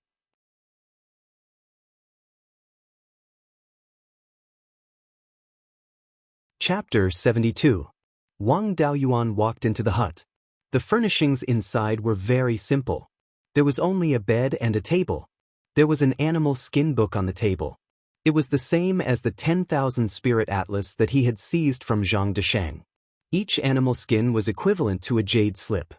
Chapter 72. Wang Daoyuan walked into the hut. The furnishings inside were very simple. There was only a bed and a table. There was an animal skin book on the table. It was the same as the 10,000 spirit atlas that he had seized from Zhang Deshang. Each animal skin was equivalent to a jade slip.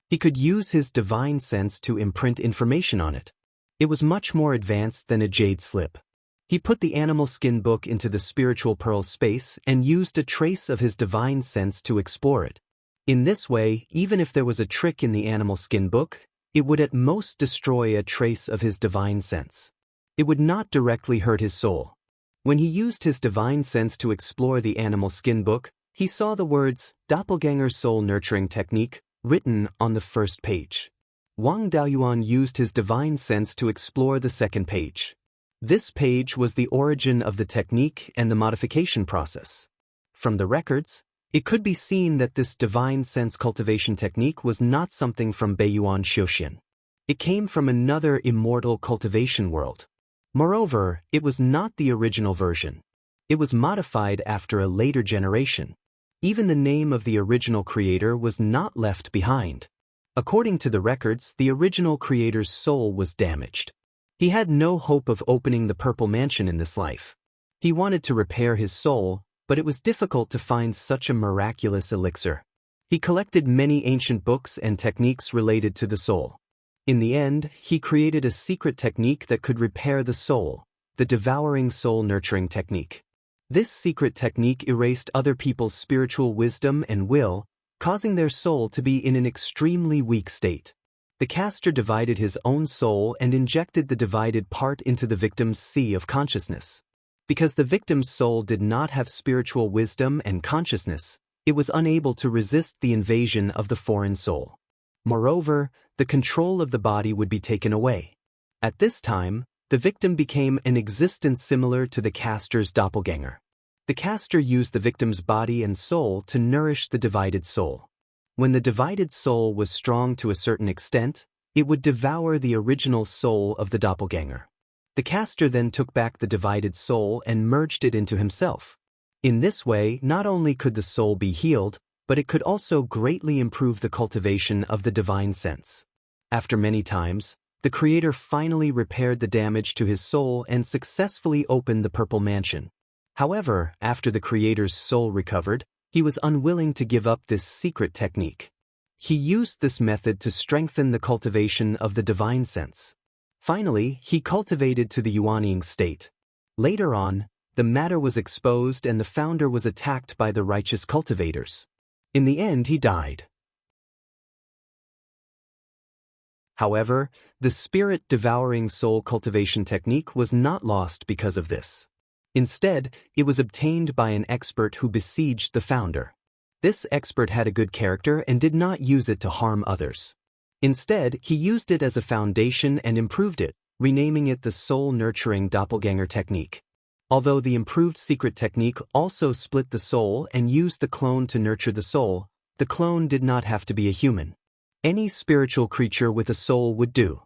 He could use his divine sense to imprint information on it. It was much more advanced than a jade slip. He put the animal skin book into the spiritual pearl space and used a trace of his divine sense to explore it. In this way, even if there was a trick in the animal skin book, it would at most destroy a trace of his divine sense. It would not directly hurt his soul. When he used his divine sense to explore the animal skin book, he saw the words, Doppelganger Soul Nurturing Technique, written on the first page. Wang Daoyuan used his divine sense to explore the second page. This page was the origin of the technique and the modification process. From the records, it could be seen that this divine sense cultivation technique was not something from Beiyuan Xiuxian. It came from another immortal cultivation world. Moreover, it was not the original version. It was modified after a later generation. Even the name of the original creator was not left behind. According to the records, the original creator's soul was damaged. He had no hope of opening the Purple Mansion in this life. He wanted to repair his soul, but it was difficult to find such a miraculous elixir. He collected many ancient books and techniques related to the soul. In the end, he created a secret technique that could repair the soul, the devouring soul nurturing technique. This secret technique erased other people's spiritual wisdom and will, causing their soul to be in an extremely weak state. The caster divided his own soul and injected the divided part into the victim's sea of consciousness. Because the victim's soul did not have spiritual wisdom and consciousness, it was unable to resist the invasion of the foreign soul. Moreover, the control of the body would be taken away. At this time, the victim became an existence similar to the caster's doppelganger. The caster used the victim's body and soul to nourish the divided soul. When the divided soul was strong to a certain extent, it would devour the original soul of the doppelganger. The caster then took back the divided soul and merged it into himself. In this way, not only could the soul be healed, but it could also greatly improve the cultivation of the divine sense. After many times, the creator finally repaired the damage to his soul and successfully opened the Purple Mansion. However, after the creator's soul recovered, he was unwilling to give up this secret technique. He used this method to strengthen the cultivation of the divine sense. Finally, he cultivated to the Yuanying state. Later on, the matter was exposed and the founder was attacked by the righteous cultivators. In the end, he died. However, the spirit-devouring soul cultivation technique was not lost because of this. Instead, it was obtained by an expert who besieged the founder. This expert had a good character and did not use it to harm others. Instead, he used it as a foundation and improved it, renaming it the soul-nurturing doppelganger technique. Although the improved secret technique also split the soul and used the clone to nurture the soul, the clone did not have to be a human. Any spiritual creature with a soul would do.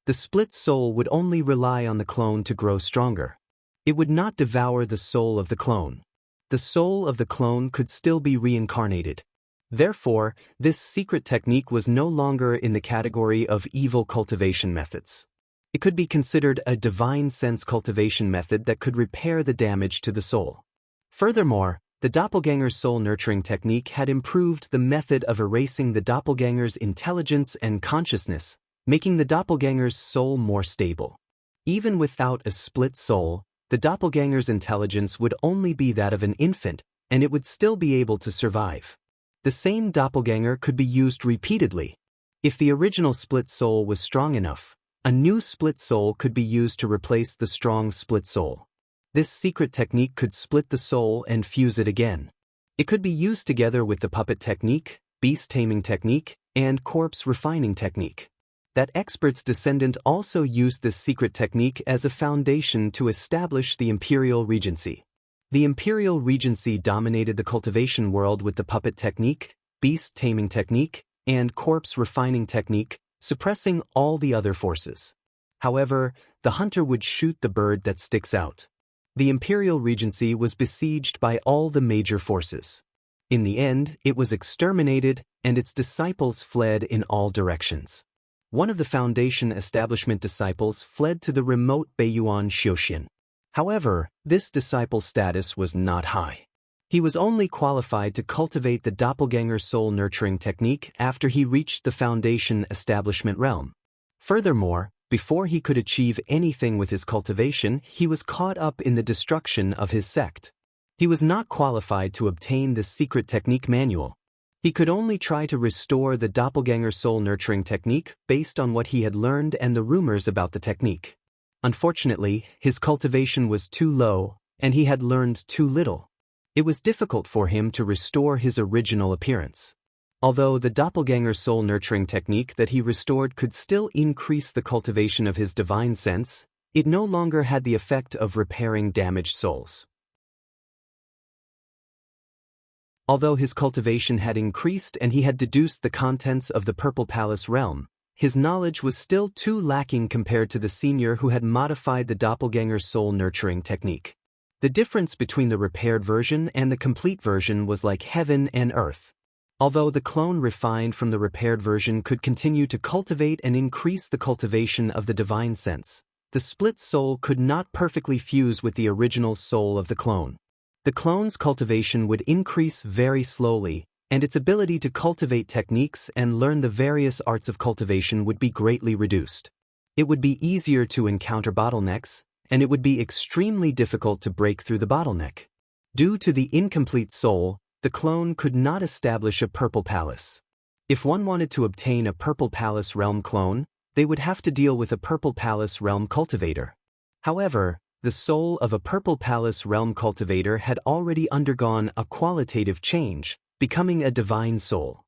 The split soul would only rely on the clone to grow stronger. It would not devour the soul of the clone. The soul of the clone could still be reincarnated. Therefore, this secret technique was no longer in the category of evil cultivation methods. It could be considered a divine sense cultivation method that could repair the damage to the soul. Furthermore, the doppelganger's soul nurturing technique had improved the method of erasing the doppelganger's intelligence and consciousness, making the doppelganger's soul more stable. Even without a split soul, the doppelganger's intelligence would only be that of an infant, and it would still be able to survive. The same doppelganger could be used repeatedly. If the original split soul was strong enough, a new split soul could be used to replace the strong split soul. This secret technique could split the soul and fuse it again. It could be used together with the puppet technique, beast taming technique, and corpse refining technique. That expert's descendant also used this secret technique as a foundation to establish the imperial regency. The imperial regency dominated the cultivation world with the puppet technique, beast taming technique, and corpse refining technique, suppressing all the other forces. However, the hunter would shoot the bird that sticks out. The imperial regency was besieged by all the major forces. In the end, it was exterminated, and its disciples fled in all directions. One of the Foundation establishment disciples fled to the remote Beiyuan Xiaoxian. However, this disciple's status was not high. He was only qualified to cultivate the doppelganger soul nurturing technique after he reached the Foundation establishment realm. Furthermore, before he could achieve anything with his cultivation, he was caught up in the destruction of his sect. He was not qualified to obtain the secret technique manual. He could only try to restore the doppelganger soul nurturing technique based on what he had learned and the rumors about the technique. Unfortunately, his cultivation was too low, and he had learned too little. It was difficult for him to restore his original appearance. Although the doppelganger soul nurturing technique that he restored could still increase the cultivation of his divine sense, it no longer had the effect of repairing damaged souls. Although his cultivation had increased and he had deduced the contents of the Purple Palace realm, his knowledge was still too lacking compared to the senior who had modified the doppelganger soul nurturing technique. The difference between the repaired version and the complete version was like heaven and earth. Although the clone refined from the repaired version could continue to cultivate and increase the cultivation of the divine sense, the split soul could not perfectly fuse with the original soul of the clone. The clone's cultivation would increase very slowly, and its ability to cultivate techniques and learn the various arts of cultivation would be greatly reduced. It would be easier to encounter bottlenecks, and it would be extremely difficult to break through the bottleneck. Due to the incomplete soul, the clone could not establish a Purple Palace. If one wanted to obtain a Purple Palace realm clone, they would have to deal with a Purple Palace realm cultivator. However, the soul of a Purple Palace realm cultivator had already undergone a qualitative change, becoming a divine soul.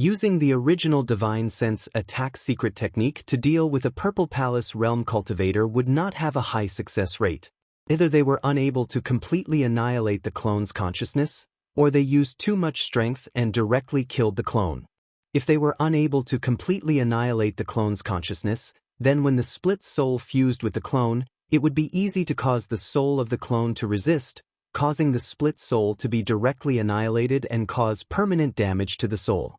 Using the original divine sense attack secret technique to deal with a Purple Palace realm cultivator would not have a high success rate. Either they were unable to completely annihilate the clone's consciousness, or they used too much strength and directly killed the clone. If they were unable to completely annihilate the clone's consciousness, then when the split soul fused with the clone, it would be easy to cause the soul of the clone to resist, causing the split soul to be directly annihilated and cause permanent damage to the soul.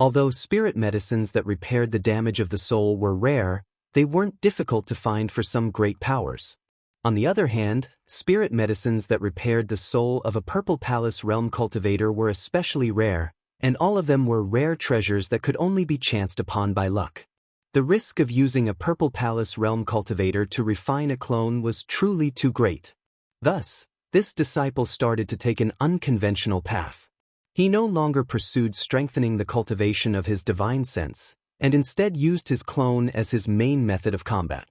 Although spirit medicines that repaired the damage of the soul were rare, they weren't difficult to find for some great powers. On the other hand, spirit medicines that repaired the soul of a Purple Palace realm cultivator were especially rare, and all of them were rare treasures that could only be chanced upon by luck. The risk of using a Purple Palace realm cultivator to refine a clone was truly too great. Thus, this disciple started to take an unconventional path. He no longer pursued strengthening the cultivation of his divine sense, and instead used his clone as his main method of combat.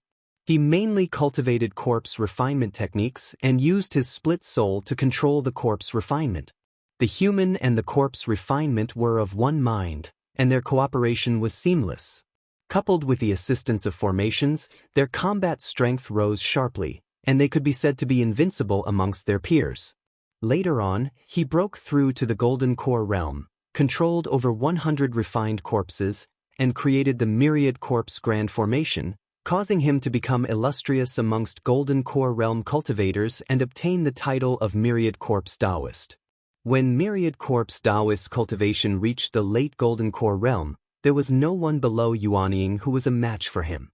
He mainly cultivated corpse refinement techniques and used his split soul to control the corpse refinement. The human and the corpse refinement were of one mind, and their cooperation was seamless. Coupled with the assistance of formations, their combat strength rose sharply, and they could be said to be invincible amongst their peers. Later on, he broke through to the Golden Core realm, controlled over 100 refined corpses, and created the Myriad Corpse Grand Formation, causing him to become illustrious amongst Golden Core realm cultivators and obtain the title of Myriad Corpse Daoist. When Myriad Corpse Daoist cultivation reached the late Golden Core realm, there was no one below Yuanying who was a match for him.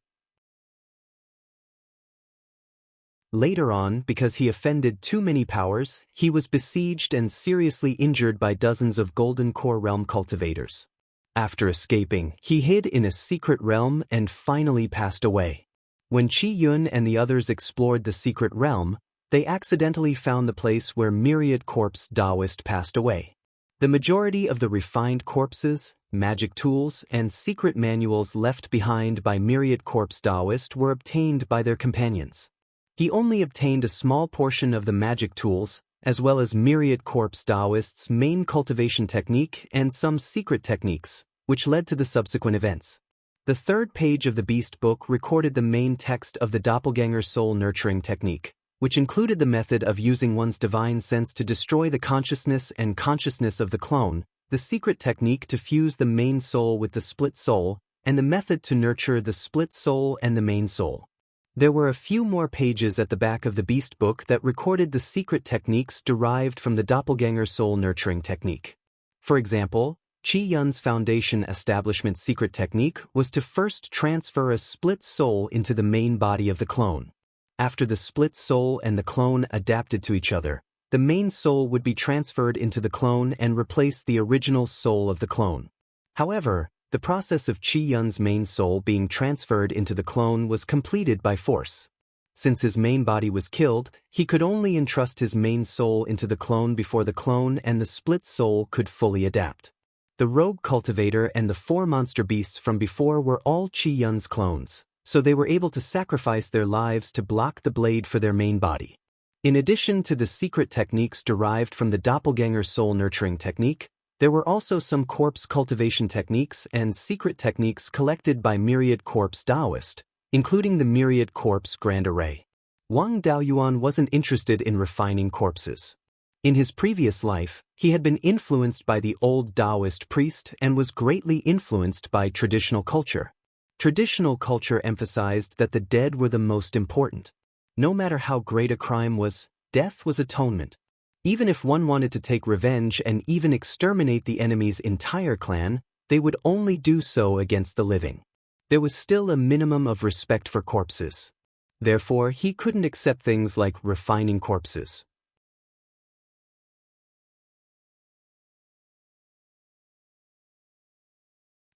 Later on, because he offended too many powers, he was besieged and seriously injured by dozens of Golden Core realm cultivators. After escaping, he hid in a secret realm and finally passed away. When Qi Yun and the others explored the secret realm, they accidentally found the place where Myriad Corpse Daoist passed away. The majority of the refined corpses, magic tools, and secret manuals left behind by Myriad Corpse Daoist were obtained by their companions. He only obtained a small portion of the magic tools, as well as Myriad Corpse Daoist's main cultivation technique and some secret techniques, which led to the subsequent events. The third page of the Beast Book recorded the main text of the doppelganger soul nurturing technique, which included the method of using one's divine sense to destroy the consciousness and consciousness of the clone, the secret technique to fuse the main soul with the split soul, and the method to nurture the split soul and the main soul. There were a few more pages at the back of the Beast Book that recorded the secret techniques derived from the doppelganger soul nurturing technique. For example, Qi Yun's foundation establishment secret technique was to first transfer a split soul into the main body of the clone. After the split soul and the clone adapted to each other, the main soul would be transferred into the clone and replace the original soul of the clone. However, the process of Qi Yun's main soul being transferred into the clone was completed by force. Since his main body was killed, he could only entrust his main soul into the clone before the clone and the split soul could fully adapt. The rogue cultivator and the 4 monster beasts from before were all Qi Yun's clones, so they were able to sacrifice their lives to block the blade for their main body. In addition to the secret techniques derived from the doppelganger soul nurturing technique, there were also some corpse cultivation techniques and secret techniques collected by Myriad Corpse Daoist, including the Myriad Corpse Grand Array. Wang Daoyuan wasn't interested in refining corpses. In his previous life, he had been influenced by the old Daoist priest and was greatly influenced by traditional culture. Traditional culture emphasized that the dead were the most important. No matter how great a crime was, death was atonement. Even if one wanted to take revenge and even exterminate the enemy's entire clan, they would only do so against the living. There was still a minimum of respect for corpses. Therefore, he couldn't accept things like refining corpses.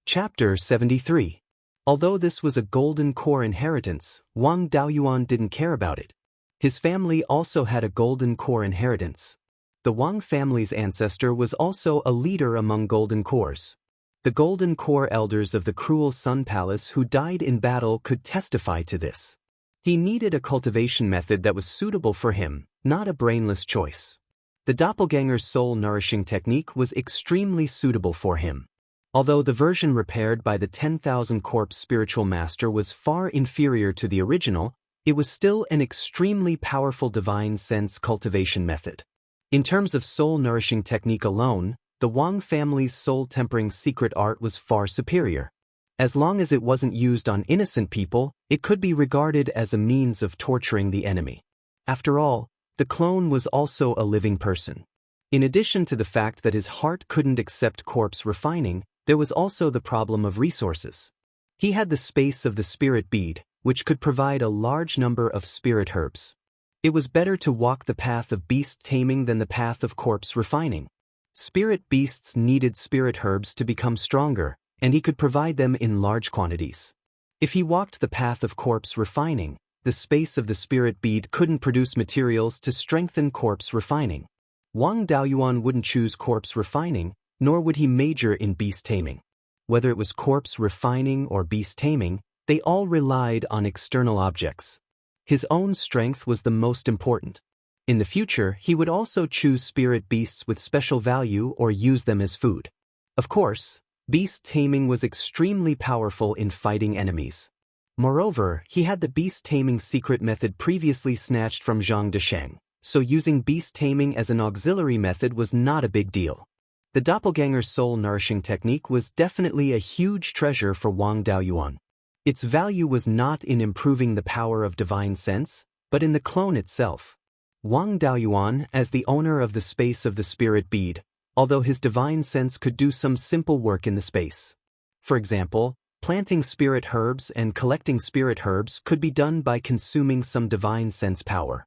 Chapter 73. Although this was a Golden Core inheritance, Wang Daoyuan didn't care about it. His family also had a Golden Core inheritance. The Wang family's ancestor was also a leader among Golden Cores. The Golden Core elders of the Cruel Sun Palace who died in battle could testify to this. He needed a cultivation method that was suitable for him, not a brainless choice. The doppelganger soul nourishing technique was extremely suitable for him. Although the version repaired by the 10,000 Corpse spiritual master was far inferior to the original, it was still an extremely powerful divine sense cultivation method. In terms of soul-nourishing technique alone, the Wang family's soul-tempering secret art was far superior. As long as it wasn't used on innocent people, it could be regarded as a means of torturing the enemy. After all, the clone was also a living person. In addition to the fact that his heart couldn't accept corpse refining, there was also the problem of resources. He had the space of the spirit bead, which could provide a large number of spirit herbs. It was better to walk the path of beast taming than the path of corpse refining. Spirit beasts needed spirit herbs to become stronger, and he could provide them in large quantities. If he walked the path of corpse refining, the space of the spirit bead couldn't produce materials to strengthen corpse refining. Wang Daoyuan wouldn't choose corpse refining, nor would he major in beast taming. Whether it was corpse refining or beast taming, they all relied on external objects. His own strength was the most important. In the future, he would also choose spirit beasts with special value or use them as food. Of course, beast taming was extremely powerful in fighting enemies. Moreover, he had the beast taming secret method previously snatched from Zhang Desheng, so using beast taming as an auxiliary method was not a big deal. The doppelganger soul nourishing technique was definitely a huge treasure for Wang Daoyuan. Its value was not in improving the power of divine sense, but in the clone itself. Wang Daoyuan, as the owner of the space of the spirit bead, although his divine sense could do some simple work in the space. For example, planting spirit herbs and collecting spirit herbs could be done by consuming some divine sense power.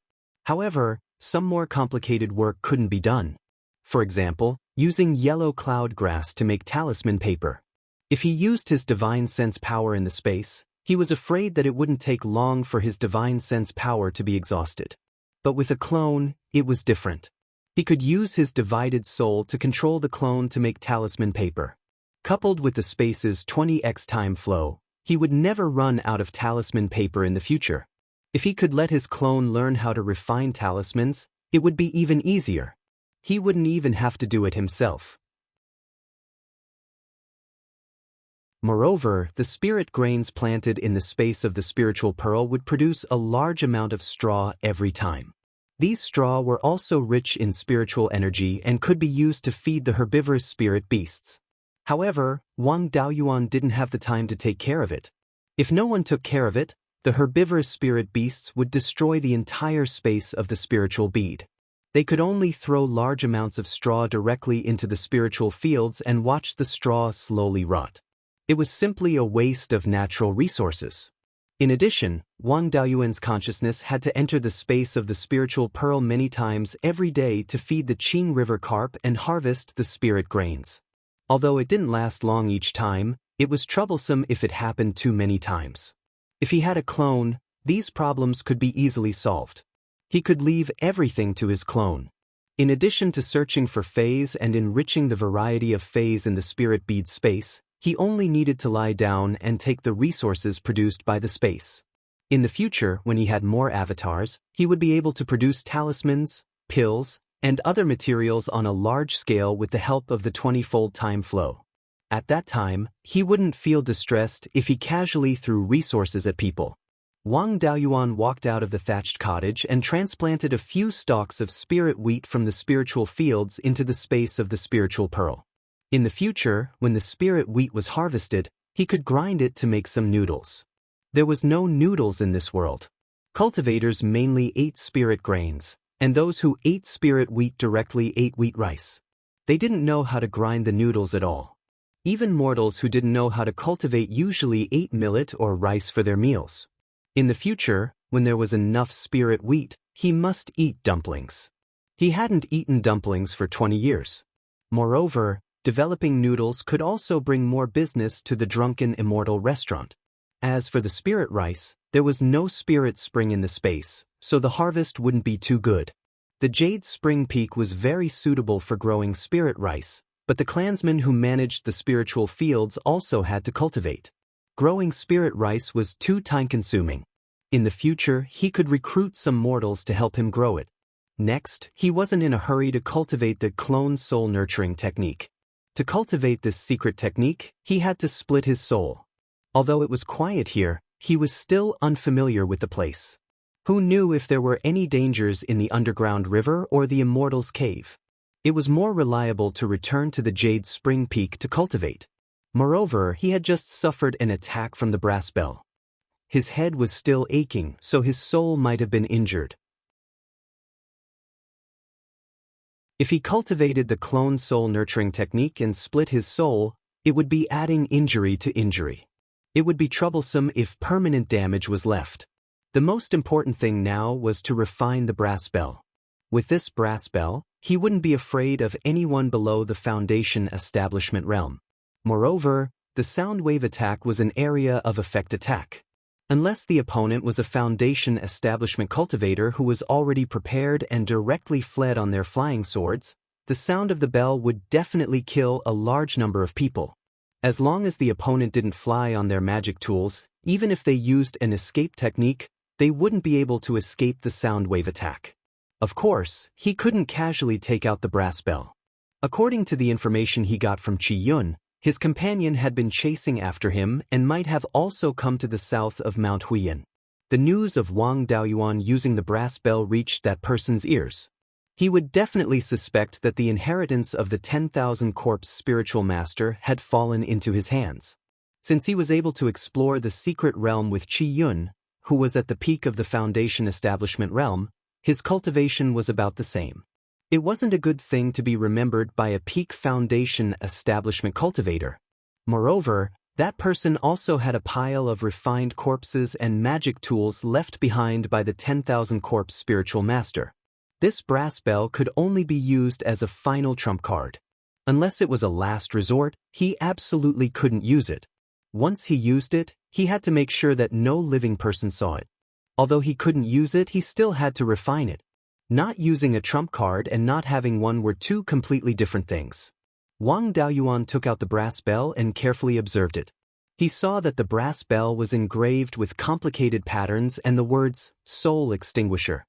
However, some more complicated work couldn't be done. For example, using yellow cloud grass to make talisman paper. If he used his divine sense power in the space, he was afraid that it wouldn't take long for his divine sense power to be exhausted. But with a clone, it was different. He could use his divided soul to control the clone to make talisman paper. Coupled with the space's 20x time flow, he would never run out of talisman paper in the future. If he could let his clone learn how to refine talismans, it would be even easier. He wouldn't even have to do it himself. Moreover, the spirit grains planted in the space of the spiritual pearl would produce a large amount of straw every time. These straw were also rich in spiritual energy and could be used to feed the herbivorous spirit beasts. However, Wang Daoyuan didn't have the time to take care of it. If no one took care of it, the herbivorous spirit beasts would destroy the entire space of the spiritual bead. They could only throw large amounts of straw directly into the spiritual fields and watch the straw slowly rot. It was simply a waste of natural resources. In addition, Wang Daoyuan's consciousness had to enter the space of the spiritual pearl many times every day to feed the Qing River carp and harvest the spirit grains. Although it didn't last long each time, it was troublesome if it happened too many times. If he had a clone, these problems could be easily solved. He could leave everything to his clone. In addition to searching for phase and enriching the variety of phase in the spirit bead space, he only needed to lie down and take the resources produced by the space. In the future, when he had more avatars, he would be able to produce talismans, pills, and other materials on a large scale with the help of the 20-fold time flow. At that time, he wouldn't feel distressed if he casually threw resources at people. Wang Daoyuan walked out of the thatched cottage and transplanted a few stalks of spirit wheat from the spiritual fields into the space of the spiritual pearl. In the future, when the spirit wheat was harvested, he could grind it to make some noodles. There was no noodles in this world. Cultivators mainly ate spirit grains, and those who ate spirit wheat directly ate wheat rice. They didn't know how to grind the noodles at all. Even mortals who didn't know how to cultivate usually ate millet or rice for their meals. In the future, when there was enough spirit wheat, he must eat dumplings. He hadn't eaten dumplings for 20 years. Moreover, developing noodles could also bring more business to the drunken Immortal restaurant. As for the spirit rice, there was no spirit spring in the space, so the harvest wouldn't be too good. The Jade Spring Peak was very suitable for growing spirit rice, but the clansmen who managed the spiritual fields also had to cultivate. Growing spirit rice was too time-consuming. In the future, he could recruit some mortals to help him grow it. Next, he wasn't in a hurry to cultivate the clone soul nurturing technique. To cultivate this secret technique, he had to split his soul. Although it was quiet here, he was still unfamiliar with the place. Who knew if there were any dangers in the underground river or the Immortal's cave? It was more reliable to return to the Jade Spring Peak to cultivate. Moreover, he had just suffered an attack from the brass bell. His head was still aching, so his soul might have been injured. If he cultivated the clone soul nurturing technique and split his soul, it would be adding injury to injury. It would be troublesome if permanent damage was left. The most important thing now was to refine the brass bell. With this brass bell, he wouldn't be afraid of anyone below the Foundation establishment realm. Moreover, the sound wave attack was an area of effect attack. Unless the opponent was a Foundation establishment cultivator who was already prepared and directly fled on their flying swords, the sound of the bell would definitely kill a large number of people. As long as the opponent didn't fly on their magic tools, even if they used an escape technique, they wouldn't be able to escape the sound wave attack. Of course, he couldn't casually take out the brass bell. According to the information he got from Qi Yun, His companion had been chasing after him and might have also come to the south of Mount Huiyan. The news of Wang Daoyuan using the brass bell reached that person's ears. He would definitely suspect that the inheritance of the 10,000 corpse spiritual master had fallen into his hands. Since he was able to explore the secret realm with Qi Yun, who was at the peak of the Foundation establishment realm, his cultivation was about the same. It wasn't a good thing to be remembered by a peak Foundation establishment cultivator. Moreover, that person also had a pile of refined corpses and magic tools left behind by the 10,000 corpse spiritual master. This brass bell could only be used as a final trump card. Unless it was a last resort, he absolutely couldn't use it. Once he used it, he had to make sure that no living person saw it. Although he couldn't use it, he still had to refine it. Not using a trump card and not having one were two completely different things. Wang Daoyuan took out the brass bell and carefully observed it. He saw that the brass bell was engraved with complicated patterns and the words, Soul Extinguisher.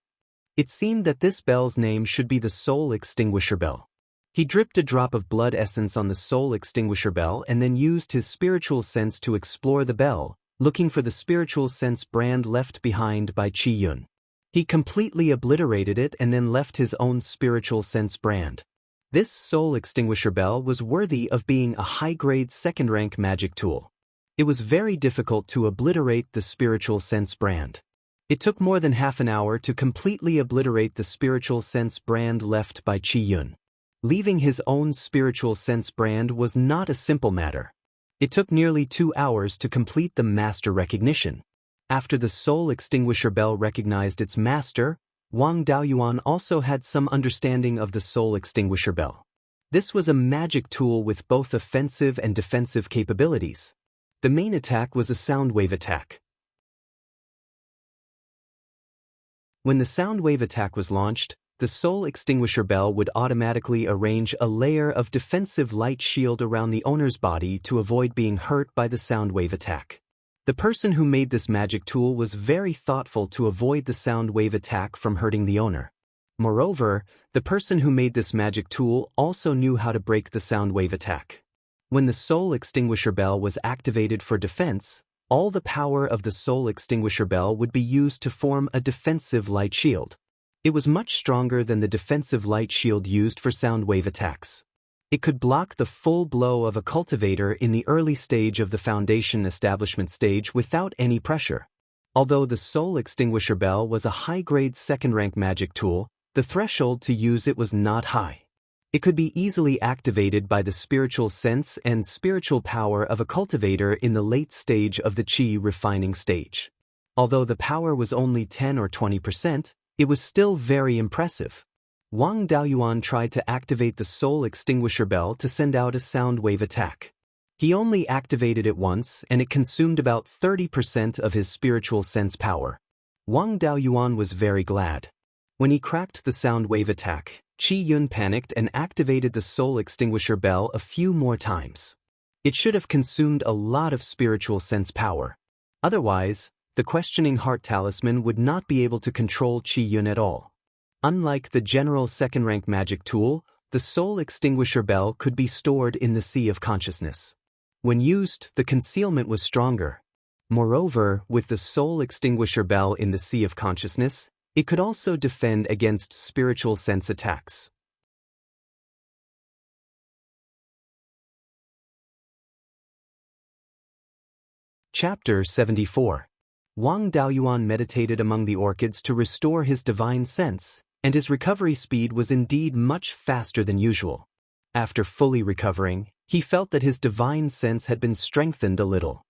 It seemed that this bell's name should be the Soul Extinguisher Bell. He dripped a drop of blood essence on the Soul Extinguisher Bell and then used his spiritual sense to explore the bell, looking for the spiritual sense brand left behind by Qi Yun. He completely obliterated it and then left his own spiritual sense brand. This Soul Extinguisher Bell was worthy of being a high-grade second-rank magic tool. It was very difficult to obliterate the spiritual sense brand. It took more than half an hour to completely obliterate the spiritual sense brand left by Qi Yun. Leaving his own spiritual sense brand was not a simple matter. It took nearly 2 hours to complete the master recognition. After the Soul Extinguisher Bell recognized its master, Wang Daoyuan also had some understanding of the Soul Extinguisher Bell. This was a magic tool with both offensive and defensive capabilities. The main attack was a sound wave attack. When the sound wave attack was launched, the Soul Extinguisher Bell would automatically arrange a layer of defensive light shield around the owner's body to avoid being hurt by the sound wave attack. The person who made this magic tool was very thoughtful to avoid the sound wave attack from hurting the owner. Moreover, the person who made this magic tool also knew how to break the sound wave attack. When the Soul Extinguisher Bell was activated for defense, all the power of the Soul Extinguisher Bell would be used to form a defensive light shield. It was much stronger than the defensive light shield used for sound wave attacks. It could block the full blow of a cultivator in the early stage of the Foundation establishment stage without any pressure. Although the Soul Extinguisher Bell was a high-grade second-rank magic tool, the threshold to use it was not high. It could be easily activated by the spiritual sense and spiritual power of a cultivator in the late stage of the Qi refining stage. Although the power was only 10 or 20%, it was still very impressive. Wang Daoyuan tried to activate the Soul Extinguisher Bell to send out a sound wave attack. He only activated it once and it consumed about 30% of his spiritual sense power. Wang Daoyuan was very glad. When he cracked the sound wave attack, Qi Yun panicked and activated the Soul Extinguisher Bell a few more times. It should have consumed a lot of spiritual sense power. Otherwise, the questioning heart talisman would not be able to control Qi Yun at all. Unlike the general second-rank magic tool, the Soul Extinguisher Bell could be stored in the Sea of Consciousness. When used, the concealment was stronger. Moreover, with the Soul Extinguisher Bell in the Sea of Consciousness, it could also defend against spiritual sense attacks. Chapter 74. Wang Daoyuan meditated among the orchids to restore his divine sense, and his recovery speed was indeed much faster than usual. After fully recovering, he felt that his divine sense had been strengthened a little.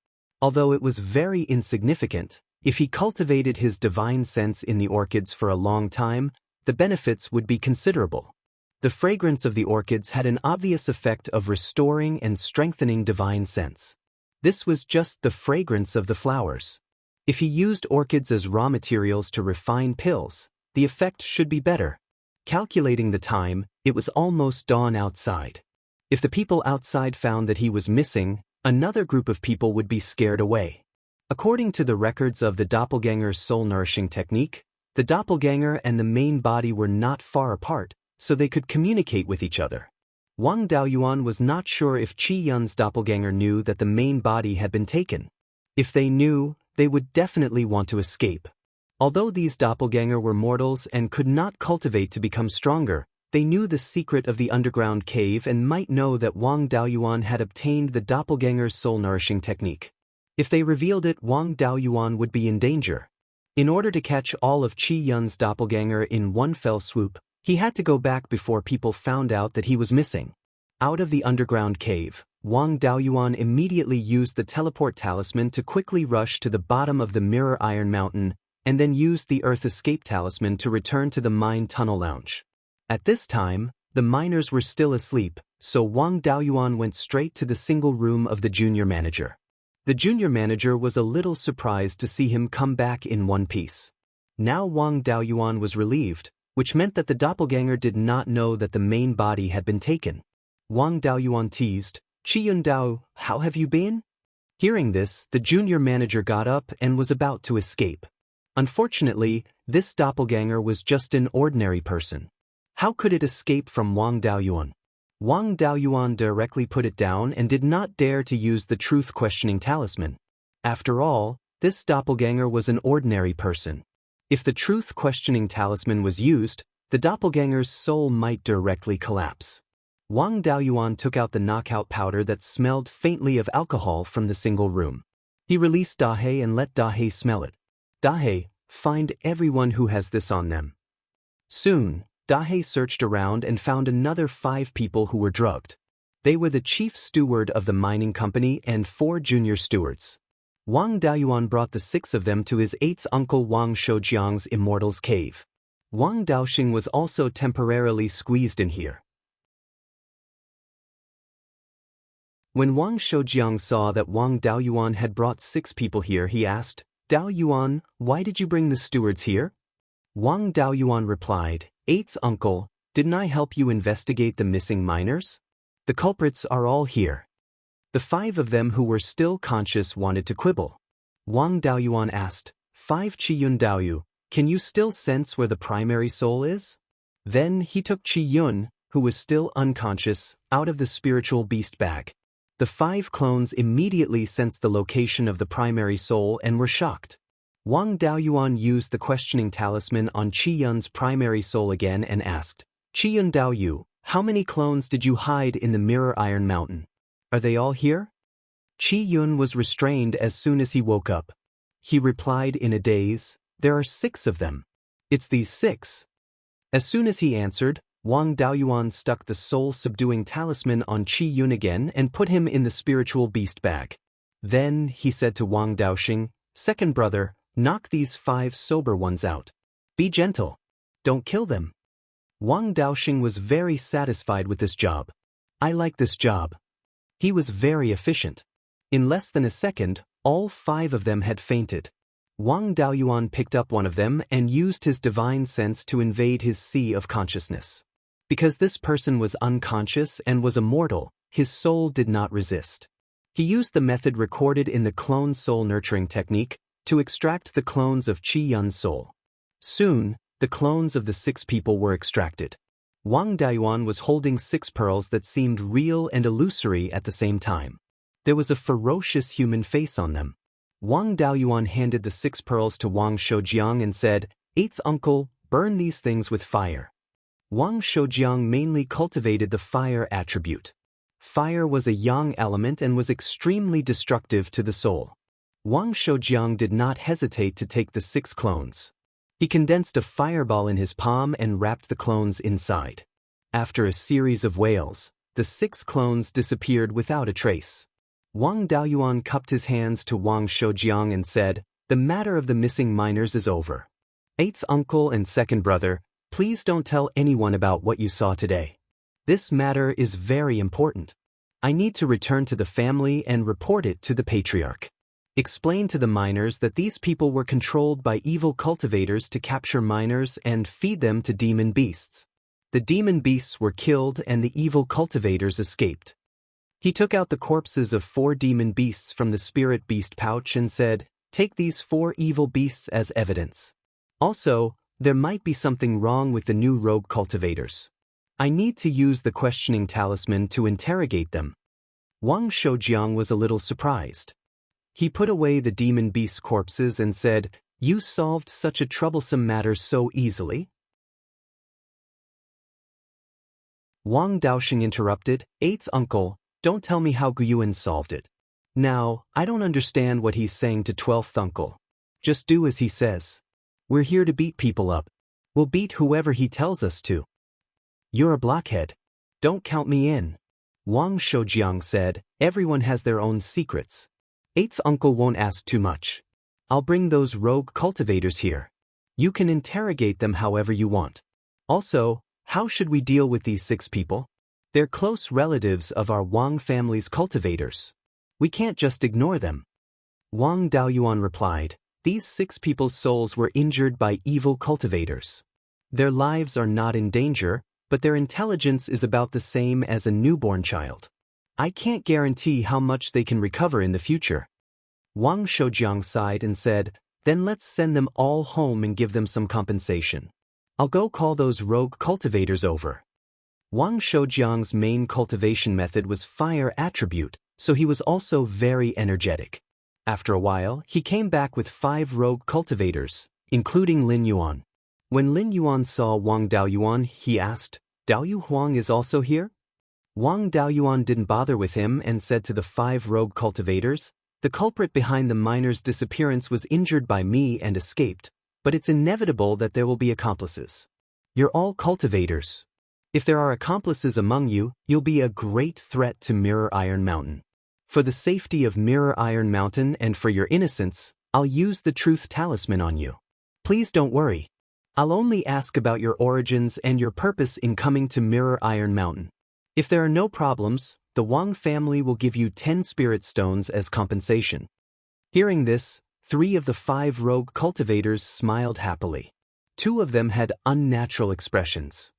Although it was very insignificant, if he cultivated his divine sense in the orchids for a long time, the benefits would be considerable. The fragrance of the orchids had an obvious effect of restoring and strengthening divine sense. This was just the fragrance of the flowers. If he used orchids as raw materials to refine pills, the effect should be better. Calculating the time, it was almost dawn outside. If the people outside found that he was missing, another group of people would be scared away. According to the records of the doppelganger's soul-nourishing technique, the doppelganger and the main body were not far apart, so they could communicate with each other. Wang Daoyuan was not sure if Qi Yun's doppelganger knew that the main body had been taken. If they knew, they would definitely want to escape. Although these doppelganger were mortals and could not cultivate to become stronger, they knew the secret of the underground cave and might know that Wang Daoyuan had obtained the doppelganger's soul-nourishing technique. If they revealed it, Wang Daoyuan would be in danger. In order to catch all of Qi Yun's doppelganger in one fell swoop, he had to go back before people found out that he was missing. Out of the underground cave, Wang Daoyuan immediately used the teleport talisman to quickly rush to the bottom of the Mirror Iron Mountain, and then used the Earth Escape talisman to return to the mine tunnel lounge. At this time, the miners were still asleep, so Wang Daoyuan went straight to the single room of the junior manager. The junior manager was a little surprised to see him come back in one piece. Now Wang Daoyuan was relieved, which meant that the doppelganger did not know that the main body had been taken. Wang Daoyuan teased, "Qi Yun Dao, how have you been?" Hearing this, the junior manager got up and was about to escape. Unfortunately, this doppelganger was just an ordinary person. How could it escape from Wang Daoyuan? Wang Daoyuan directly put it down and did not dare to use the truth-questioning talisman. After all, this doppelganger was an ordinary person. If the truth-questioning talisman was used, the doppelganger's soul might directly collapse. Wang Daoyuan took out the knockout powder that smelled faintly of alcohol from the single room. He released Dahe and let Dahe smell it. "Dahe, find everyone who has this on them." Soon, Dahe searched around and found another 5 people who were drugged. They were the chief steward of the mining company and 4 junior stewards. Wang Daoyuan brought the 6 of them to his 8th uncle Wang Shoujiang's Immortal's cave. Wang Daoxing was also temporarily squeezed in here. When Wang Shoujiang saw that Wang Daoyuan had brought 6 people here, he asked, "Daoyuan, why did you bring the stewards here?" Wang Daoyuan replied, "8th uncle, didn't I help you investigate the missing miners? The culprits are all here." The 5 of them who were still conscious wanted to quibble. Wang Daoyuan asked, "5 Qi Yun Daoyu, can you still sense where the primary soul is?" Then he took Qi Yun, who was still unconscious, out of the spiritual beast bag. The 5 clones immediately sensed the location of the primary soul and were shocked. Wang Daoyuan used the questioning talisman on Qi Yun's primary soul again and asked, "Qi Yun Daoyu, how many clones did you hide in the Mirror Iron Mountain? Are they all here?" Qi Yun was restrained as soon as he woke up. He replied in a daze, "There are 6 of them. It's these 6. As soon as he answered, Wang Daoyuan stuck the soul-subduing talisman on Qi Yun again and put him in the spiritual beast bag. Then he said to Wang Daoxing, "Second brother, knock these 5 sober ones out. Be gentle. Don't kill them." Wang Daoxing was very satisfied with this job. "I like this job." He was very efficient. In less than a second, all 5 of them had fainted. Wang Daoyuan picked up one of them and used his divine sense to invade his sea of consciousness. Because this person was unconscious and was immortal, his soul did not resist. He used the method recorded in the clone soul nurturing technique to extract the clones of Qi Yun's soul. Soon, the clones of the 6 people were extracted. Wang Daoyuan was holding 6 pearls that seemed real and illusory at the same time. There was a ferocious human face on them. Wang Daoyuan handed the 6 pearls to Wang Shoujiang and said, "8th uncle, burn these things with fire." Wang Shoujiang mainly cultivated the fire attribute. Fire was a yang element and was extremely destructive to the soul. Wang Shoujiang did not hesitate to take the 6 clones. He condensed a fireball in his palm and wrapped the clones inside. After a series of wails, the 6 clones disappeared without a trace. Wang Daoyuan cupped his hands to Wang Shoujiang and said, "The matter of the missing miners is over. 8th uncle and 2nd brother, please don't tell anyone about what you saw today. This matter is very important. I need to return to the family and report it to the patriarch. Explain to the miners that these people were controlled by evil cultivators to capture miners and feed them to demon beasts. The demon beasts were killed and the evil cultivators escaped." He took out the corpses of 4 demon beasts from the spirit beast pouch and said, "Take these 4 evil beasts as evidence. Also, there might be something wrong with the new rogue cultivators. I need to use the questioning talisman to interrogate them. Wang Shoujiang was a little surprised. He put away the demon beast's corpses and said, "You solved such a troublesome matter so easily?" Wang Daoxing interrupted, "Eighth uncle, don't tell me how Beiyuan solved it. Now, I don't understand what he's saying to 12th uncle. Just do as he says. We're here to beat people up. We'll beat whoever he tells us to." "You're a blockhead. Don't count me in." Wang Shoujiang said, "Everyone has their own secrets. 8th uncle won't ask too much. I'll bring those rogue cultivators here. You can interrogate them however you want. Also, how should we deal with these 6 people? They're close relatives of our Wang family's cultivators. We can't just ignore them." Wang Daoyuan replied, "These 6 people's souls were injured by evil cultivators. Their lives are not in danger, but their intelligence is about the same as a newborn child. I can't guarantee how much they can recover in the future." Wang Shoujiang sighed and said, "Then let's send them all home and give them some compensation. I'll go call those rogue cultivators over." Wang Shoujiang's main cultivation method was fire attribute, so he was also very energetic. After a while, he came back with 5 rogue cultivators, including Lin Yuan. When Lin Yuan saw Wang Daoyuan, he asked, "Daoyu Huang is also here?" Wang Daoyuan didn't bother with him and said to the 5 rogue cultivators, "The culprit behind the miner's disappearance was injured by me and escaped, but it's inevitable that there will be accomplices. You're all cultivators. If there are accomplices among you, you'll be a great threat to Mirror Iron Mountain. For the safety of Mirror Iron Mountain and for your innocence, I'll use the truth talisman on you. Please don't worry. I'll only ask about your origins and your purpose in coming to Mirror Iron Mountain. If there are no problems, the Wang family will give you 10 spirit stones as compensation." Hearing this, 3 of the 5 rogue cultivators smiled happily. 2 of them had unnatural expressions.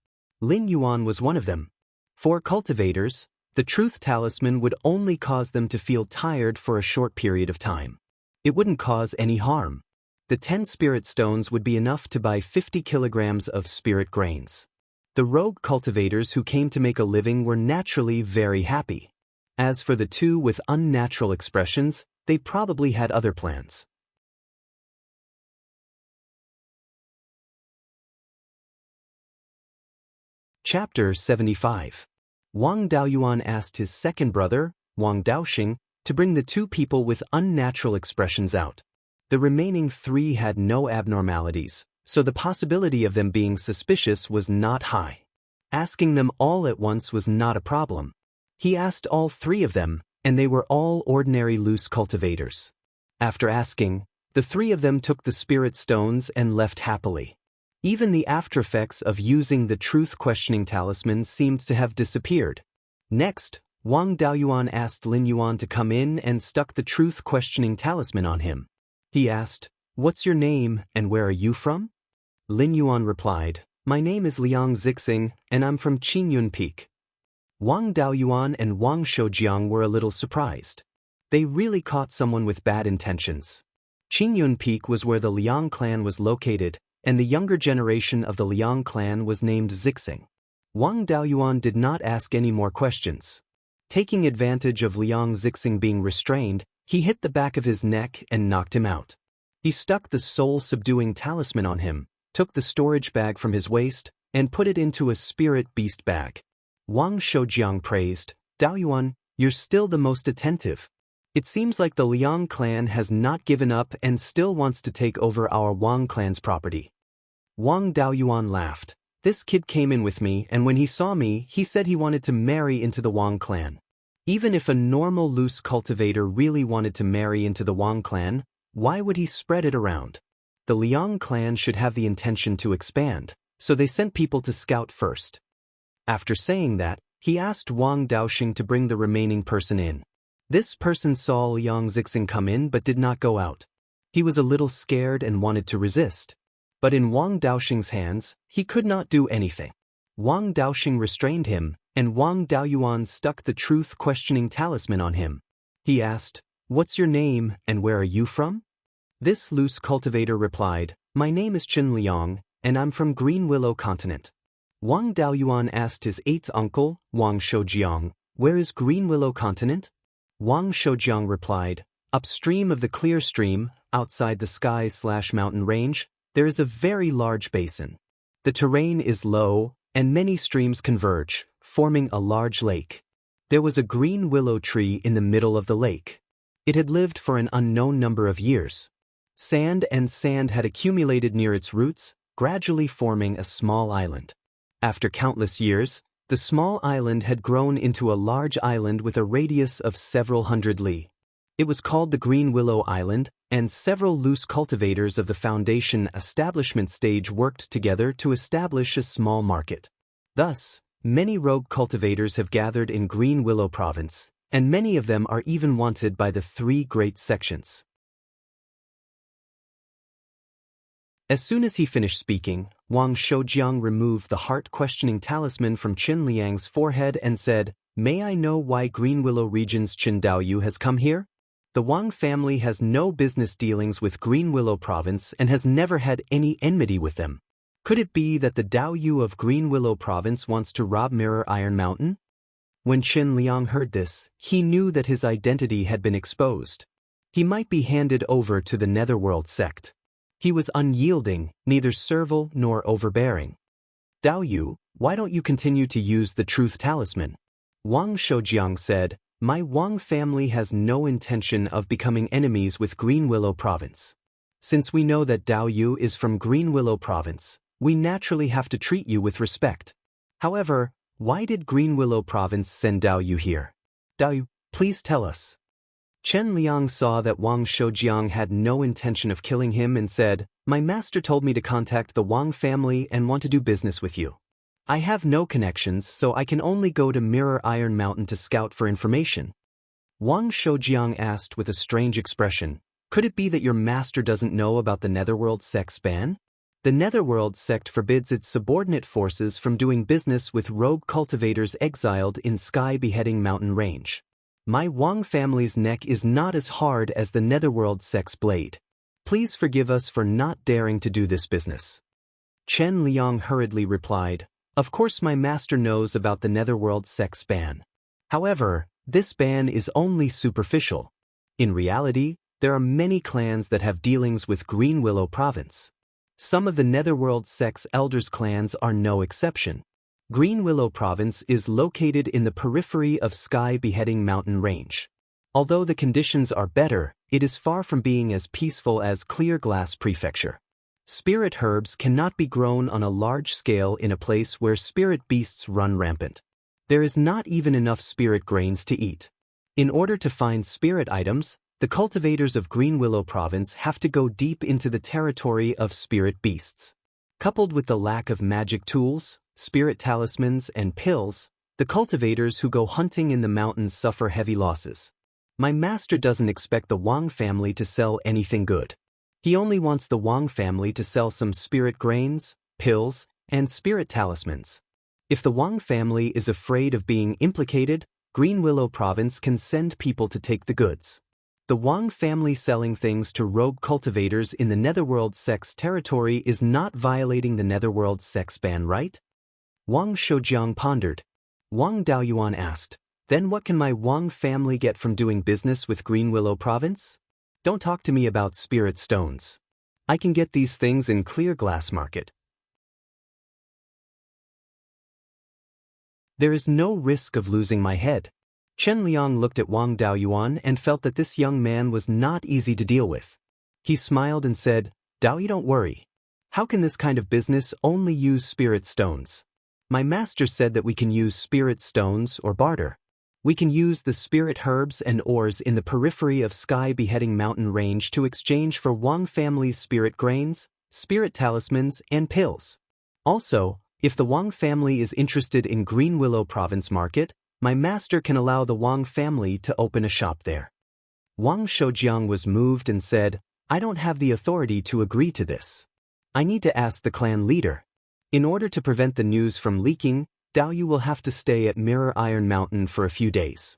Lin Yuan was one of them. For cultivators, the truth talisman would only cause them to feel tired for a short period of time. It wouldn't cause any harm. The 10 spirit stones would be enough to buy 50 kilograms of spirit grains. The rogue cultivators who came to make a living were naturally very happy. As for the 2 with unnatural expressions, they probably had other plans. Chapter 75. Wang Daoyuan asked his second brother, Wang Daoxing, to bring the 2 people with unnatural expressions out. The remaining 3 had no abnormalities, so the possibility of them being suspicious was not high. Asking them all at once was not a problem. He asked all 3 of them, and they were all ordinary loose cultivators. After asking, the 3 of them took the spirit stones and left happily. Even the aftereffects of using the truth questioning talisman seemed to have disappeared. Next, Wang Daoyuan asked Lin Yuan to come in and stuck the truth questioning talisman on him. He asked, "What's your name and where are you from?" Lin Yuan replied, "My name is Liang Zixing and I'm from Qingyun Peak." Wang Daoyuan and Wang Shoujiang were a little surprised. They really caught someone with bad intentions. Qingyun Peak was where the Liang clan was located, and the younger generation of the Liang clan was named Zixing. Wang Daoyuan did not ask any more questions. Taking advantage of Liang Zixing being restrained, he hit the back of his neck and knocked him out. He stuck the soul-subduing talisman on him, took the storage bag from his waist, and put it into a spirit beast bag. Wang Shoujiang praised, "Daoyuan, you're still the most attentive. It seems like the Liang clan has not given up and still wants to take over our Wang clan's property." Wang Daoyuan laughed. "This kid came in with me, and when he saw me, he said he wanted to marry into the Wang clan. Even if a normal loose cultivator really wanted to marry into the Wang clan, why would he spread it around? The Liang clan should have the intention to expand, so they sent people to scout first." After saying that, he asked Wang Daoxing to bring the remaining person in. This person saw Liang Zixing come in but did not go out. He was a little scared and wanted to resist. But in Wang Daoxing's hands, he could not do anything. Wang Daoxing restrained him, and Wang Daoyuan stuck the truth-questioning talisman on him. He asked, "What's your name and where are you from?" This loose cultivator replied, "My name is Chen Liang, and I'm from Green Willow Continent." Wang Daoyuan asked his eighth uncle, Wang Shoujiang, "Where is Green Willow Continent?" Wang Shoujiang replied, "Upstream of the clear stream, outside the sky/mountain range, there is a very large basin. The terrain is low, and many streams converge, forming a large lake. There was a green willow tree in the middle of the lake. It had lived for an unknown number of years. Sand had accumulated near its roots, gradually forming a small island. After countless years, the small island had grown into a large island with a radius of several hundred li. It was called the Green Willow Island, and several loose cultivators of the foundation establishment stage worked together to establish a small market. Thus, many rogue cultivators have gathered in Green Willow Province, and many of them are even wanted by the three great sections." As soon as he finished speaking, Wang Shoujiang removed the heart-questioning talisman from Qin Liang's forehead and said, "May I know why Green Willow Region's Qin Daoyu has come here? The Wang family has no business dealings with Green Willow Province and has never had any enmity with them. Could it be that the Daoyu of Green Willow Province wants to rob Mirror Iron Mountain?" When Qin Liang heard this, he knew that his identity had been exposed. He might be handed over to the Netherworld sect. He was unyielding, neither servile nor overbearing. "Daoyu, why don't you continue to use the truth talisman?" Wang Shoujiang said, "My Wang family has no intention of becoming enemies with Green Willow Province. Since we know that Daoyu is from Green Willow Province, we naturally have to treat you with respect. However, why did Green Willow Province send Daoyu here? Daoyu, please tell us." Qin Liang saw that Wang Shoujiang had no intention of killing him and said, "My master told me to contact the Wang family and want to do business with you. I have no connections, so I can only go to Mirror Iron Mountain to scout for information." Wang Shoujiang asked with a strange expression, "Could it be that your master doesn't know about the Netherworld sect's ban? The Netherworld sect forbids its subordinate forces from doing business with rogue cultivators exiled in Sky Beheading Mountain Range. My Wang family's neck is not as hard as the Netherworld sect's blade. Please forgive us for not daring to do this business." Qin Liang hurriedly replied, "Of course my master knows about the Netherworld sect's ban. However, this ban is only superficial. In reality, there are many clans that have dealings with Green Willow Province. Some of the Netherworld sect's elders' clans are no exception. Green Willow Province is located in the periphery of Sky Beheading Mountain Range. Although the conditions are better, it is far from being as peaceful as Clear Glass Prefecture. Spirit herbs cannot be grown on a large scale in a place where spirit beasts run rampant. There is not even enough spirit grains to eat. In order to find spirit items, the cultivators of Green Willow Province have to go deep into the territory of spirit beasts. Coupled with the lack of magic tools, spirit talismans, and pills, the cultivators who go hunting in the mountains suffer heavy losses. My master doesn't expect the Wang family to sell anything good. He only wants the Wang family to sell some spirit grains, pills, and spirit talismans. If the Wang family is afraid of being implicated, Green Willow Province can send people to take the goods. The Wang family selling things to rogue cultivators in the Netherworld sect's territory is not violating the Netherworld sect's ban, right?" Wang Shoujiang pondered. Wang Daoyuan asked, "Then what can my Wang family get from doing business with Green Willow Province? Don't talk to me about spirit stones. I can get these things in Clear Glass Market. There is no risk of losing my head." Qin Liang looked at Wang Daoyuan and felt that this young man was not easy to deal with. He smiled and said, "Daoyu, don't worry. How can this kind of business only use spirit stones? My master said that we can use spirit stones or barter. We can use the spirit herbs and ores in the periphery of Sky Beheading Mountain Range to exchange for Wang family's spirit grains, spirit talismans, and pills. Also, if the Wang family is interested in Green Willow Province Market, my master can allow the Wang family to open a shop there." Wang Shoujiang was moved and said, "I don't have the authority to agree to this. I need to ask the clan leader. In order to prevent the news from leaking, Daoyu will have to stay at Mirror Iron Mountain for a few days."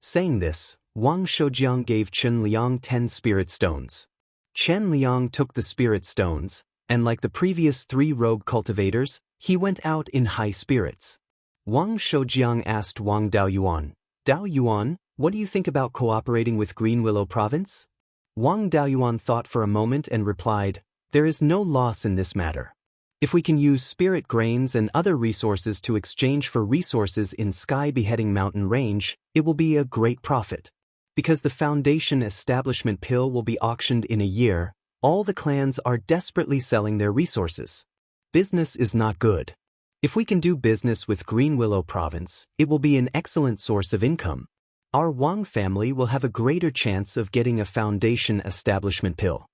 Saying this, Wang Shoujiang gave Qin Liang 10 spirit stones. Qin Liang took the spirit stones, and like the previous 3 rogue cultivators, He went out in high spirits. Wang Shoujiang asked Wang Daoyuan, "Daoyuan, what do you think about cooperating with Green Willow Province?" Wang Daoyuan thought for a moment and replied, "There is no loss in this matter. If we can use spirit grains and other resources to exchange for resources in Sky Beheading Mountain Range, it will be a great profit. Because the Foundation Establishment Pill will be auctioned in a year, all the clans are desperately selling their resources. Business is not good. If we can do business with Green Willow Province, it will be an excellent source of income. Our Wang family will have a greater chance of getting a Foundation Establishment Pill.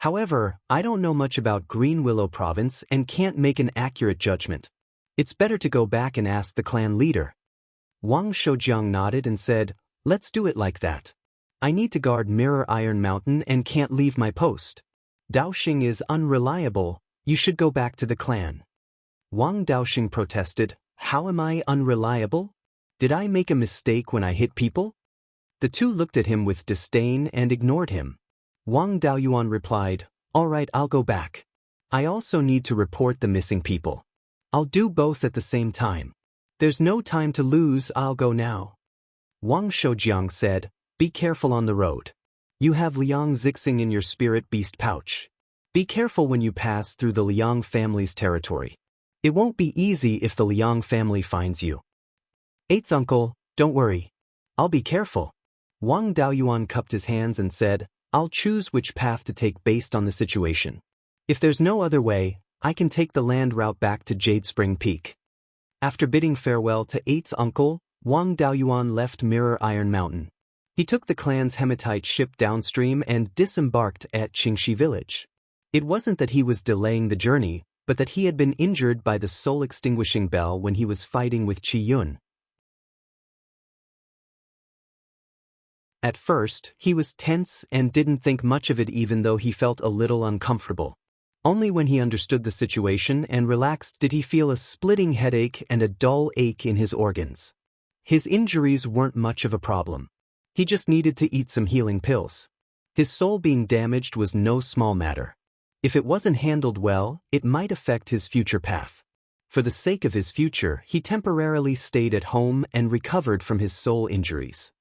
However, I don't know much about Green Willow Province and can't make an accurate judgment. It's better to go back and ask the clan leader." Wang Shoujiang nodded and said, "Let's do it like that. I need to guard Mirror Iron Mountain and can't leave my post. Daoxing is unreliable, you should go back to the clan." Wang Daoxing protested, "How am I unreliable? Did I make a mistake when I hit people?" The two looked at him with disdain and ignored him. Wang Daoyuan replied, "All right, I'll go back. I also need to report the missing people. I'll do both at the same time. There's no time to lose, I'll go now." Wang Shoujiang said, "Be careful on the road. You have Liang Zixing in your spirit beast pouch. Be careful when you pass through the Liang family's territory. It won't be easy if the Liang family finds you." "Eighth uncle, don't worry. I'll be careful." Wang Daoyuan cupped his hands and said, "I'll choose which path to take based on the situation. If there's no other way, I can take the land route back to Jade Spring Peak." After bidding farewell to eighth uncle, Wang Daoyuan left Mirror Iron Mountain. He took the clan's hematite ship downstream and disembarked at Qingxi village. It wasn't that he was delaying the journey, but that he had been injured by the soul-extinguishing bell when he was fighting with Qi Yun. At first, he was tense and didn't think much of it even though he felt a little uncomfortable. Only when he understood the situation and relaxed did he feel a splitting headache and a dull ache in his organs. His injuries weren't much of a problem. He just needed to eat some healing pills. His soul being damaged was no small matter. If it wasn't handled well, it might affect his future path. For the sake of his future, he temporarily stayed at home and recovered from his soul injuries.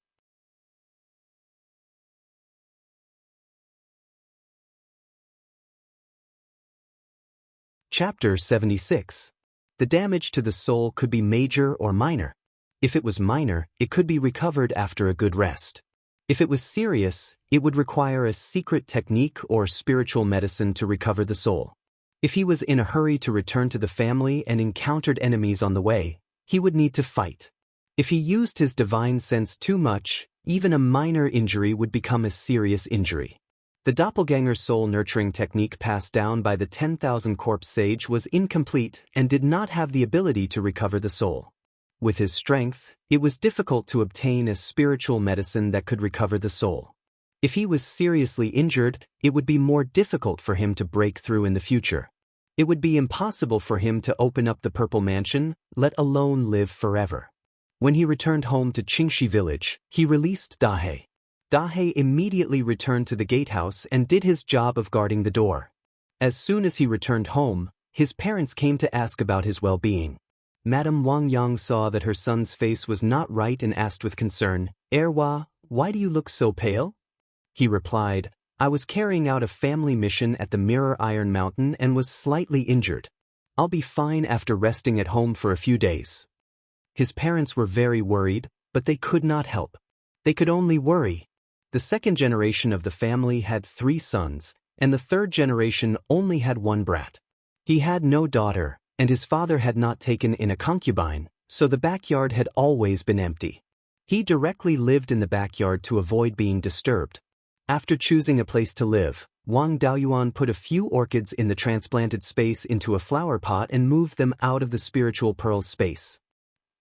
Chapter 76. The damage to the soul could be major or minor. If it was minor, it could be recovered after a good rest. If it was serious, it would require a secret technique or spiritual medicine to recover the soul. If he was in a hurry to return to the family and encountered enemies on the way, he would need to fight. If he used his divine sense too much, even a minor injury would become a serious injury. The doppelganger soul nurturing technique passed down by the 10,000 corpse sage was incomplete and did not have the ability to recover the soul. With his strength, it was difficult to obtain a spiritual medicine that could recover the soul. If he was seriously injured, it would be more difficult for him to break through in the future. It would be impossible for him to open up the Purple Mansion, let alone live forever. When he returned home to Qingxi village, he released Dahe. Dahe immediately returned to the gatehouse and did his job of guarding the door. As soon as he returned home, his parents came to ask about his well-being. Madame Wang Yang saw that her son's face was not right and asked with concern, "Erwa, why do you look so pale?" He replied, "I was carrying out a family mission at the Mirror Iron Mountain and was slightly injured. I'll be fine after resting at home for a few days." His parents were very worried, but they could not help. They could only worry. The second generation of the family had 3 sons, and the third generation only had 1 brat. He had no daughter, and his father had not taken in a concubine, so the backyard had always been empty. He directly lived in the backyard to avoid being disturbed. After choosing a place to live, Wang Daoyuan put a few orchids in the transplanted space into a flower pot and moved them out of the spiritual pearls space.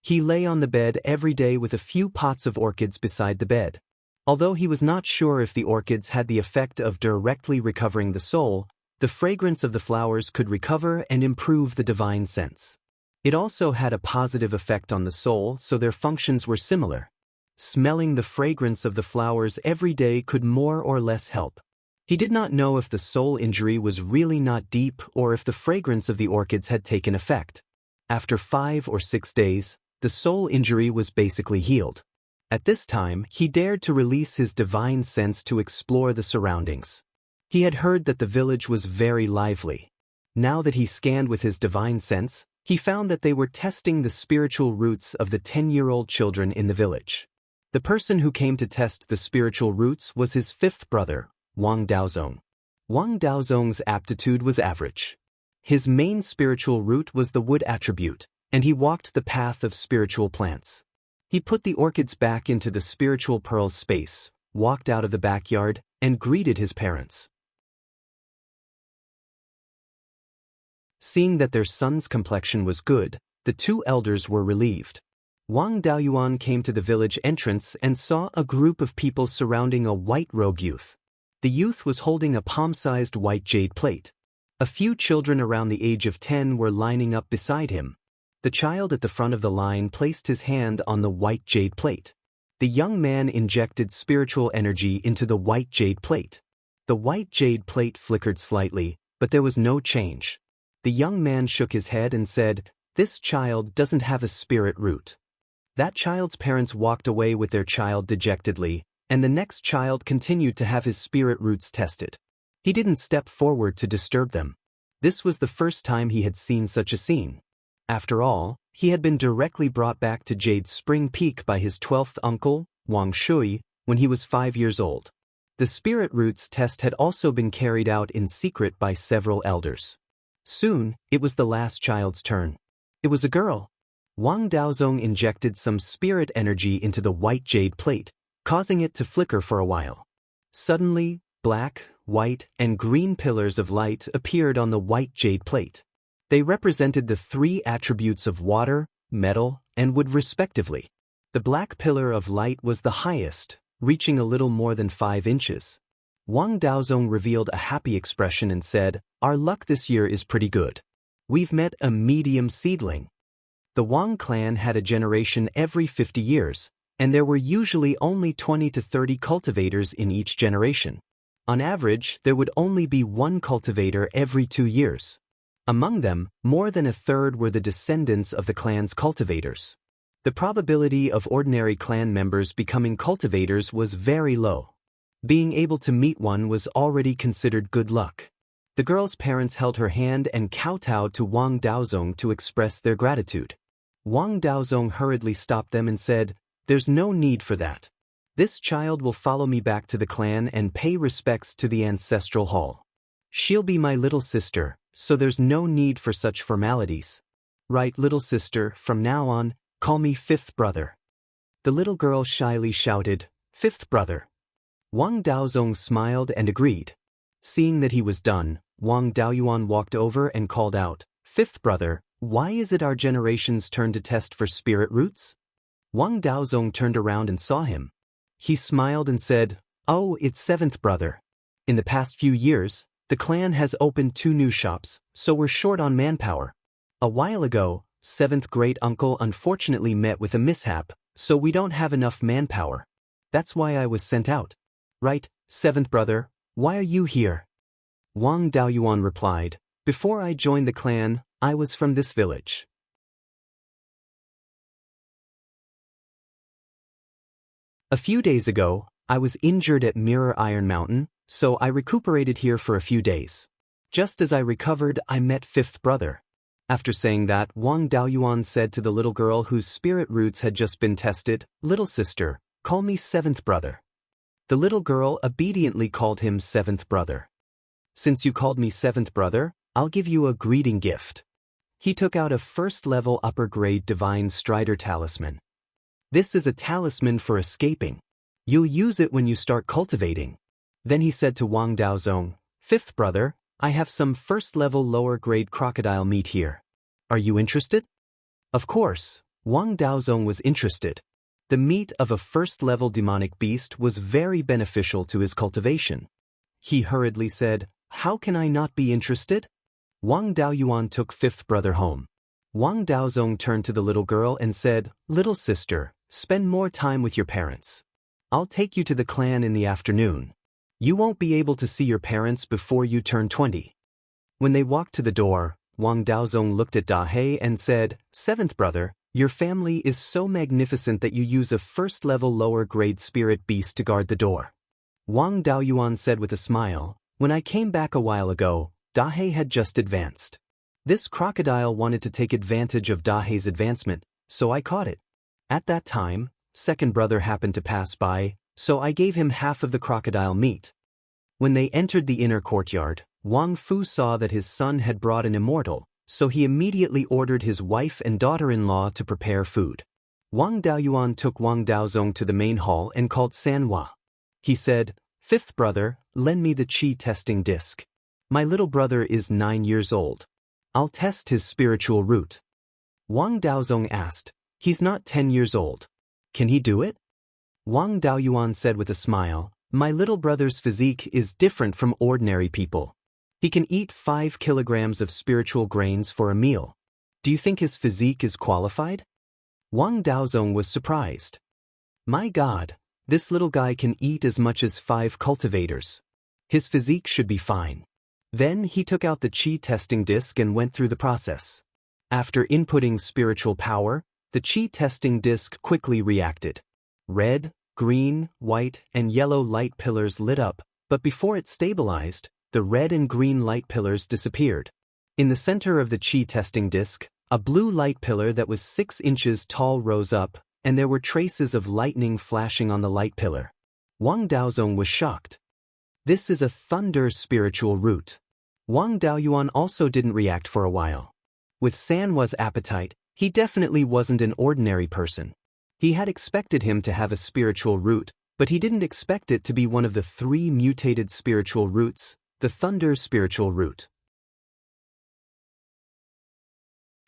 He lay on the bed every day with a few pots of orchids beside the bed. Although he was not sure if the orchids had the effect of directly recovering the soul, the fragrance of the flowers could recover and improve the divine sense. It also had a positive effect on the soul, so their functions were similar. Smelling the fragrance of the flowers every day could more or less help. He did not know if the soul injury was really not deep or if the fragrance of the orchids had taken effect. After 5 or 6 days, the soul injury was basically healed. At this time, he dared to release his divine sense to explore the surroundings. He had heard that the village was very lively. Now that he scanned with his divine sense, he found that they were testing the spiritual roots of the 10-year-old children in the village. The person who came to test the spiritual roots was his 5th brother, Wang Daozong. Wang Daozong's aptitude was average. His main spiritual root was the wood attribute, and he walked the path of spiritual plants. He put the orchids back into the spiritual pearls space, walked out of the backyard, and greeted his parents. Seeing that their son's complexion was good, the 2 elders were relieved. Wang Daoyuan came to the village entrance and saw a group of people surrounding a white-robed youth. The youth was holding a palm-sized white jade plate. A few children around the age of 10 were lining up beside him. The child at the front of the line placed his hand on the white jade plate. The young man injected spiritual energy into the white jade plate. The white jade plate flickered slightly, but there was no change. The young man shook his head and said, "This child doesn't have a spirit root." That child's parents walked away with their child dejectedly, and the next child continued to have his spirit roots tested. He didn't step forward to disturb them. This was the first time he had seen such a scene. After all, he had been directly brought back to Jade's Spring Peak by his 12th uncle, Wang Shui, when he was 5 years old. The spirit roots test had also been carried out in secret by several elders. Soon, it was the last child's turn. It was a girl. Wang Daozong injected some spirit energy into the white jade plate, causing it to flicker for a while. Suddenly, black, white, and green pillars of light appeared on the white jade plate. They represented the 3 attributes of water, metal, and wood respectively. The black pillar of light was the highest, reaching a little more than 5 inches. Wang Daozong revealed a happy expression and said, "Our luck this year is pretty good. We've met a medium seedling." The Wang clan had a generation every 50 years, and there were usually only 20 to 30 cultivators in each generation. On average, there would only be 1 cultivator every 2 years. Among them, more than a third were the descendants of the clan's cultivators. The probability of ordinary clan members becoming cultivators was very low. Being able to meet one was already considered good luck. The girl's parents held her hand and kowtowed to Wang Daozong to express their gratitude. Wang Daozong hurriedly stopped them and said, "There's no need for that. This child will follow me back to the clan and pay respects to the ancestral hall. She'll be my little sister, so there's no need for such formalities. Right, little sister, from now on, call me 5th brother." The little girl shyly shouted, "5th brother." Wang Daozong smiled and agreed. Seeing that he was done, Wang Daoyuan walked over and called out, "5th brother, why is it our generation's turn to test for spirit roots?" Wang Daozong turned around and saw him. He smiled and said, "Oh, it's 7th brother. In the past few years, the clan has opened 2 new shops, so we're short on manpower. A while ago, 7th great uncle unfortunately met with a mishap, so we don't have enough manpower. That's why I was sent out." "Right, 7th brother, why are you here?" Wang Daoyuan replied, "Before I joined the clan, I was from this village." A few days ago, I was injured at Mirror Iron Mountain, so I recuperated here for a few days. Just as I recovered, I met 5th brother. After saying that, Wang Daoyuan said to the little girl whose spirit roots had just been tested, "Little sister, call me 7th brother." The little girl obediently called him 7th brother. "Since you called me 7th brother, I'll give you a greeting gift." He took out a 1st-level upper-grade Divine Strider talisman. "This is a talisman for escaping. You'll use it when you start cultivating." Then he said to Wang Daozong, "5th brother, I have some 1st-level lower-grade crocodile meat here. Are you interested?" Of course, Wang Daozong was interested. The meat of a 1st-level demonic beast was very beneficial to his cultivation. He hurriedly said, "How can I not be interested?" Wang Daoyuan took 5th brother home. Wang Daozong turned to the little girl and said, "Little sister, spend more time with your parents. I'll take you to the clan in the afternoon. You won't be able to see your parents before you turn 20. When they walked to the door, Wang Daozong looked at Dahei and said, "Seventh brother, your family is so magnificent that you use a first-level lower-grade spirit beast to guard the door." Wang Daoyuan said with a smile, "When I came back a while ago, Dahei had just advanced. This crocodile wanted to take advantage of Dahei's advancement, so I caught it. At that time, second brother happened to pass by, so I gave him half of the crocodile meat." When they entered the inner courtyard, Wang Fu saw that his son had brought an immortal, so he immediately ordered his wife and daughter-in-law to prepare food. Wang Daoyuan took Wang Daozong to the main hall and called Sanhua. He said, "Fifth brother, lend me the qi testing disc. My little brother is 9 years old. I'll test his spiritual root." Wang Daozong asked, "He's not 10 years old. Can he do it?" Wang Daoyuan said with a smile, "My little brother's physique is different from ordinary people. He can eat 5 kilograms of spiritual grains for a meal. Do you think his physique is qualified?" Wang Daozong was surprised. "My God, this little guy can eat as much as 5 cultivators. His physique should be fine." Then he took out the qi testing disc and went through the process. After inputting spiritual power, the qi testing disc quickly reacted. Red, green, white, and yellow light pillars lit up, but before it stabilized, the red and green light pillars disappeared. In the center of the qi testing disc, a blue light pillar that was 6 inches tall rose up, and there were traces of lightning flashing on the light pillar. Wang Daozong was shocked. This is a thunder spiritual root. Wang Daoyuan also didn't react for a while. With Sanhua's appetite, he definitely wasn't an ordinary person. He had expected him to have a spiritual root, but he didn't expect it to be one of the 3 mutated spiritual roots, the thunder spiritual root.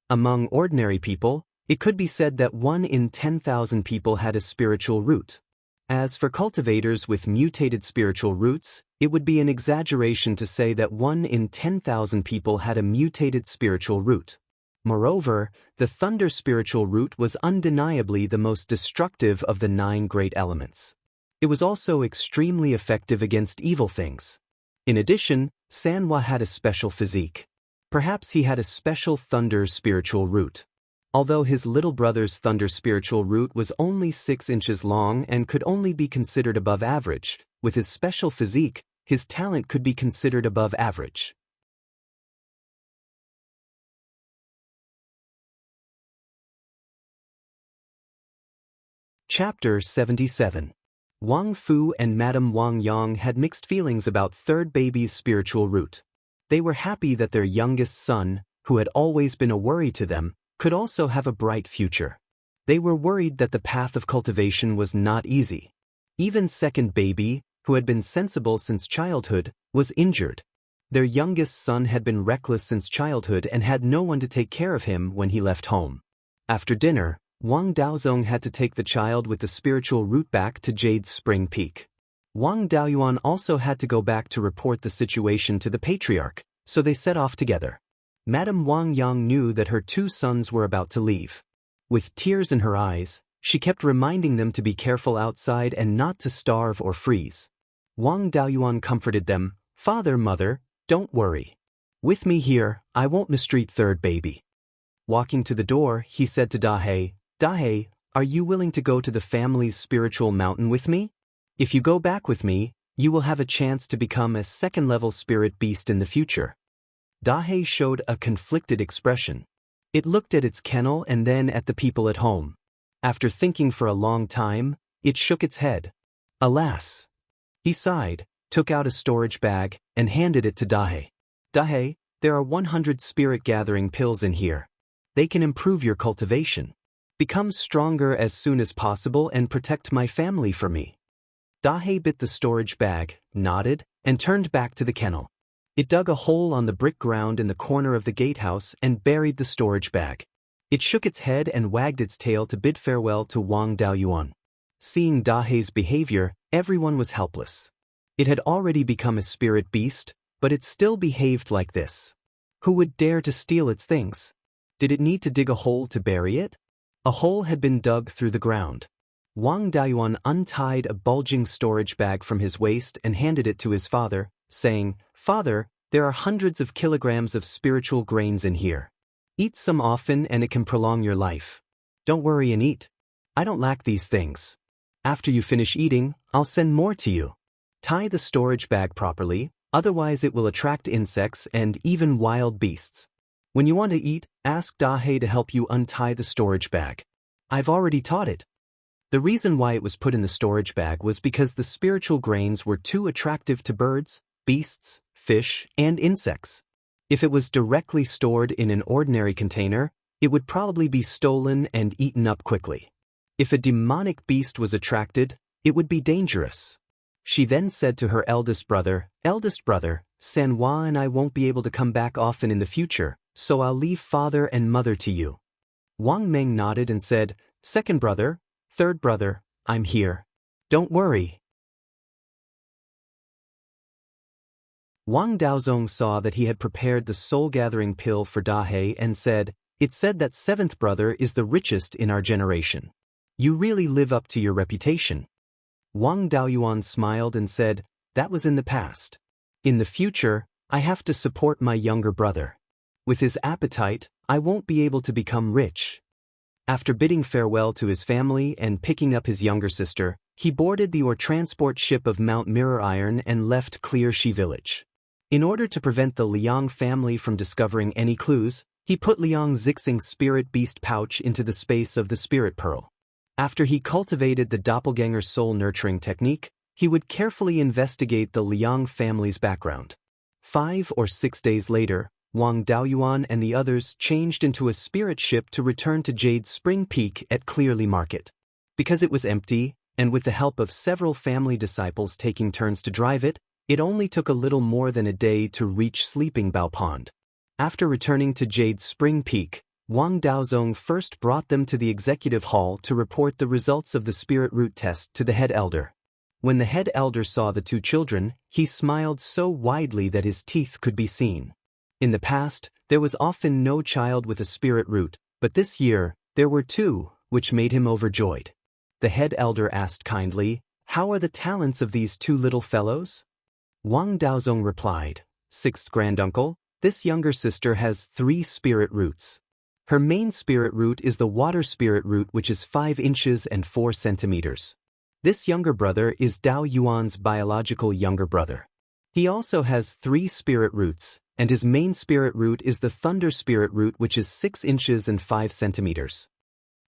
Among ordinary people, it could be said that 1 in 10,000 people had a spiritual root. As for cultivators with mutated spiritual roots, it would be an exaggeration to say that 1 in 10,000 people had a mutated spiritual root. Moreover, the thunder spiritual root was undeniably the most destructive of the 9 great elements. It was also extremely effective against evil things. In addition, Sanhua had a special physique. Perhaps he had a special thunder spiritual root. Although his little brother's thunder spiritual root was only 6 inches long and could only be considered above average, with his special physique, his talent could be considered above average. Chapter 77. Wang Fu and Madame Wang Yang had mixed feelings about third baby's spiritual root. They were happy that their youngest son, who had always been a worry to them, could also have a bright future. They were worried that the path of cultivation was not easy. Even second baby, who had been sensible since childhood, was injured. Their youngest son had been reckless since childhood and had no one to take care of him when he left home. After dinner, Wang Daozong had to take the child with the spiritual root back to Jade's Spring Peak. Wang Daoyuan also had to go back to report the situation to the patriarch, so they set off together. Madame Wang Yang knew that her 2 sons were about to leave. With tears in her eyes, she kept reminding them to be careful outside and not to starve or freeze. Wang Daoyuan comforted them, "Father, mother, don't worry. With me here, I won't mistreat third baby." Walking to the door, he said to Dahei, "Dahei, are you willing to go to the family's spiritual mountain with me? If you go back with me, you will have a chance to become a second-level spirit beast in the future." Dahei showed a conflicted expression. It looked at its kennel and then at the people at home. After thinking for a long time, it shook its head. Alas! He sighed, took out a storage bag, and handed it to Dahei. "Dahei, there are 100 spirit-gathering pills in here. They can improve your cultivation. Become stronger as soon as possible and protect my family for me." Dahei bit the storage bag, nodded, and turned back to the kennel. It dug a hole on the brick ground in the corner of the gatehouse and buried the storage bag. It shook its head and wagged its tail to bid farewell to Wang Daoyuan. Seeing Dahei's behavior, everyone was helpless. It had already become a spirit beast, but it still behaved like this. Who would dare to steal its things? Did it need to dig a hole to bury it? A hole had been dug through the ground. Wang Daoyuan untied a bulging storage bag from his waist and handed it to his father, saying, "Father, There are hundreds of kilograms of spiritual grains in here. Eat some often and it can prolong your life. Don't worry and eat. I don't lack these things. After you finish eating, I'll send more to you. Tie the storage bag properly, otherwise it will attract insects and even wild beasts. When you want to eat, ask Dahe to help you untie the storage bag. I've already taught it. The reason why it was put in the storage bag was because the spiritual grains were too attractive to birds, beasts, fish, and insects. If it was directly stored in an ordinary container, it would probably be stolen and eaten up quickly. If a demonic beast was attracted, it would be dangerous. She then said to her eldest brother, Sanhua and I won't be able to come back often in the future, so I'll leave father and mother to you. Wang Meng nodded and said, second brother, third brother, I'm here. Don't worry. Wang Daozong saw that he had prepared the soul-gathering pill for Dahe and said, it said that seventh brother is the richest in our generation. You really live up to your reputation. Wang Daoyuan smiled and said, that was in the past. In the future, I have to support my younger brother. With his appetite, I won't be able to become rich. After bidding farewell to his family and picking up his younger sister, he boarded the transport ship of Mount Mirror Iron and left Clear Shi village. In order to prevent the Liang family from discovering any clues, he put Liang Zixing's spirit beast pouch into the space of the spirit pearl. After he cultivated the doppelganger soul nurturing technique, he would carefully investigate the Liang family's background. 5 or 6 days later, Wang Daoyuan and the others changed into a spirit ship to return to Jade Spring Peak at Clearly Market. Because it was empty, and with the help of several family disciples taking turns to drive it, it only took a little more than a day to reach Sleeping Bao Pond. After returning to Jade Spring Peak, Wang Daozong first brought them to the executive hall to report the results of the spirit root test to the head elder. When the head elder saw the two children, he smiled so widely that his teeth could be seen. In the past, there was often no child with a spirit root, but this year, there were two, which made him overjoyed. The head elder asked kindly, how are the talents of these two little fellows? Wang Daozong replied, sixth granduncle, this younger sister has 3 spirit roots. Her main spirit root is the water spirit root, which is 5 inches and 4 centimeters. This younger brother is Dao Yuan's biological younger brother. He also has 3 spirit roots, and his main spirit root is the thunder spirit root, which is 6 inches and 5 centimeters.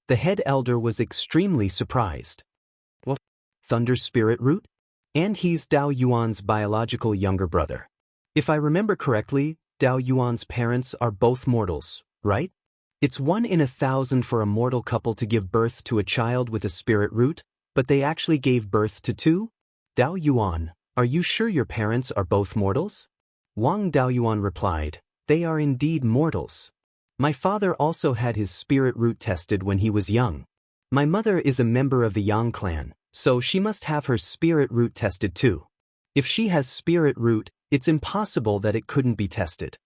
The head elder was extremely surprised. What? Thunder spirit root? And he's Dao Yuan's biological younger brother. If I remember correctly, Dao Yuan's parents are both mortals, right? It's 1 in 1,000 for a mortal couple to give birth to a child with a spirit root, but they actually gave birth to 2? Dao Yuan, are you sure your parents are both mortals? Wang Daoyuan replied, they are indeed mortals. My father also had his spirit root tested when he was young. My mother is a member of the Yang clan, so she must have her spirit root tested too. If she has spirit root, it's impossible that it couldn't be tested.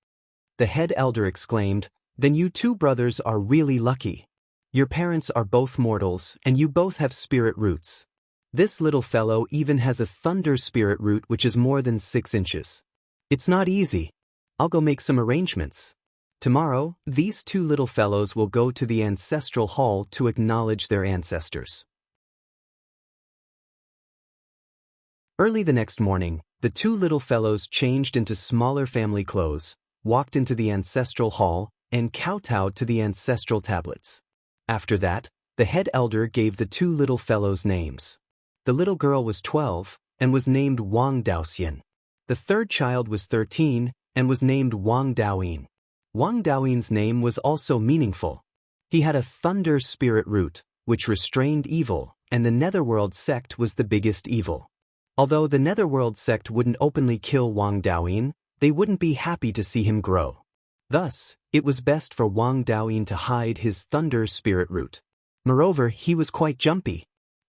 The head elder exclaimed, then you 2 brothers are really lucky. Your parents are both mortals and you both have spirit roots. This little fellow even has a thunder spirit root which is more than 6 inches. It's not easy. I'll go make some arrangements. Tomorrow, these 2 little fellows will go to the ancestral hall to acknowledge their ancestors. Early the next morning, the 2 little fellows changed into smaller family clothes, walked into the ancestral hall, and kowtowed to the ancestral tablets. After that, the head elder gave the 2 little fellows names. The little girl was 12 and was named Wang Daoxian. The third child was 13 and was named Wang Daoyin. Wang Daoyin's name was also meaningful. He had a thunder spirit root, which restrained evil, and the Netherworld sect was the biggest evil. Although the Netherworld sect wouldn't openly kill Wang Daoyin, they wouldn't be happy to see him grow. Thus, it was best for Wang Daoyin to hide his thunder spirit root. Moreover, he was quite jumpy.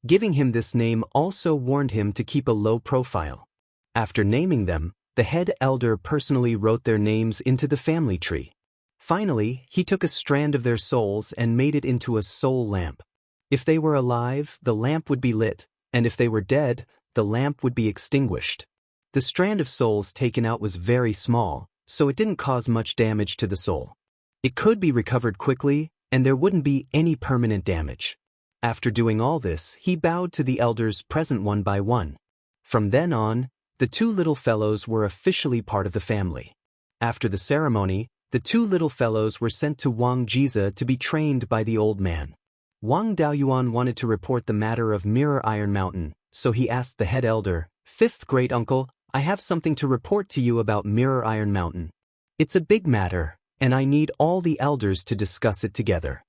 Giving him this name also warned him to keep a low profile. After naming them, the head elder personally wrote their names into the family tree. Finally, he took a strand of their souls and made it into a soul lamp. If they were alive, the lamp would be lit, and if they were dead, the lamp would be extinguished. The strand of souls taken out was very small, so it didn't cause much damage to the soul. It could be recovered quickly, and there wouldn't be any permanent damage. After doing all this, he bowed to the elders present one by one. From then on, the two little fellows were officially part of the family. After the ceremony, the two little fellows were sent to Wang Jize to be trained by the old man. Wang Daoyuan wanted to report the matter of Mirror Iron Mountain, so he asked the head elder, "Fifth great uncle, I have something to report to you about Mirror Iron Mountain. It's a big matter, and I need all the elders to discuss it together."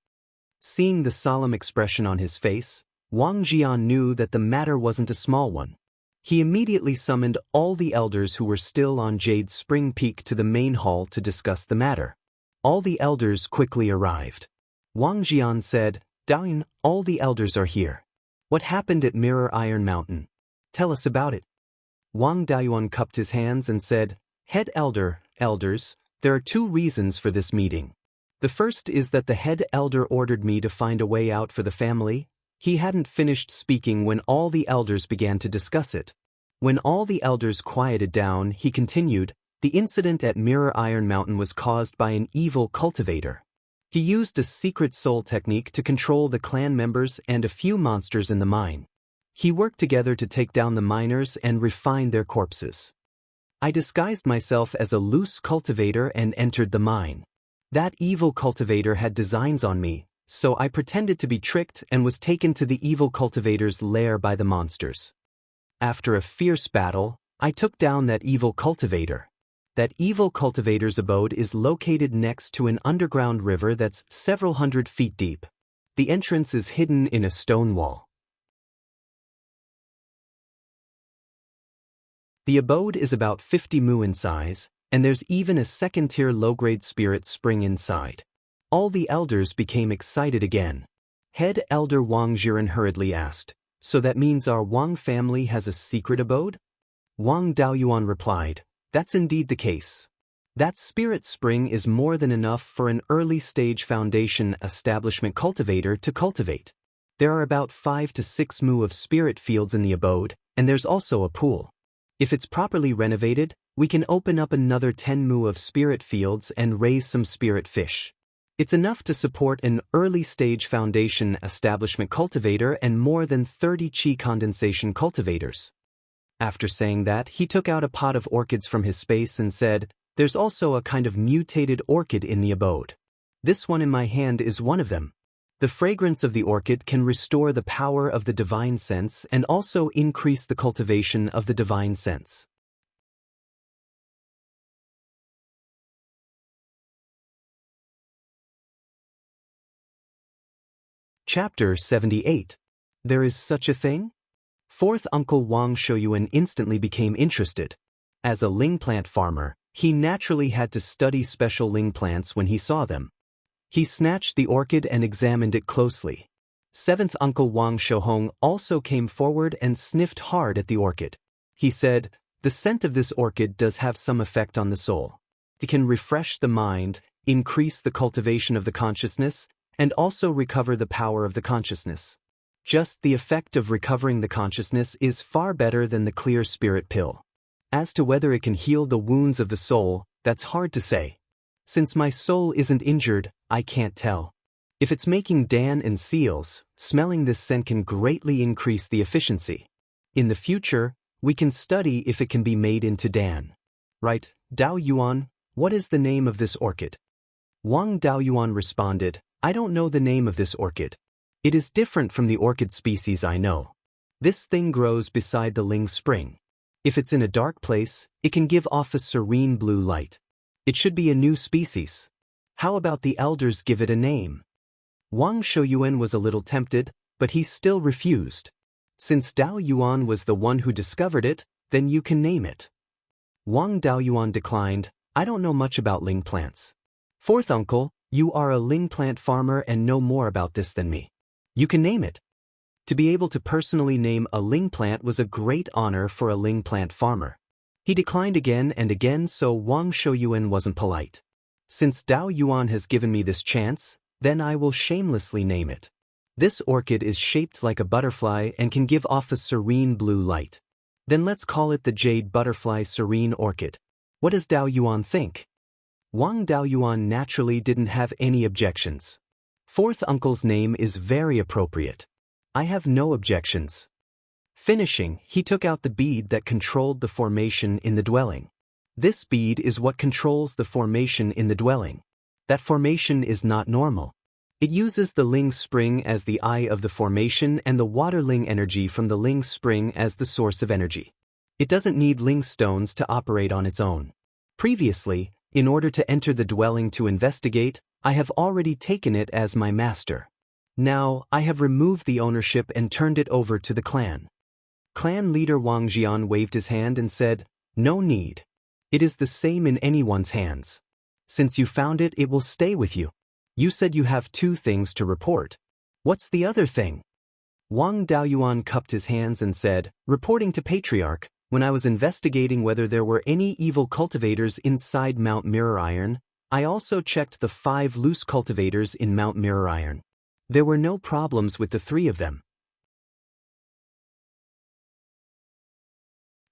Seeing the solemn expression on his face, Wang Jian knew that the matter wasn't a small one. He immediately summoned all the elders who were still on Jade Spring Peak to the main hall to discuss the matter. All the elders quickly arrived. Wang Jian said, "Daoyin, all the elders are here. What happened at Mirror Iron Mountain? Tell us about it." Wang Daoyuan cupped his hands and said, "Head elder, elders, there are two reasons for this meeting. The first is that the head elder ordered me to find a way out for the family." He hadn't finished speaking when all the elders began to discuss it. When all the elders quieted down, he continued, "The incident at Mirror Iron Mountain was caused by an evil cultivator. He used a secret soul technique to control the clan members and a few monsters in the mine. He worked together to take down the miners and refine their corpses. I disguised myself as a loose cultivator and entered the mine. That evil cultivator had designs on me, so I pretended to be tricked and was taken to the evil cultivator's lair by the monsters. After a fierce battle, I took down that evil cultivator. That evil cultivator's abode is located next to an underground river that's several hundred feet deep. The entrance is hidden in a stone wall. The abode is about 50 mu in size, and there's even a second-tier low-grade spirit spring inside." All the elders became excited again. Head elder Wang Jiren hurriedly asked, "So that means our Wang family has a secret abode?" Wang Daoyuan replied, "That's indeed the case. That spirit spring is more than enough for an early-stage foundation establishment cultivator to cultivate. There are about 5 to 6 mu of spirit fields in the abode, and there's also a pool. If it's properly renovated, we can open up another 10 mu of spirit fields and raise some spirit fish. It's enough to support an early-stage foundation establishment cultivator and more than 30 chi condensation cultivators." After saying that, he took out a pot of orchids from his space and said, "There's also a kind of mutated orchid in the abode. This one in my hand is one of them. The fragrance of the orchid can restore the power of the divine sense and also increase the cultivation of the divine sense." Chapter 78. There is such a thing? Fourth uncle Wang Shouyuan instantly became interested. As a ling plant farmer, he naturally had to study special ling plants when he saw them. He snatched the orchid and examined it closely. Seventh uncle Wang Shouhong also came forward and sniffed hard at the orchid. He said, "The scent of this orchid does have some effect on the soul. It can refresh the mind, increase the cultivation of the consciousness, and also recover the power of the consciousness. Just the effect of recovering the consciousness is far better than the clear spirit pill. As to whether it can heal the wounds of the soul, that's hard to say. Since my soul isn't injured, I can't tell. If it's making dan and seals, smelling this scent can greatly increase the efficiency. In the future, we can study if it can be made into dan. Right, Daoyuan, what is the name of this orchid?" Wang Daoyuan responded, "I don't know the name of this orchid. It is different from the orchid species I know. This thing grows beside the Ling Spring. If it's in a dark place, it can give off a serene blue light. It should be a new species. How about the elders give it a name?" Wang Shouyuan was a little tempted, but he still refused. "Since Daoyuan was the one who discovered it, then you can name it." Wang Daoyuan declined, "I don't know much about ling plants. Fourth uncle, you are a ling plant farmer and know more about this than me. You can name it." To be able to personally name a ling plant was a great honor for a ling plant farmer. He declined again and again, so Wang Shouyuan wasn't polite. "Since Daoyuan has given me this chance, then I will shamelessly name it. This orchid is shaped like a butterfly and can give off a serene blue light. Then let's call it the Jade Butterfly Serene Orchid. What does Daoyuan think? Wang Daoyuan naturally didn't have any objections. Fourth uncle's name is very appropriate. I have no objections. Finishing, he took out the bead that controlled the formation in the dwelling. This bead is what controls the formation in the dwelling. That formation is not normal. It uses the Ling spring as the eye of the formation and the water Ling energy from the Ling spring as the source of energy. It doesn't need Ling stones to operate on its own. Previously, in order to enter the dwelling to investigate, I have already taken it as my master. Now, I have removed the ownership and turned it over to the clan. Clan leader Wang Jian waved his hand and said, "No need. It is the same in anyone's hands. Since you found it, it will stay with you. You said you have 2 things to report. What's the other thing?" Wang Daoyuan cupped his hands and said, "Reporting to Patriarch, when I was investigating whether there were any evil cultivators inside Mount Mirror Iron, I also checked the 5 loose cultivators in Mount Mirror Iron. There were no problems with the 3 of them.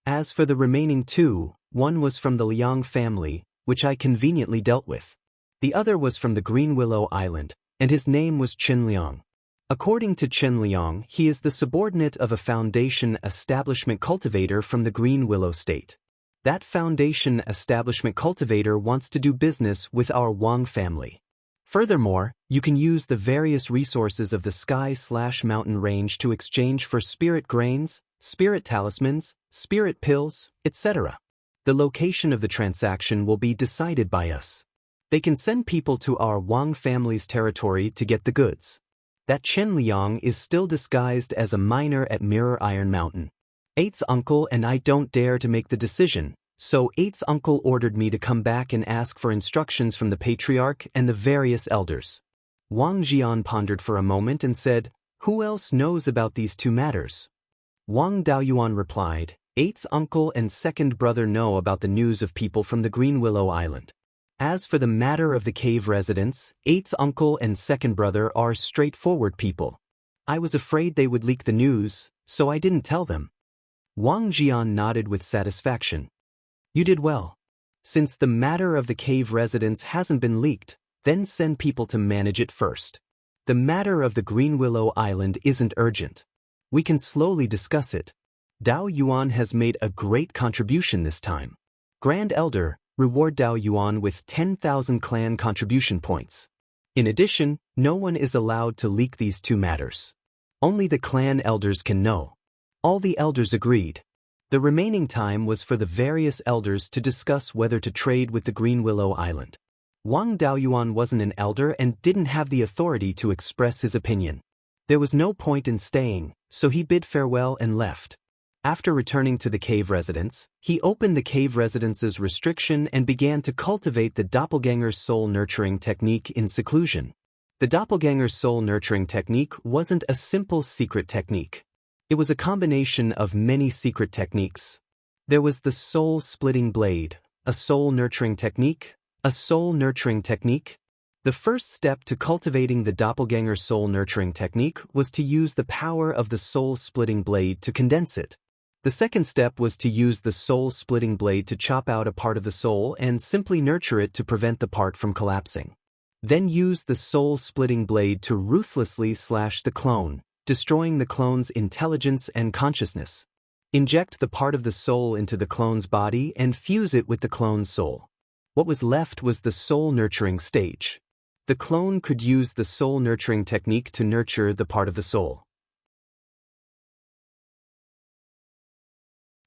As for the remaining 2, one was from the Liang family, which I conveniently dealt with. The other was from the Green Willow Island, and his name was Chen Liang. According to Chen Liang, he is the subordinate of a foundation establishment cultivator from the Green Willow state. That foundation establishment cultivator wants to do business with our Wang family. Furthermore, you can use the various resources of the sky/mountain range to exchange for spirit grains, spirit talismans, spirit pills, etc. The location of the transaction will be decided by us. They can send people to our Wang family's territory to get the goods. That Chen Liang is still disguised as a miner at Mirror Iron Mountain. 8th uncle and I don't dare to make the decision, so 8th uncle ordered me to come back and ask for instructions from the Patriarch and the various elders. Wang Jian pondered for a moment and said, "Who else knows about these 2 matters?" Wang Daoyuan replied, 8th uncle and 2nd brother know about the news of people from the Green Willow Island. As for the matter of the cave residents, 8th uncle and 2nd brother are straightforward people. I was afraid they would leak the news, so I didn't tell them. Wang Jian nodded with satisfaction. You did well. Since the matter of the cave residents hasn't been leaked, then send people to manage it first. The matter of the Green Willow Island isn't urgent. We can slowly discuss it. Daoyuan has made a great contribution this time. Grand Elder, reward Daoyuan with 10,000 clan contribution points. In addition, no one is allowed to leak these 2 matters. Only the clan elders can know. All the elders agreed. The remaining time was for the various elders to discuss whether to trade with the Green Willow Island. Wang Daoyuan wasn't an elder and didn't have the authority to express his opinion. There was no point in staying, so he bid farewell and left. After returning to the cave residence, he opened the cave residence's restriction and began to cultivate the doppelganger soul nurturing technique in seclusion. The doppelganger soul nurturing technique wasn't a simple secret technique. It was a combination of many secret techniques. There was the soul splitting blade, a soul nurturing technique, a soul nurturing technique. The first step to cultivating the doppelganger soul nurturing technique was to use the power of the soul splitting blade to condense it. The second step was to use the soul splitting blade to chop out a part of the soul and simply nurture it to prevent the part from collapsing. Then use the soul splitting blade to ruthlessly slash the clone, destroying the clone's intelligence and consciousness. Inject the part of the soul into the clone's body and fuse it with the clone's soul. What was left was the soul nurturing stage. The clone could use the soul nurturing technique to nurture the part of the soul.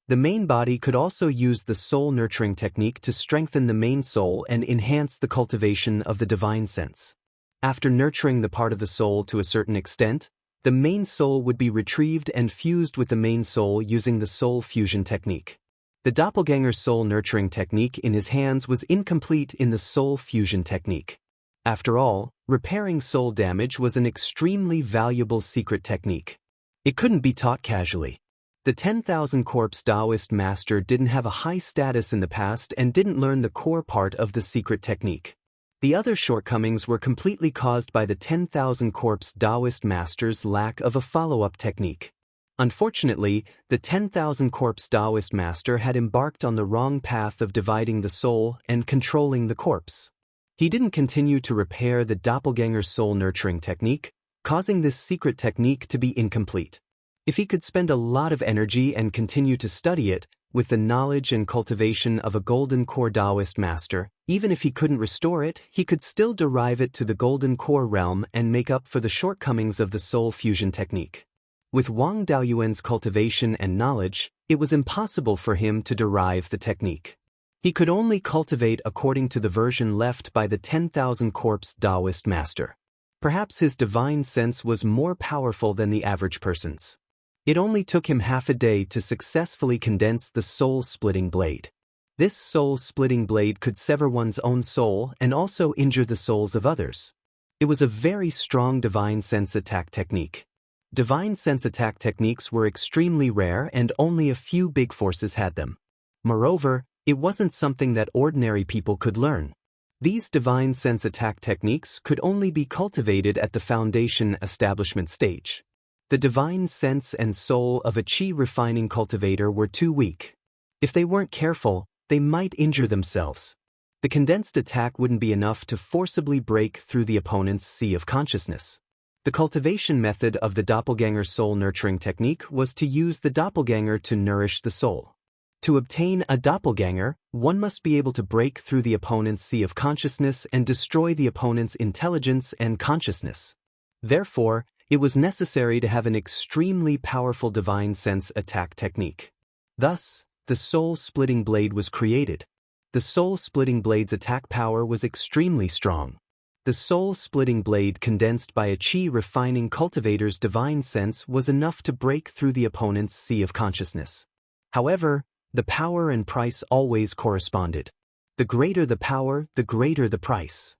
The main body could also use the soul nurturing technique to strengthen the main soul and enhance the cultivation of the divine sense. After nurturing the part of the soul to a certain extent, the main soul would be retrieved and fused with the main soul using the soul fusion technique. The doppelganger soul nurturing technique in his hands was incomplete in the soul fusion technique. After all, repairing soul damage was an extremely valuable secret technique. It couldn't be taught casually. The 10,000 Corpse Daoist master didn't have a high status in the past and didn't learn the core part of the secret technique. The other shortcomings were completely caused by the 10,000 Corpse Daoist master's lack of a follow-up technique. Unfortunately, the 10,000 corpse Daoist master had embarked on the wrong path of dividing the soul and controlling the corpse. He didn't continue to repair the doppelganger's soul nurturing technique, causing this secret technique to be incomplete. If he could spend a lot of energy and continue to study it, with the knowledge and cultivation of a golden core Daoist master, even if he couldn't restore it, he could still derive it to the golden core realm and make up for the shortcomings of the soul fusion technique. With Wang Daoyuan's cultivation and knowledge, it was impossible for him to derive the technique. He could only cultivate according to the version left by the 10,000 corpse Daoist master. Perhaps his divine sense was more powerful than the average person's. It only took him half a day to successfully condense the soul-splitting blade. This soul-splitting blade could sever one's own soul and also injure the souls of others. It was a very strong divine sense attack technique. Divine sense attack techniques were extremely rare and only a few big forces had them. Moreover, it wasn't something that ordinary people could learn. These divine sense attack techniques could only be cultivated at the foundation establishment stage. The divine sense and soul of a chi refining cultivator were too weak. If they weren't careful, they might injure themselves. The condensed attack wouldn't be enough to forcibly break through the opponent's sea of consciousness. The cultivation method of the doppelganger soul nurturing technique was to use the doppelganger to nourish the soul. To obtain a doppelganger, one must be able to break through the opponent's sea of consciousness and destroy the opponent's intelligence and consciousness. Therefore, it was necessary to have an extremely powerful divine sense attack technique. Thus, the soul-splitting blade was created. The soul-splitting blade's attack power was extremely strong. The soul-splitting blade condensed by a chi-refining cultivator's divine sense was enough to break through the opponent's sea of consciousness. However, the power and price always corresponded. The greater the power, the greater the price.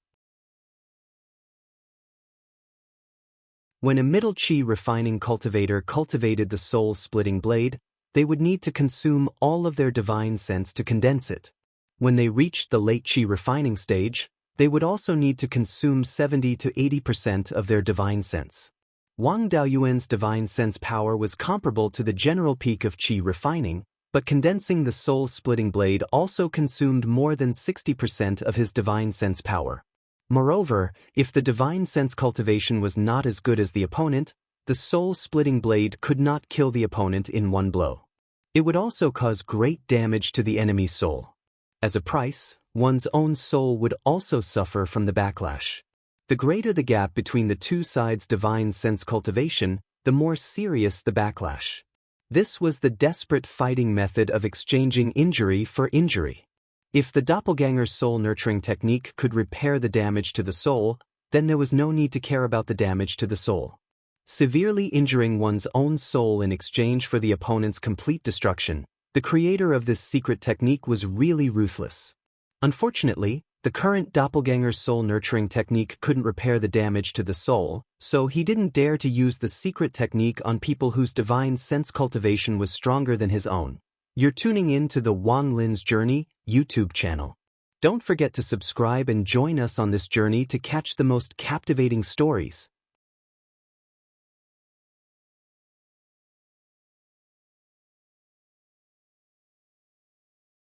When a middle chi refining cultivator cultivated the soul-splitting blade, they would need to consume all of their divine sense to condense it. When they reached the late chi refining stage, they would also need to consume 70 to 80% of their divine sense. Wang Daoyuan's divine sense power was comparable to the general peak of chi refining, but condensing the soul-splitting blade also consumed more than 60% of his divine sense power. Moreover, if the divine sense cultivation was not as good as the opponent, the soul-splitting blade could not kill the opponent in one blow. It would also cause great damage to the enemy's soul. As a price, one's own soul would also suffer from the backlash. The greater the gap between the two sides' divine sense cultivation, the more serious the backlash. This was the desperate fighting method of exchanging injury for injury. If the doppelganger's soul nurturing technique could repair the damage to the soul, then there was no need to care about the damage to the soul. Severely injuring one's own soul in exchange for the opponent's complete destruction, the creator of this secret technique was really ruthless. Unfortunately, the current doppelganger's soul nurturing technique couldn't repair the damage to the soul, so he didn't dare to use the secret technique on people whose divine sense cultivation was stronger than his own. You're tuning in to the Wang Lin's Journey YouTube channel. Don't forget to subscribe and join us on this journey to catch the most captivating stories.